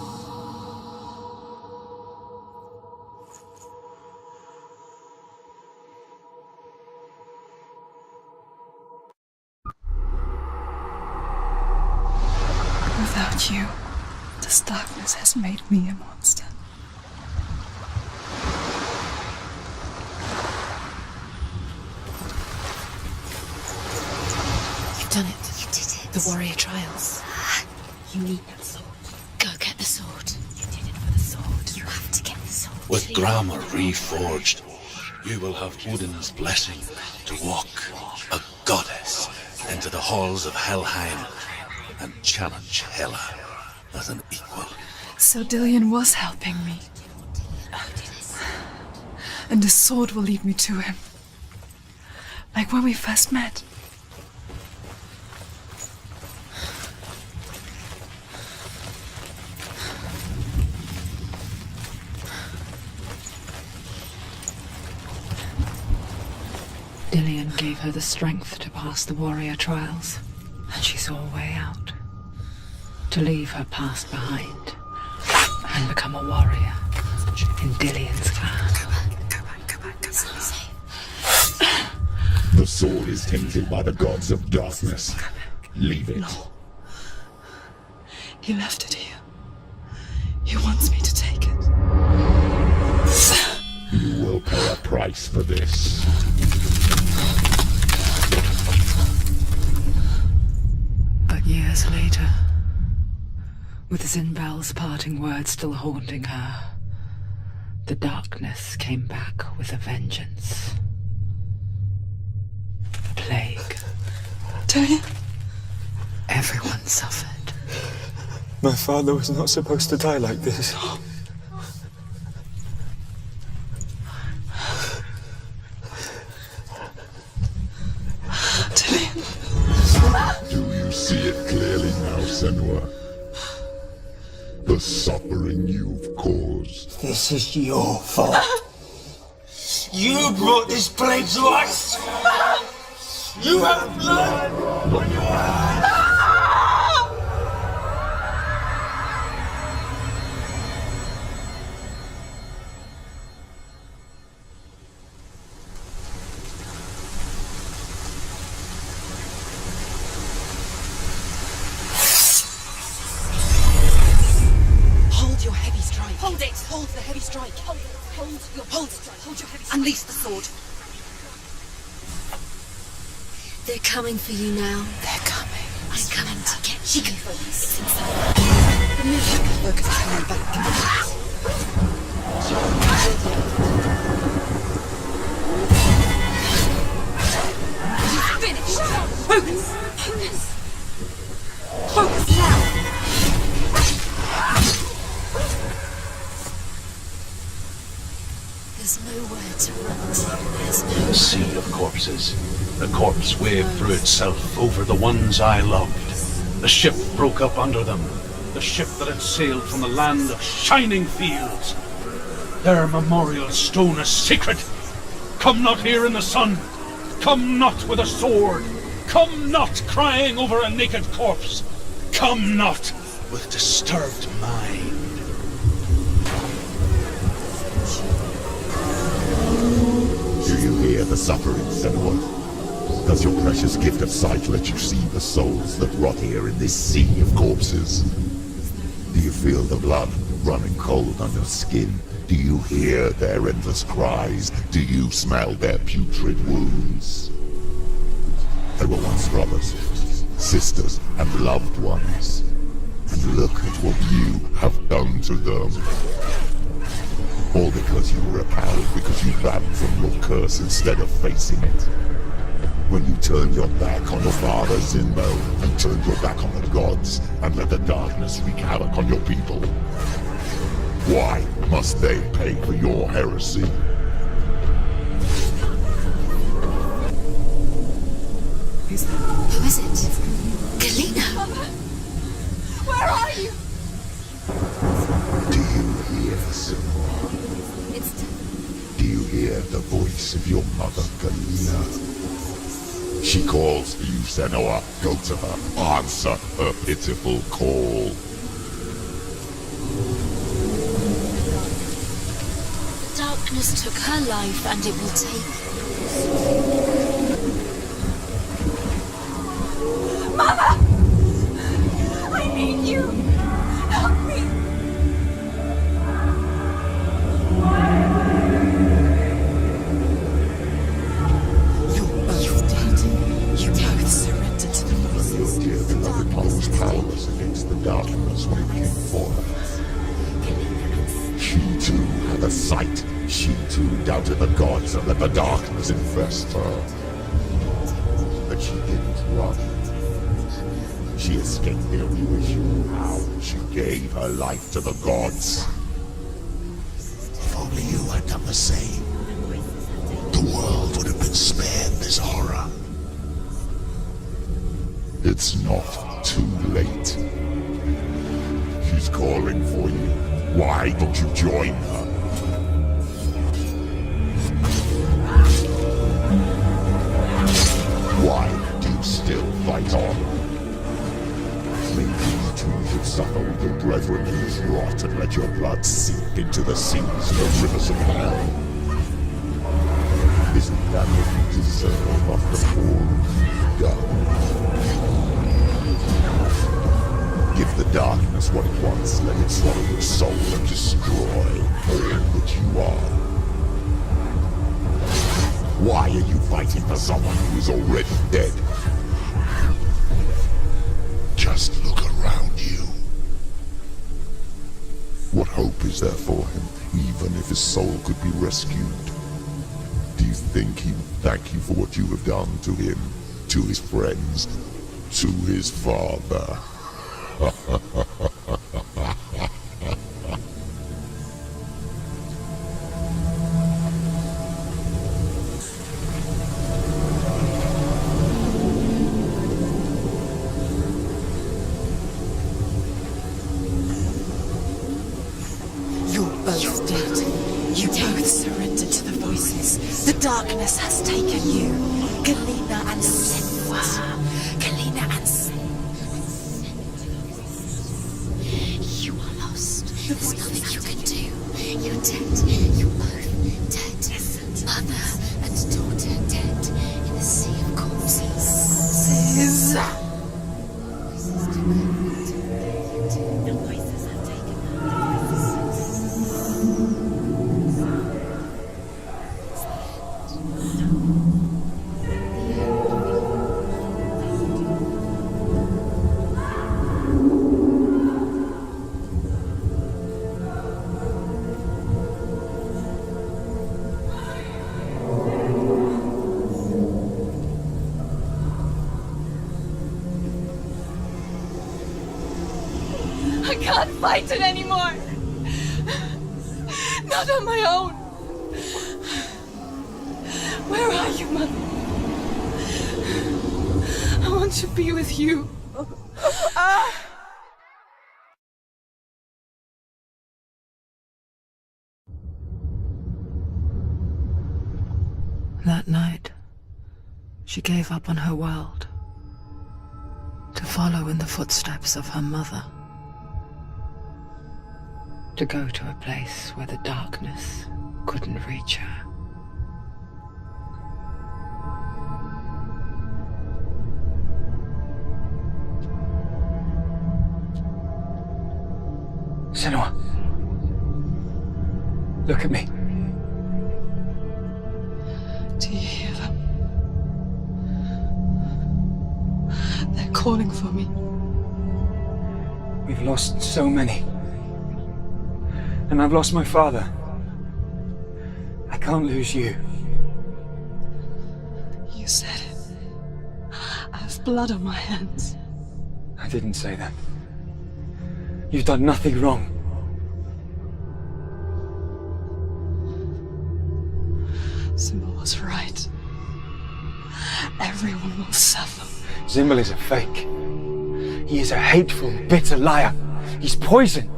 Without you, this darkness has made me a monster. You've done it. You did it. The warrior trials. You need that sword. Go get the sword. You did it for the sword. You have to get the sword. With grammar reforged, you will have Odin's blessing to walk, a goddess, into the halls of Helheim and challenge Hela as an equal. So Dillion was helping me. And the sword will lead me to him. Like when we first met. Dillion gave her the strength to pass the warrior trials, and she saw a way out. To leave her past behind and become a warrior in Dillion's clan. The sword is tainted by the gods of darkness. Leave it. No. He left it here. He wants me to take it. You will pay a price for this. But years later, with Zinbel's parting words still haunting her, the darkness came back with a vengeance. Plague. Dillion? Everyone suffered. My father was not supposed to die like this. Do you see it clearly now, Senua? The suffering you've caused. This is your fault. You brought this plague to us! You have blood on your hands! Hold your heavy strike. Hold it. Hold the heavy strike. Hold your strike. Hold your heavy strike. Unleash the sword. They're coming for you now. They're coming. I'm coming to get you. She can focus. It's inside. The music can focus is coming back. Finish. Focus. Focus now. There's nowhere to run to. There's no A sea of corpses. The corpse waved through itself over the ones I loved. The ship broke up under them. The ship that had sailed from the land of shining fields. Their memorial stone is sacred. Come not here in the sun. Come not with a sword. Come not crying over a naked corpse. Come not with disturbed mind. Do you hear the suffering, Senua? Does your precious gift of sight let you see the souls that rot here in this sea of corpses? Do you feel the blood running cold on your skin? Do you hear their endless cries? Do you smell their putrid wounds? They were once brothers, sisters, and loved ones. And look at what you have done to them. All because you were repelled, because you ran from your curse instead of facing it. When you turned your back on your father Zinbo, and turned your back on the gods, and let the darkness wreak havoc on your people. Why must they pay for your heresy? Who is it? Galina! Where are you? Do you hear, Senua? Do you hear the voice of your mother, Galina? She calls for you, Senua. Go to her. Answer her pitiful call. Darkness took her life, and it will take Mama! I need you! Help me! You're dead. You both surrendered to the voices. Your dear beloved mother was powerless against the darkness when it came for her. She too had a sight. She too doubted the gods and let the darkness infest her. But she didn't run. She escaped the only way she knew how. She gave her life to the gods. If only you had done the same, the world would have been spared this horror. It's not too late. She's calling for you. Why don't you join her? Why do you still fight on? Maybe you too should suffer with your brethren in this rot and let your blood seep into the seas and the rivers of hell. Isn't that what you deserve after all you've done? Give the darkness what it wants, let it swallow your soul and destroy all that you are. Why are you fighting for someone who is already dead? Just look around you. What hope is there for him, even if his soul could be rescued? Do you think he would thank you for what you have done to him, to his friends, to his father? both dead. You both surrendered to the voices. The darkness has taken you. Galina and Senua. Galina and Senua. You are lost. There's nothing you can do. You're dead. You're both dead. Mother and daughter dead in the sea of corpses. I can't fight it anymore. Not on my own. Where are you, Mother? I want to be with you. That night, she gave up on her world to follow in the footsteps of her mother, to go to a place where the darkness couldn't reach her. Senua. Look at me. Do you hear them? They're calling for me. We've lost so many. And I've lost my father. I can't lose you. You said it. I have blood on my hands. I didn't say that. You've done nothing wrong. Symbol was right. Everyone will suffer. Zimbel is a fake. He is a hateful, bitter liar. He's poison.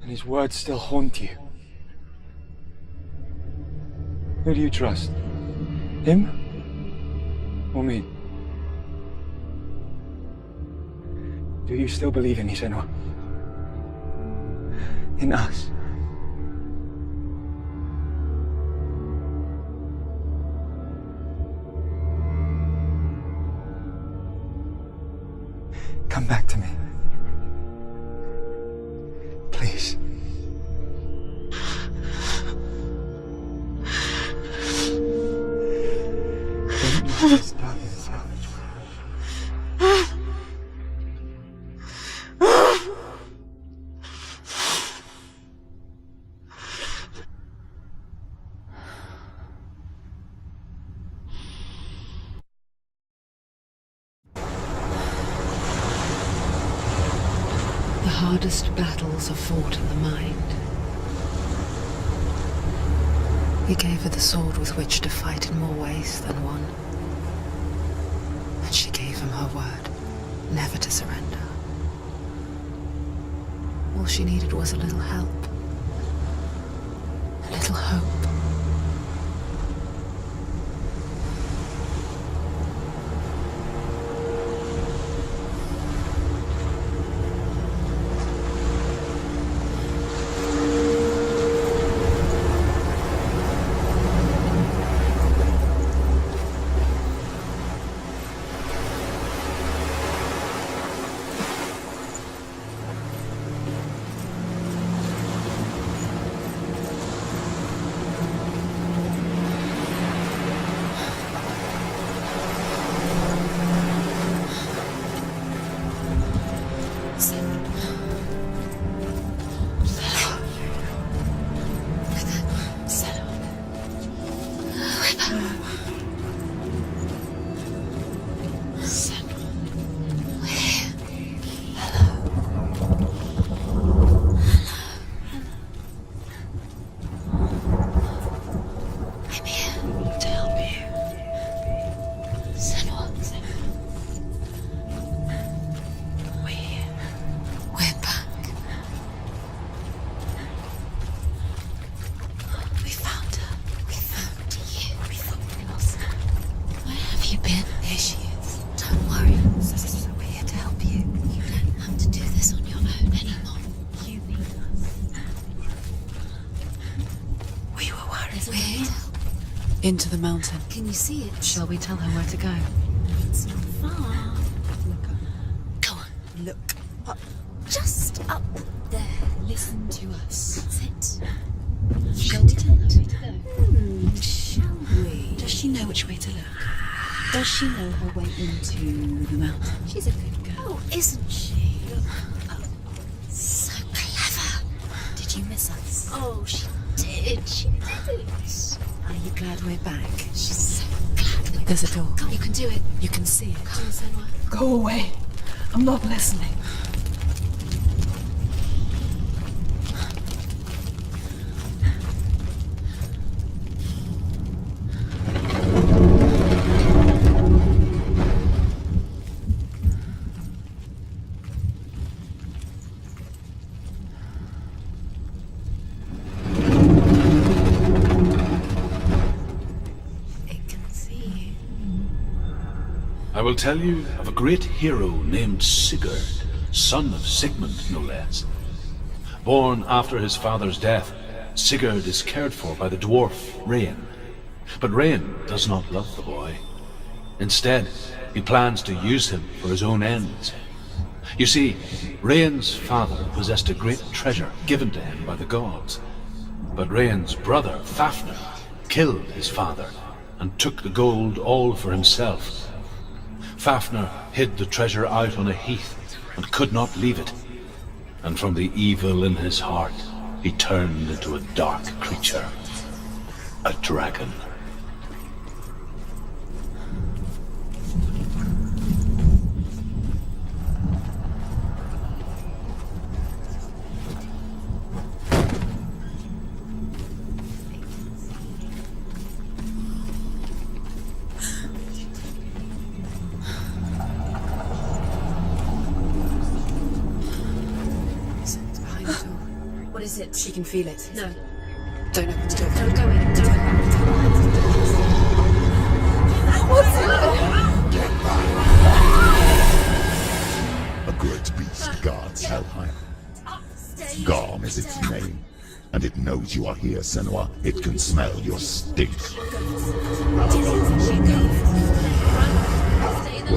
And his words still haunt you. Who do you trust? Him? Or me? Do you still believe in me, Senua? In us? Come back to me. Please. Don't let us die in savage ways. The hardest battles are fought in the mind. He gave her the sword with which to fight in more ways than one. And she gave him her word, never to surrender. All she needed was a little help, a little hope. Into the mountain. Can you see it? Shall we tell her where to go? It's not far. Look up. Go on. Look up. Just up there. Listen to us. That's it. Shall we tell her where to go? Shall we? Does she know which way to look? Does she know her way into the mountain? She's a good girl, isn't she? Look up. So clever. Did you miss us? Oh, she did. She did. Are you glad we're back? She's so glad. There's a door. You can do it. You can see it. Come on, Senua. Go away. I'm not listening. I will tell you of a great hero named Sigurd, son of Sigmund, no less. Born after his father's death, Sigurd is cared for by the dwarf Rain. But Rain does not love the boy. Instead, he plans to use him for his own ends. You see, Rain's father possessed a great treasure given to him by the gods. But Rain's brother, Fafnir, killed his father and took the gold all for himself. Fafnir hid the treasure out on a heath and could not leave it. And from the evil in his heart, he turned into a dark creature, a dragon. What is it? She can feel it. No. Don't open the door. Don't go in. Don't open the door. What's in A great beast guards Helheim. Garm is its name, and it knows you are here, Senua. It can smell your stink. What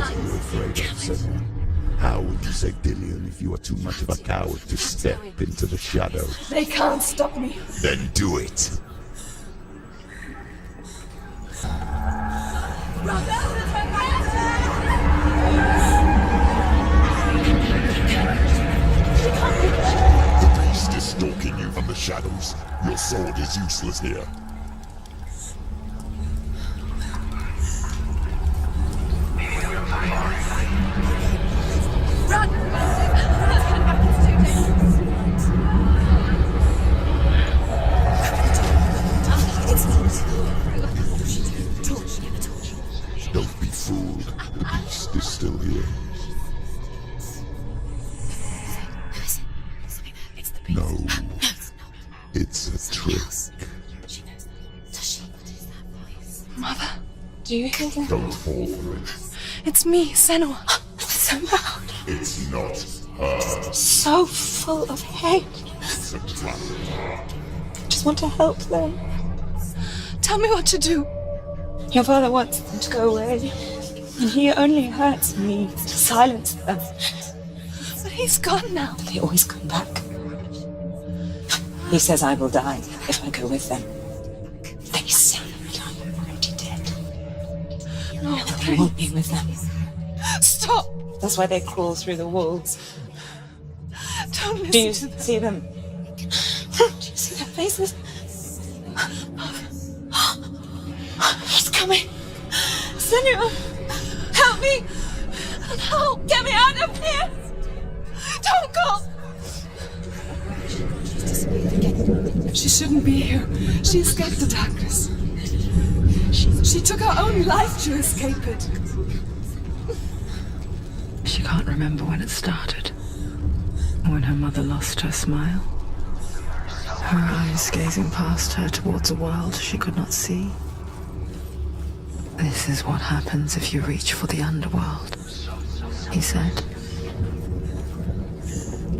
are you afraid of, Senua? How would you say Dillion if you were too much of a coward to step into the shadows? They can't stop me. Then do it! The beast is stalking you from the shadows. Your sword is useless here. Don't be fooled. The beast is still here. No. It's a trick. Mother, do you hear that? Don't fall for it. It's me, Senua. So loud. It's not her. So full of hate. It's a trap. Just want to help them. Tell me what to do. Your father wants them to go away, and he only hurts me to silence them. But he's gone now. They always come back. He says I will die if I go with them. They say that I am already dead. No, I won't be with them. Stop! That's why they crawl through the walls. Don't listen Do you to them. see them? Do you see their faces? He's coming. Senua, help me. Help, get me out of here. Don't go. She shouldn't be here. She escaped the darkness. She took her own life to escape it. She can't remember when it started. When her mother lost her smile. Her eyes gazing past her towards a world she could not see. This is what happens if you reach for the underworld, he said.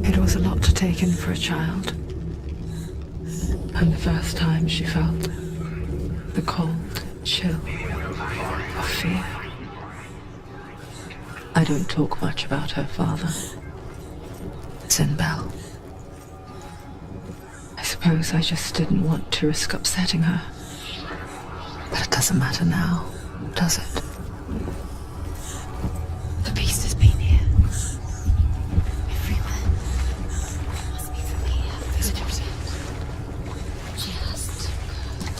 It was a lot to take in for a child. And the first time she felt the cold chill of fear. I don't talk much about her father, Sinbel. I suppose I just didn't want to risk upsetting her. But it doesn't matter now, does it? The beast has been here. Everywhere. Must be through here. There's a door. She has to keep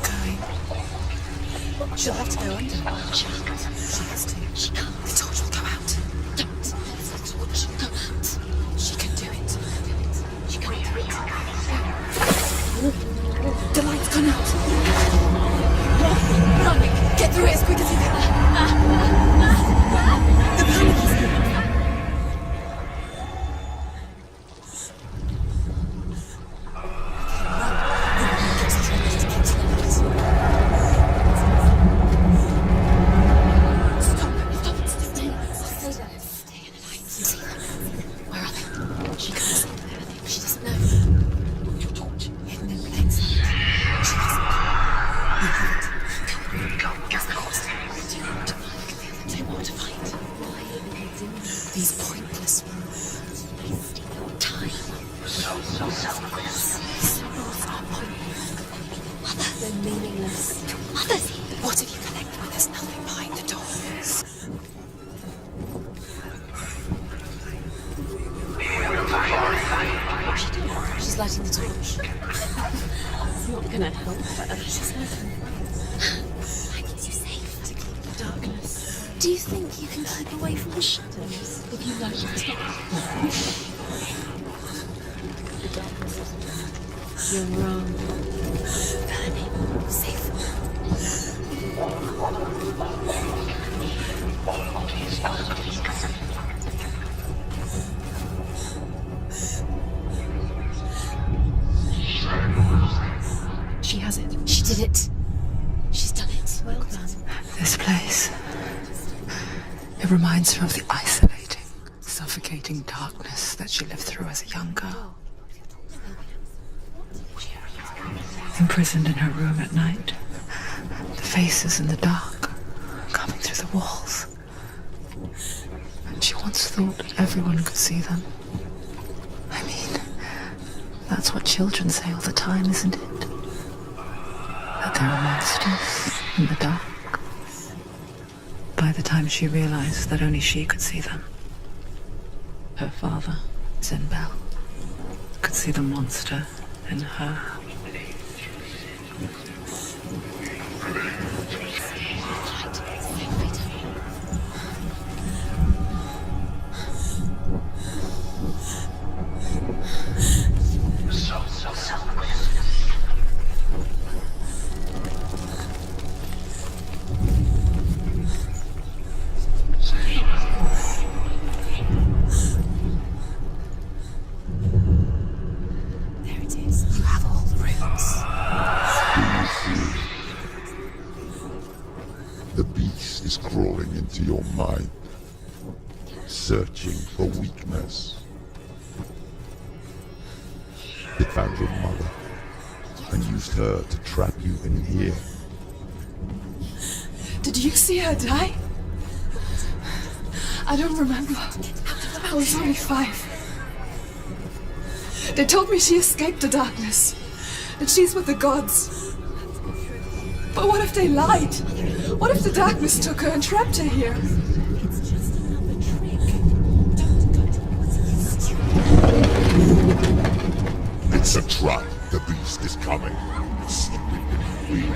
going. She'll have to go under. She has to. She can't. The torch will go out. Don't. Let the torch go out. She can do it. She can do it. The light's gone out. Run! Get through it as quick as you can. The panic is They're meaningless. Mother, what have you collected when there's nothing behind the doors? What's she doing? She's lighting the torch. It's not gonna help her. She's hurting. I keep you safe to keep the darkness. Do you think you can keep away from the shadows if you light the torch? The darkness. You're wrong. Burning. Safe. She has it. She did it. She's done it. Well done. This place, it reminds her of the isolating, suffocating darkness that she lived through as a young girl. Imprisoned in her room at night, the faces in the dark, coming through the walls. And she once thought everyone could see them. I mean, that's what children say all the time, isn't it? That there are monsters in the dark. By the time she realized that only she could see them, her father, Zinbel, could see the monster in her. Into your mind, searching for weakness. It found your mother and used her to trap you in here. Did you see her die? I don't remember. I was only 5. They told me she escaped the darkness, and she's with the gods. But what if they lied? What if the darkness took her and trapped her here? It's just another trick. It's a trap. The beast is coming. Stupid queen.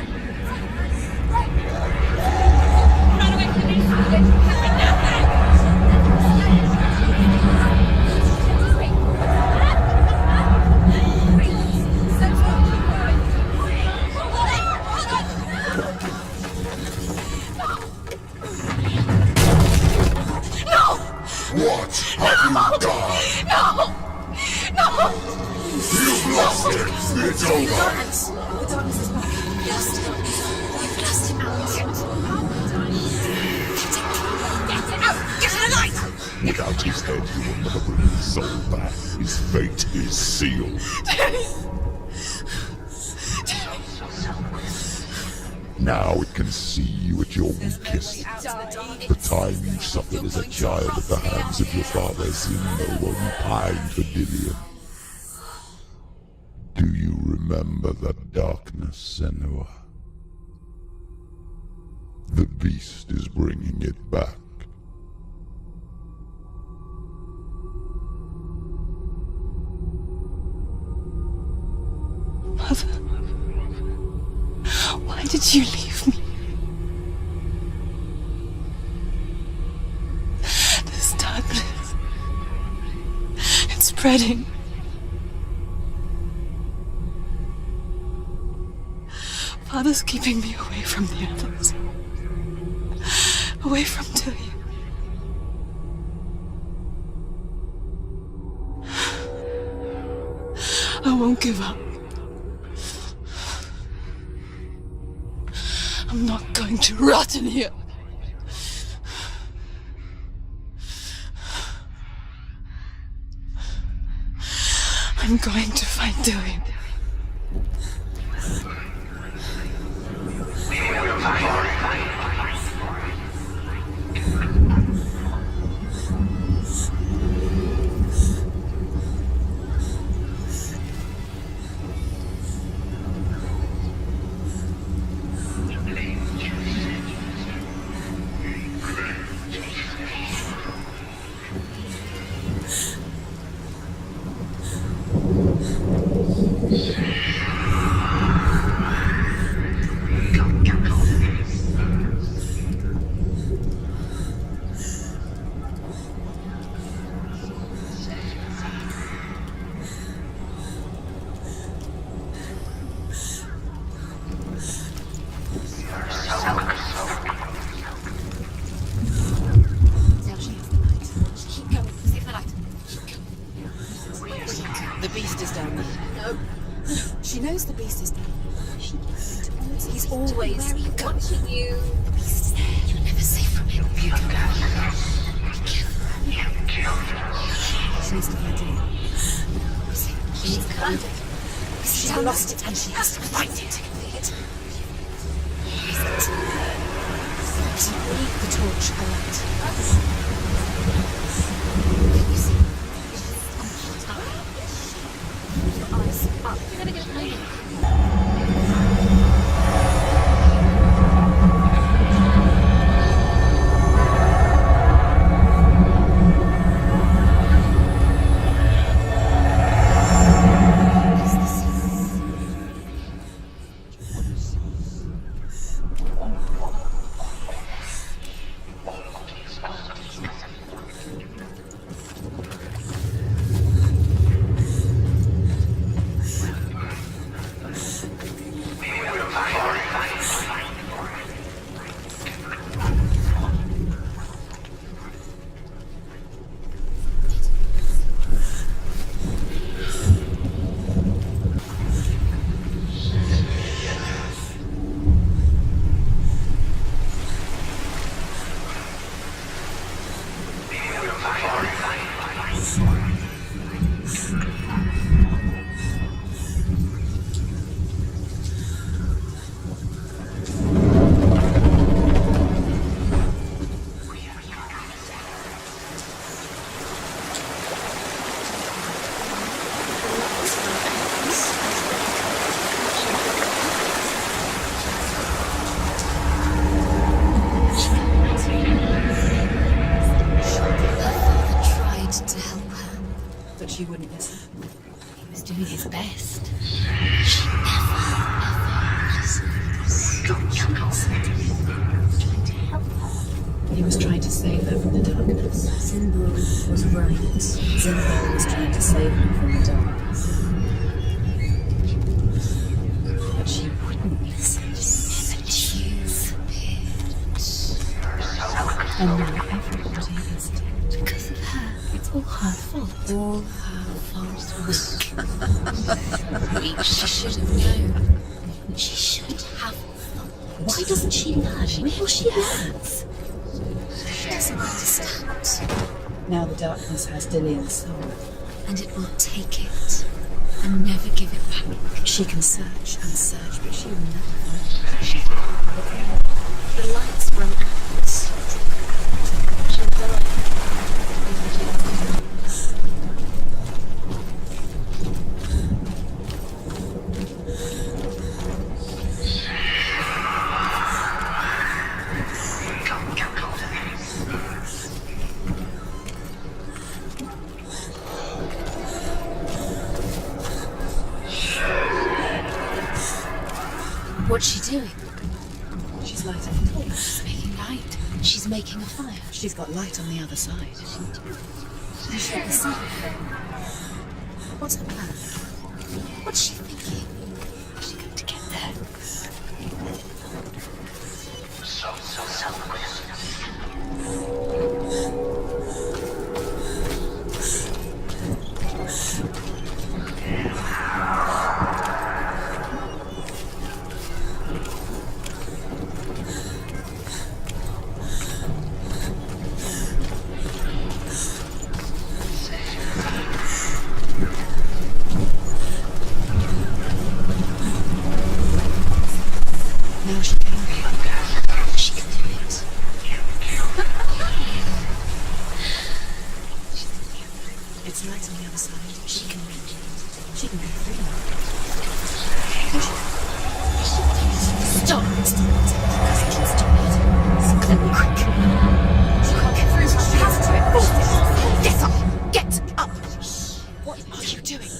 Run away from this! What have you done? No! No! You've lost it! It's over! The darkness is back. We've lost him. We've lost him out. Get it out! Get to the light! Without his head, you will never bring his soul back. His fate is sealed. Now it can see you at your weakest. The time you suffered as a child at the hands of your father Zinno while you pined for Dillion. Do you remember that darkness, Senua? The beast is bringing it back. Mother, why did you leave me? This darkness, it's spreading. Father's keeping me away from the others. Away from Dillion. I won't give up. I'm not going to rot in here. I'm going to find Dillion. The beast is down there. No. She knows the beast is down there. He's always watching you. The beast is there. You're never safe from him. She needs to find it. She needs to find it. She's lost it and she has to find it. Keep the torch alight. Can you see? Your eyes up. You're gonna get later. She wouldn't listen. He was doing his best. She never, ever listened. He was trying to save her from the darkness. Senua was right. Senua was trying to save her from the darkness. But she wouldn't listen. She disappeared. And now everybody is dead. Because of her. It's all her fault. All her fault. She should have known. She should have. Why doesn't she learn? Well, she learns. She doesn't understand. Now the darkness has Dillian's soul. And it will take it and never give it back. She can search and search, but she will never find it. The lights run out. She'll die. What's she doing? She's lighting a torch. She's making light. She's making a fire. She's got light on the other side. You should be seeing her. What's her plan? What's she thinking? How's she going to get there? Now she can. She can do it. It's light on the other side. She can reach it. She can go through. Stop! Stop it! Stop it! And quick! She can't get through. She has to. Get up! Get up! What are you doing?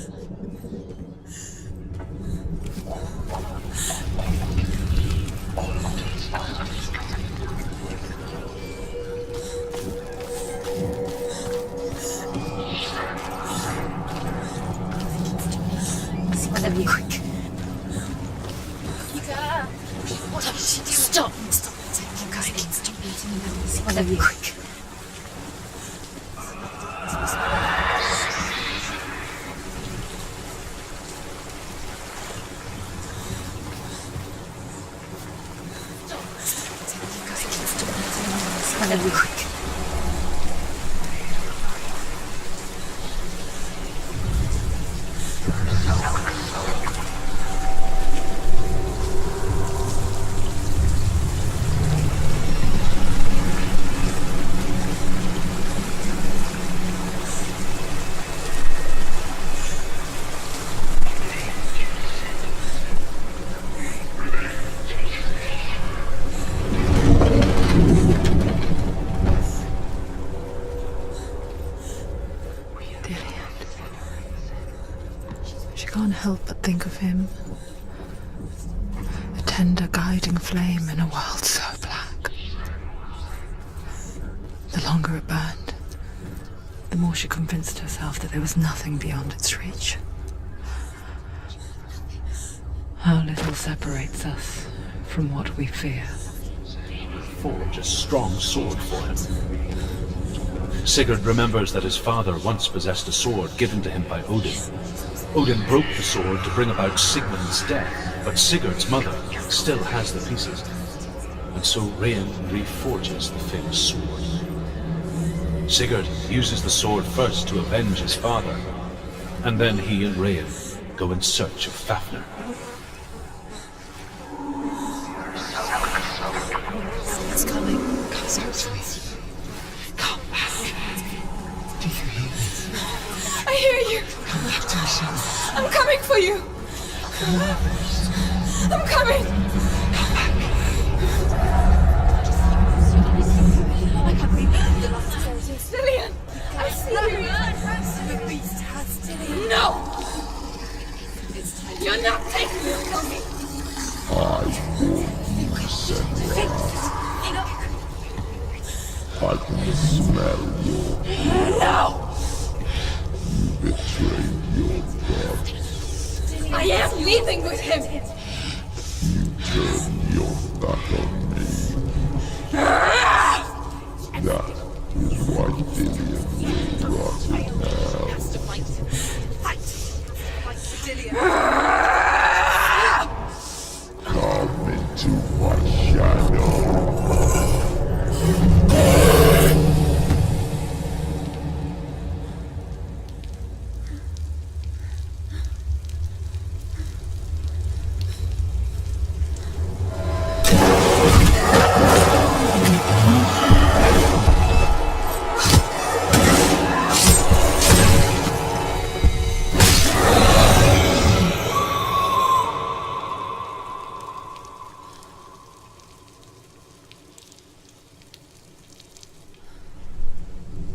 you? Stop! Stop! Follow you. Follow you. She can't help but think of him. A tender guiding flame in a world so black. The longer it burned, the more she convinced herself that there was nothing beyond its reach. How little separates us from what we fear. Forge a strong sword for him. Sigurd remembers that his father once possessed a sword given to him by Odin. Odin broke the sword to bring about Sigmund's death, but Sigurd's mother still has the pieces. And so Regin reforges the famous sword. Sigurd uses the sword first to avenge his father, and then he and Regin go in search of Fafnir. It's coming. Come to me. Come back. Do you hear me? I hear you. Come back to me, Senua. I'm coming for you. I'm coming. Come back. I can't believe it. Cillian, I see you. The beast has Cillian. No. You're not taking me from me. I warn you, Senua. I can smell your No. betrayed your god. I am leaving with him. Turn your back on me. That is why Dillian will rot in hell. Come into my shadow.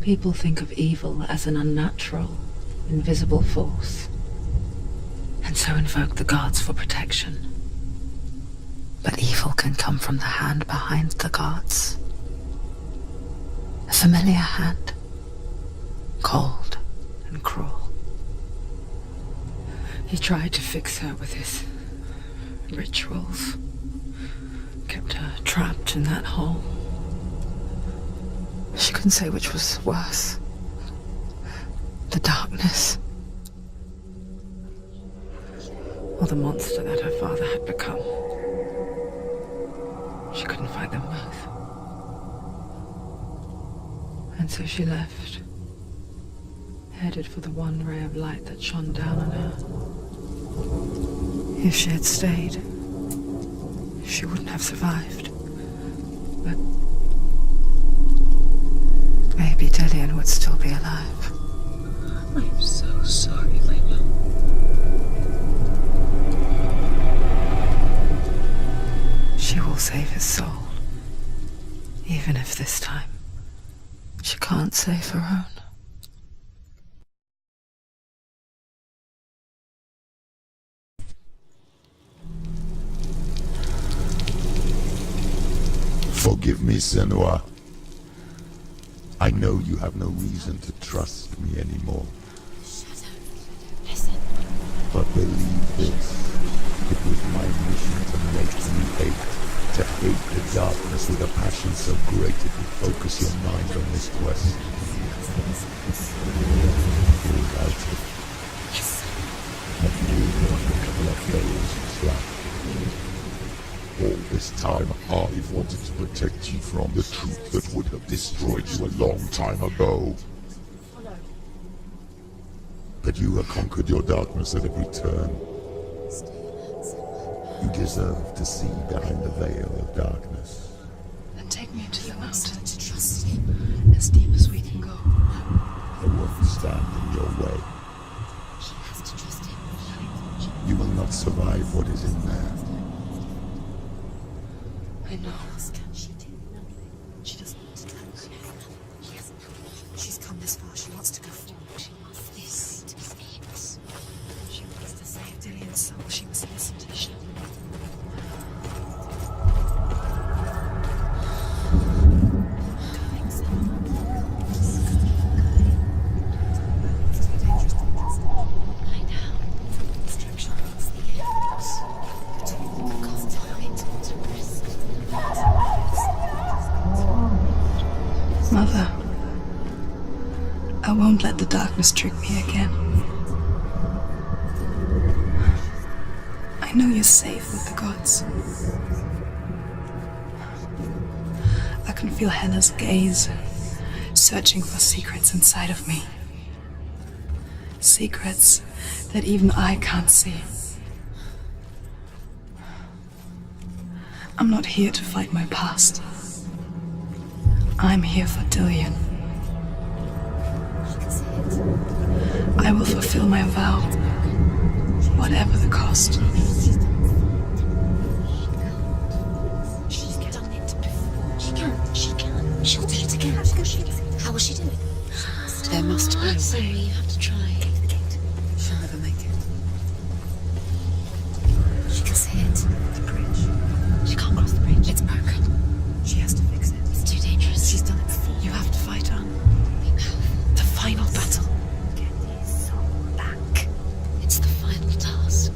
People think of evil as an unnatural, invisible force, and so invoke the gods for protection. But evil can come from the hand behind the gods. A familiar hand, cold and cruel. He tried to fix her with his rituals, kept her trapped in that hole. She couldn't say which was worse. The darkness, or the monster that her father had become. She couldn't fight them both. And so she left, headed for the one ray of light that shone down on her. If she had stayed, she wouldn't have survived. But maybe Dillian would still be alive. I'm so sorry, Layla. She will save his soul, even if this time she can't save her own. Forgive me, Senua. I know you have no reason to trust me anymore. Listen. But believe this. passion so great it will focus your mind on this quest. Without it, a new one left those slack. All this time, I've wanted to protect you from the truth that would have destroyed you a long time ago. But you have conquered your darkness at every turn. You deserve to see behind the veil of darkness. Then take me to the mountain to trust him as deep as we can go. I won't stand in your way. She has to trust him. You will not survive what is in there. I know. She did nothing. She doesn't want to tell us. She hasn't. She's come this far. She wants to go forward. She wants this to be it. She wants to save Dillian's soul. She must listen to Shem. Mother, I won't let the darkness trick me again. I know you're safe with the gods. I can feel Hela's gaze, searching for secrets inside of me. Secrets that even I can't see. I'm not here to fight my past. I'm here for Dillian. I will fulfill my vow, whatever the cost. She's done it before. She can. She'll do it again. How will she do it? There must be a So way. you have to try. She'll never make it. She can see it. The bridge. She can't cross the bridge. It's broken. She has to fix it. It's too dangerous. She's done it before. You have to fight on. Be powerful. The final battle. Get his soul back. It's the final task.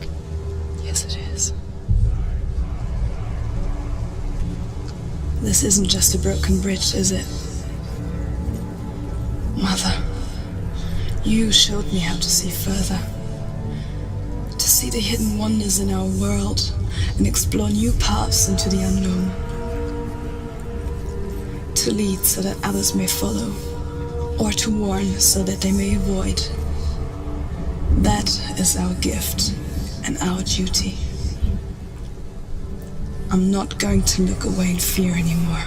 Yes, it is. This isn't just a broken bridge, is it? Mother, you showed me how to see further. To see the hidden wonders in our world and explore new paths into the unknown. To lead so that others may follow, or to warn so that they may avoid. That is our gift and our duty. I'm not going to look away in fear anymore.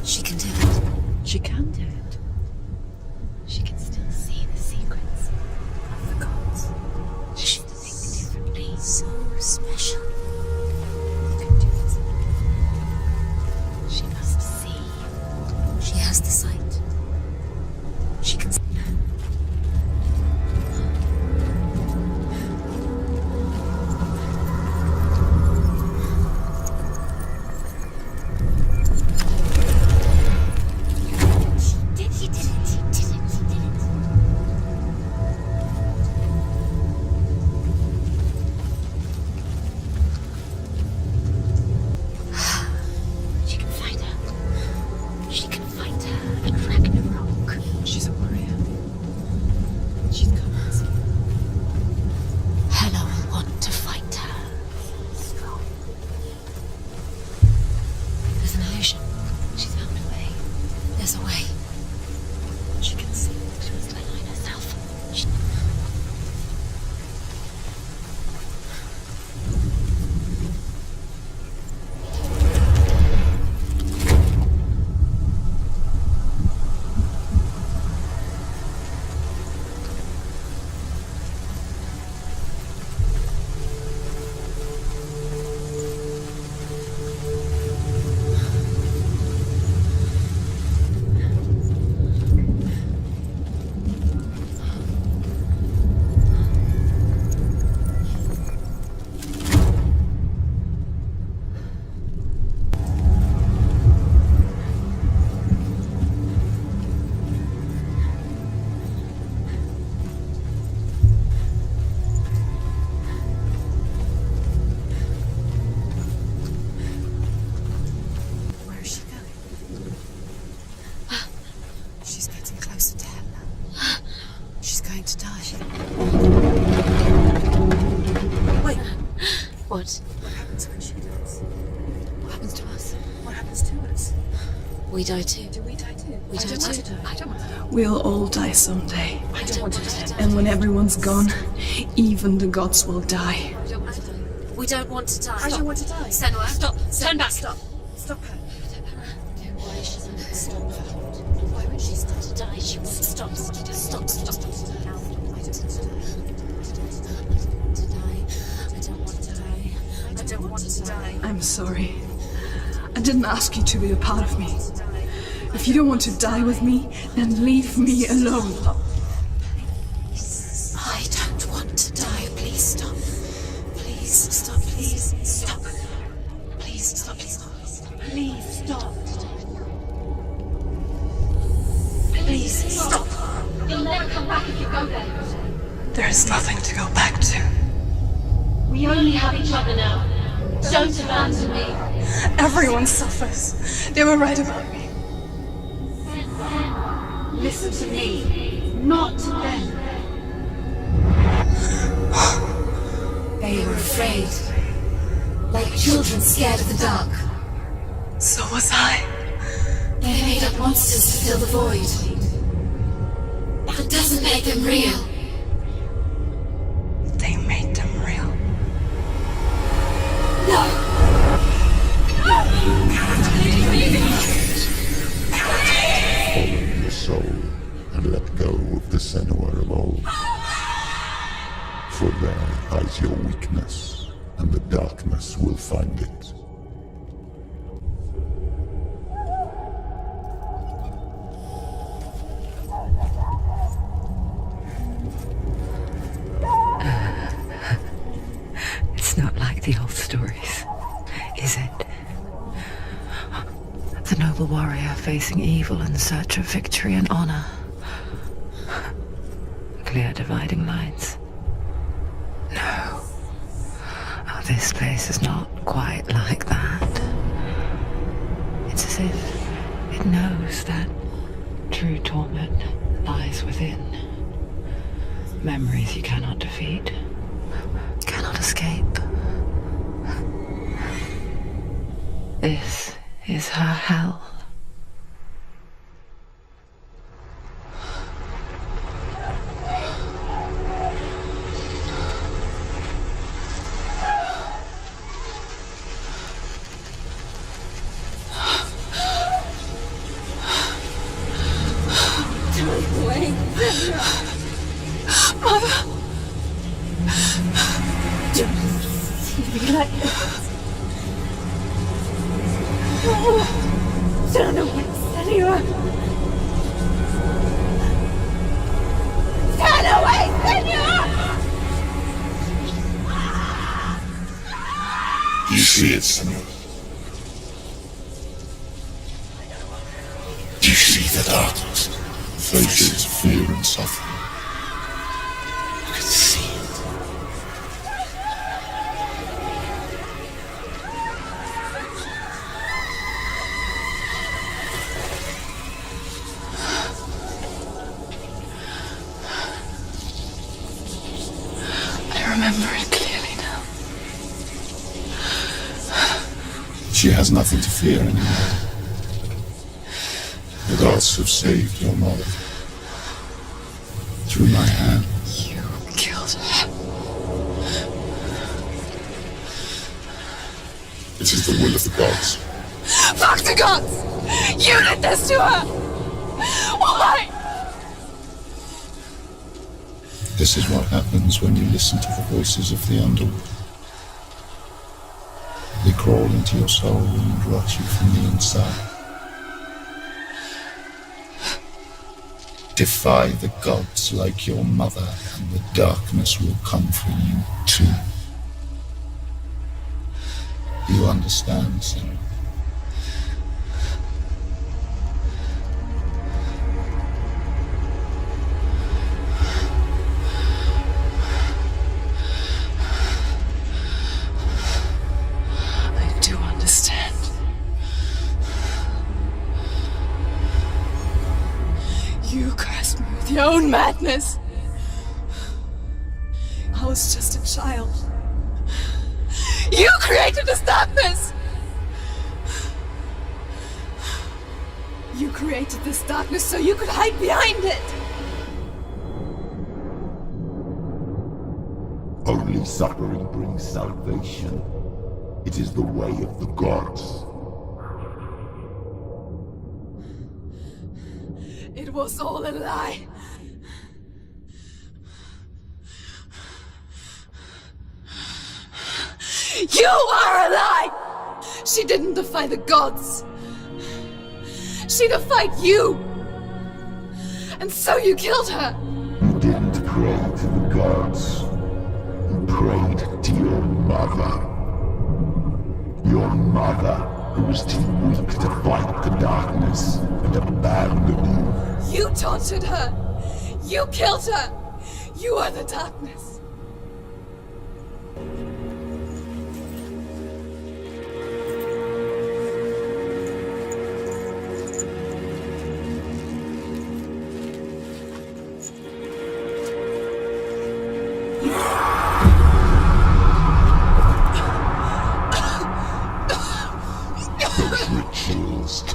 She can do it. She can do it. She can still see the secrets of the gods. She should think differently. So special. You can do it. She must see. She has the sight. She can see. We die too. Do we die too? We die too. I don't want to die. We'll all die someday. I don't want to die. And when everyone's gone, even the gods will die. I don't want to die. We don't want to die. I don't want to die. Senua, Stop. Turn back. Stop. Stop her. Why is she saying that? Stop her. Why would she stop to die? She wants to stop. Stop. Stop. I don't want to die. I'm sorry. I didn't ask you to be a part of me. If you don't want to die with me, then leave me alone. I don't want to die. Please stop. Please stop. Please stop. Please stop. Please stop. Please stop. You'll never come back if you go there. There is nothing to go back to. We only have each other now. Don't abandon me. Everyone suffers. They were right about me. Listen to me, not to them. They were afraid. Like children scared of the dark. So was I. They made up monsters to fill the void. That doesn't make them real. They made them real. No! Follow your soul and let go of the Senua of old. For there lies your weakness, and the darkness will find it. It's not like the old stories, is it? The noble warrior facing evil in search of victory and honor. Clear dividing lines. No. Oh, this place is not quite like that. It's as if it knows that true torment lies within. Memories you cannot defeat, cannot escape. This is her hell. You see it, Senua? Do you see the darkness? Faces of fear and suffering. You can see it. I remember it clearly now. She has nothing to fear anymore. The gods have saved your mother. Through my hand. You killed her. It is the will of the gods. Fuck the gods! You did this to her! Why? This is what happens when you listen to the voices of the underworld. They crawl into your soul and rot you from the inside. Defy the gods like your mother, and the darkness will come for you too. You understand, Senua? I do understand. You cursed me with your own madness. I was just a child. You created this darkness! You created this darkness so you could hide behind it! Only suffering brings salvation. It is the way of the gods. It was all a lie. You are a lie! She didn't defy the gods. She defied you. And so you killed her. You didn't pray to the gods. You prayed to your mother. Your mother, who was too weak to fight the darkness and abandoned you. You taunted her. You killed her. You are the darkness.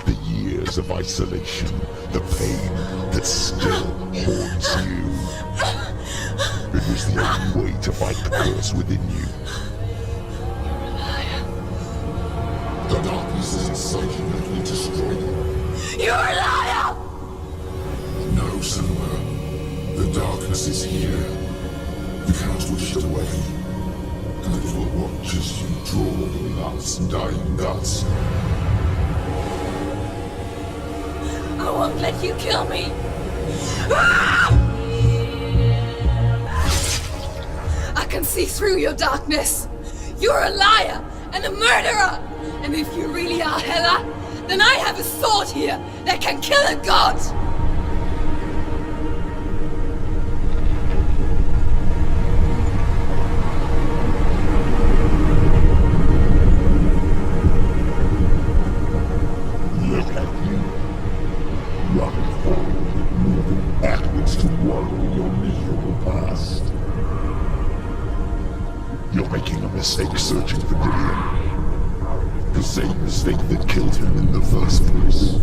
The years of isolation, the pain that still haunts you. It was the only way to fight the curse within you. You're a liar. The darkness is inside you and will destroy you. You're a liar! No, Senua. The darkness is here. You cannot wish it away. And it will watch as you draw the last dying guts. I won't let you kill me! I can see through your darkness! You're a liar and a murderer! And if you really are Hela, then I have a sword here that can kill a god! Mistake searching for Gideon. The same mistake that killed him in the first place.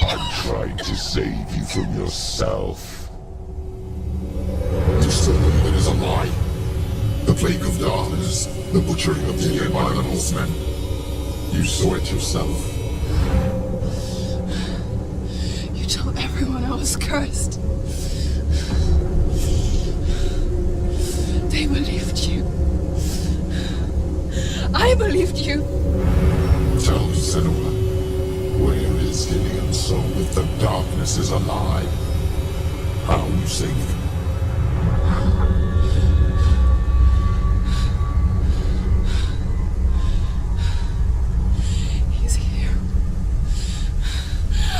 I tried to save you from yourself. It is a lie. The plague of darkness, the butchering of the by the Northmen. You saw it yourself. You told everyone I was cursed. They believed you. I believed you. Tell me, Senua, where is Gideon's soul if the darkness is a lie? How you saved him?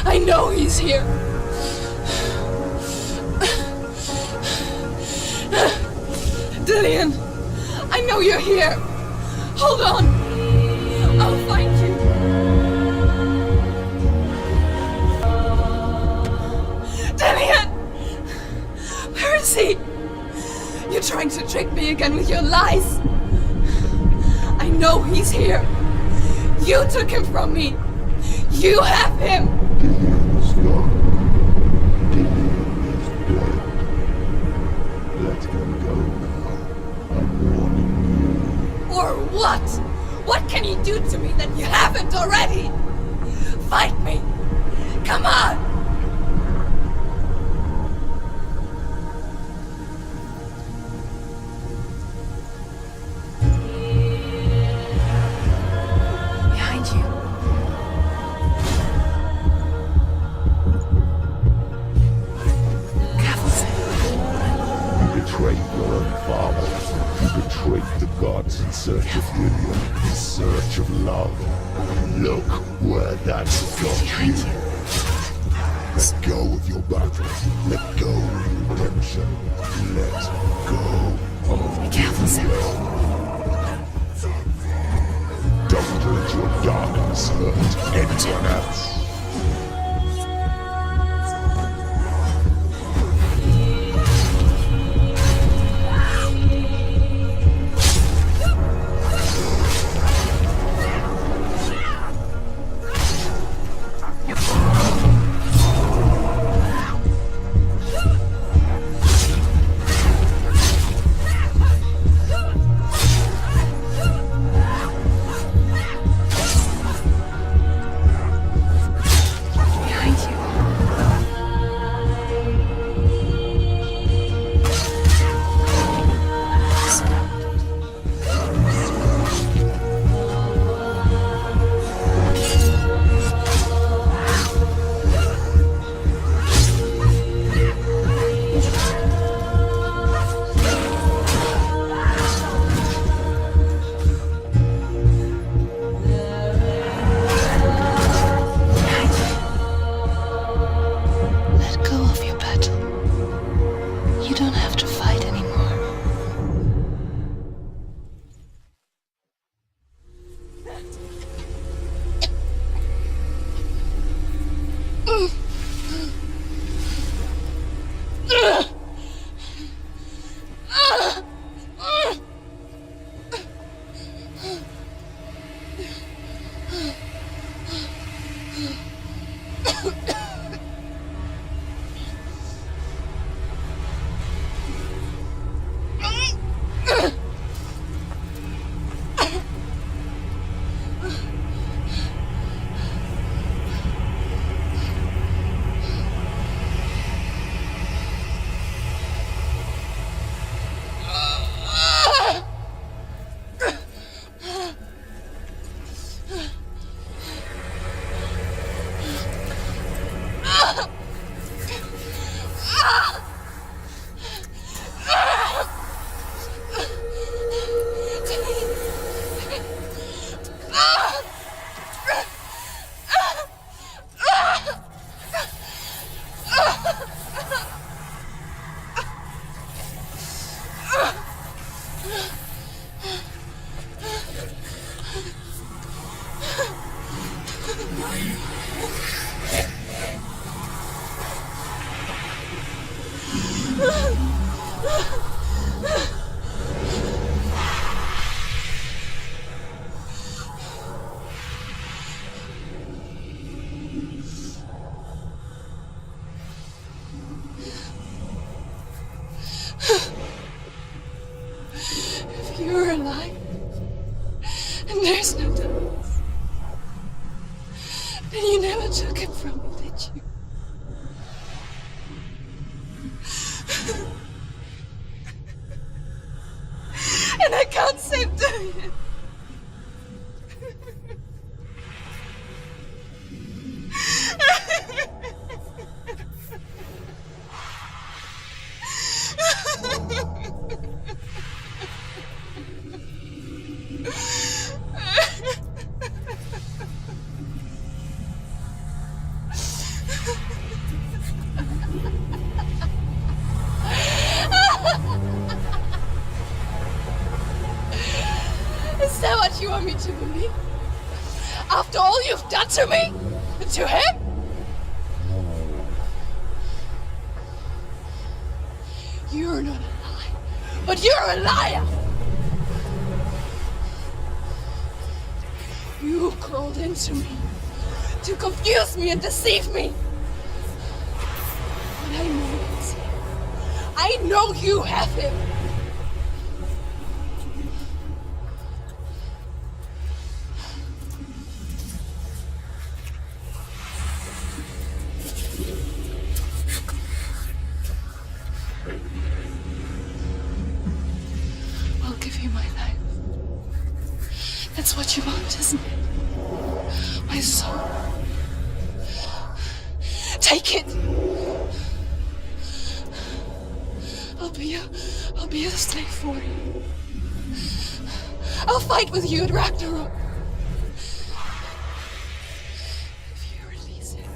I know he's here. Dillian, I know you're here. Hold on. I'll find you. Dillian! Where is he? You're trying to trick me again with your lies. I know he's here. You took him from me. You have him. Gideon's gone. Gideon is dead. Let him go now. I'm warning you. Or what? What can you do to me that you haven't already? Fight me. Come on. In search of Gideon, in search of love. Look where that's got you. Let go of your battle. Let go of redemption. Let go of Gideon. Don't let your darkness hört Gänsehaut. You're alive, and there's no doubt. Then you never took it from me, did you? And I can't say doing it. Is that what you want me to believe? After all you've done to me? And to him? You're not a liar, but you're a liar! You crawled into me to confuse me and deceive me. But I know it. I know you have him. I'll give you my life. That's what you want, isn't it? My soul. Take it. I'll be a slave for you. I'll fight with you at Ragnarok. If you release it.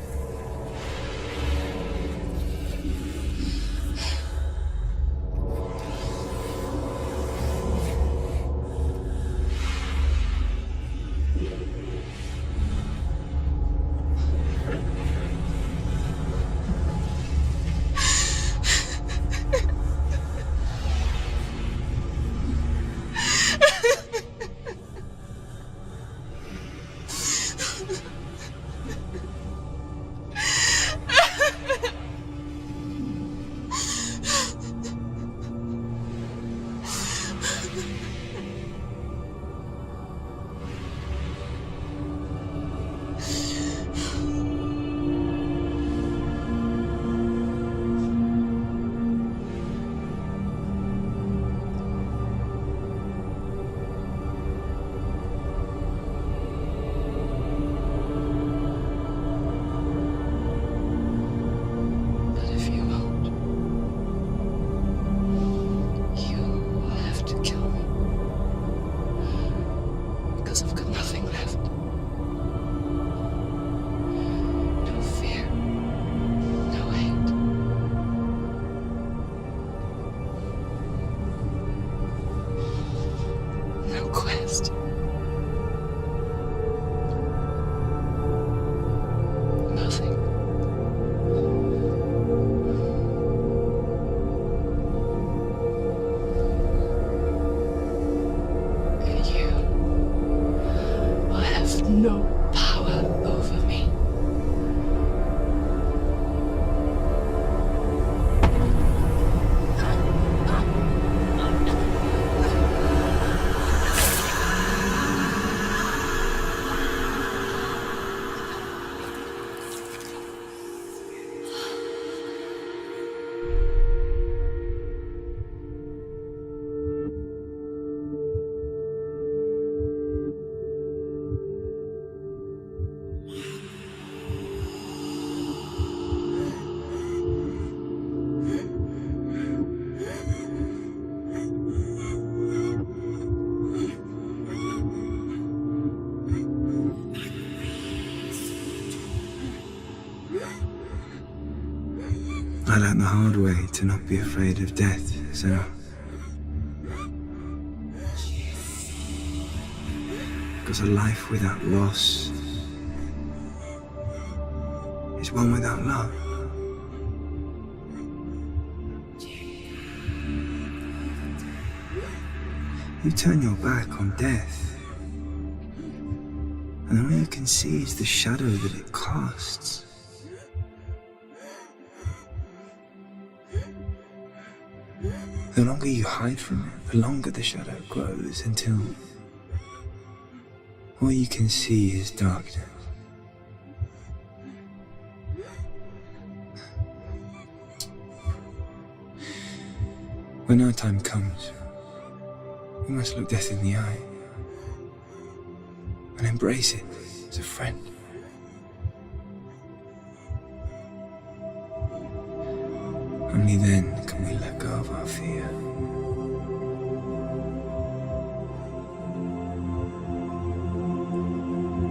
no power over me. I learned the hard way to not be afraid of death, Senua. Because a life without loss is one without love. You turn your back on death, and all you can see is the shadow that it casts. The longer you hide from it, the longer the shadow grows until all you can see is darkness. When our time comes, we must look death in the eye and embrace it as a friend. Only then can we let go of our fear.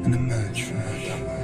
And emerge from our darkness.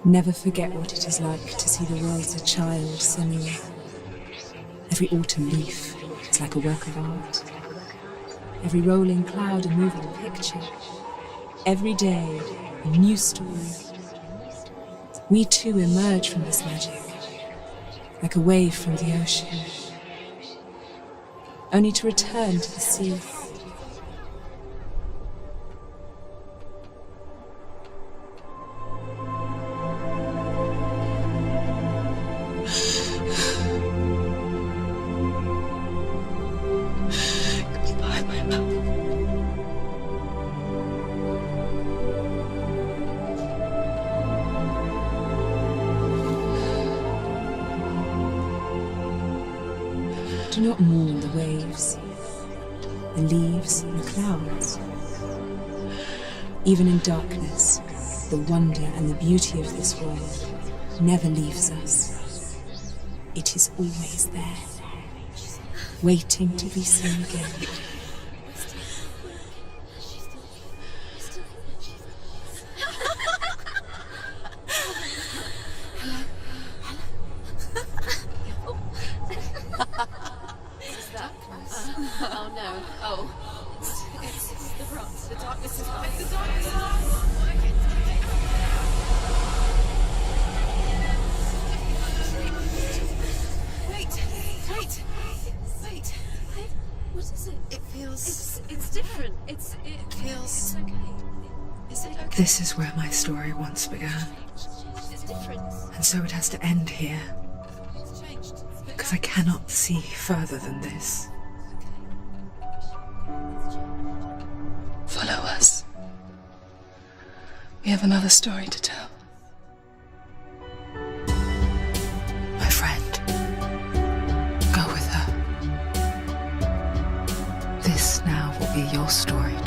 Never forget what it is like to see the world as a child, Senua. Every autumn leaf is like a work of art. Every rolling cloud a moving picture. Every day a new story. We too emerge from this magic, like a wave from the ocean, only to return to the sea. Do not mourn the waves, the leaves and the clouds. Even in darkness, the wonder and the beauty of this world never leaves us. It is always there, waiting to be seen again. Oh no. Oh. It's the rot. The darkness is like the darkness. Wait. What is it? It's different. It feels okay. Is it okay? This is where my story once began. It's different. And so it has to end here. It's changed. Because I cannot see further than this. Follow us. We have another story to tell. My friend, go with her. This now will be your story.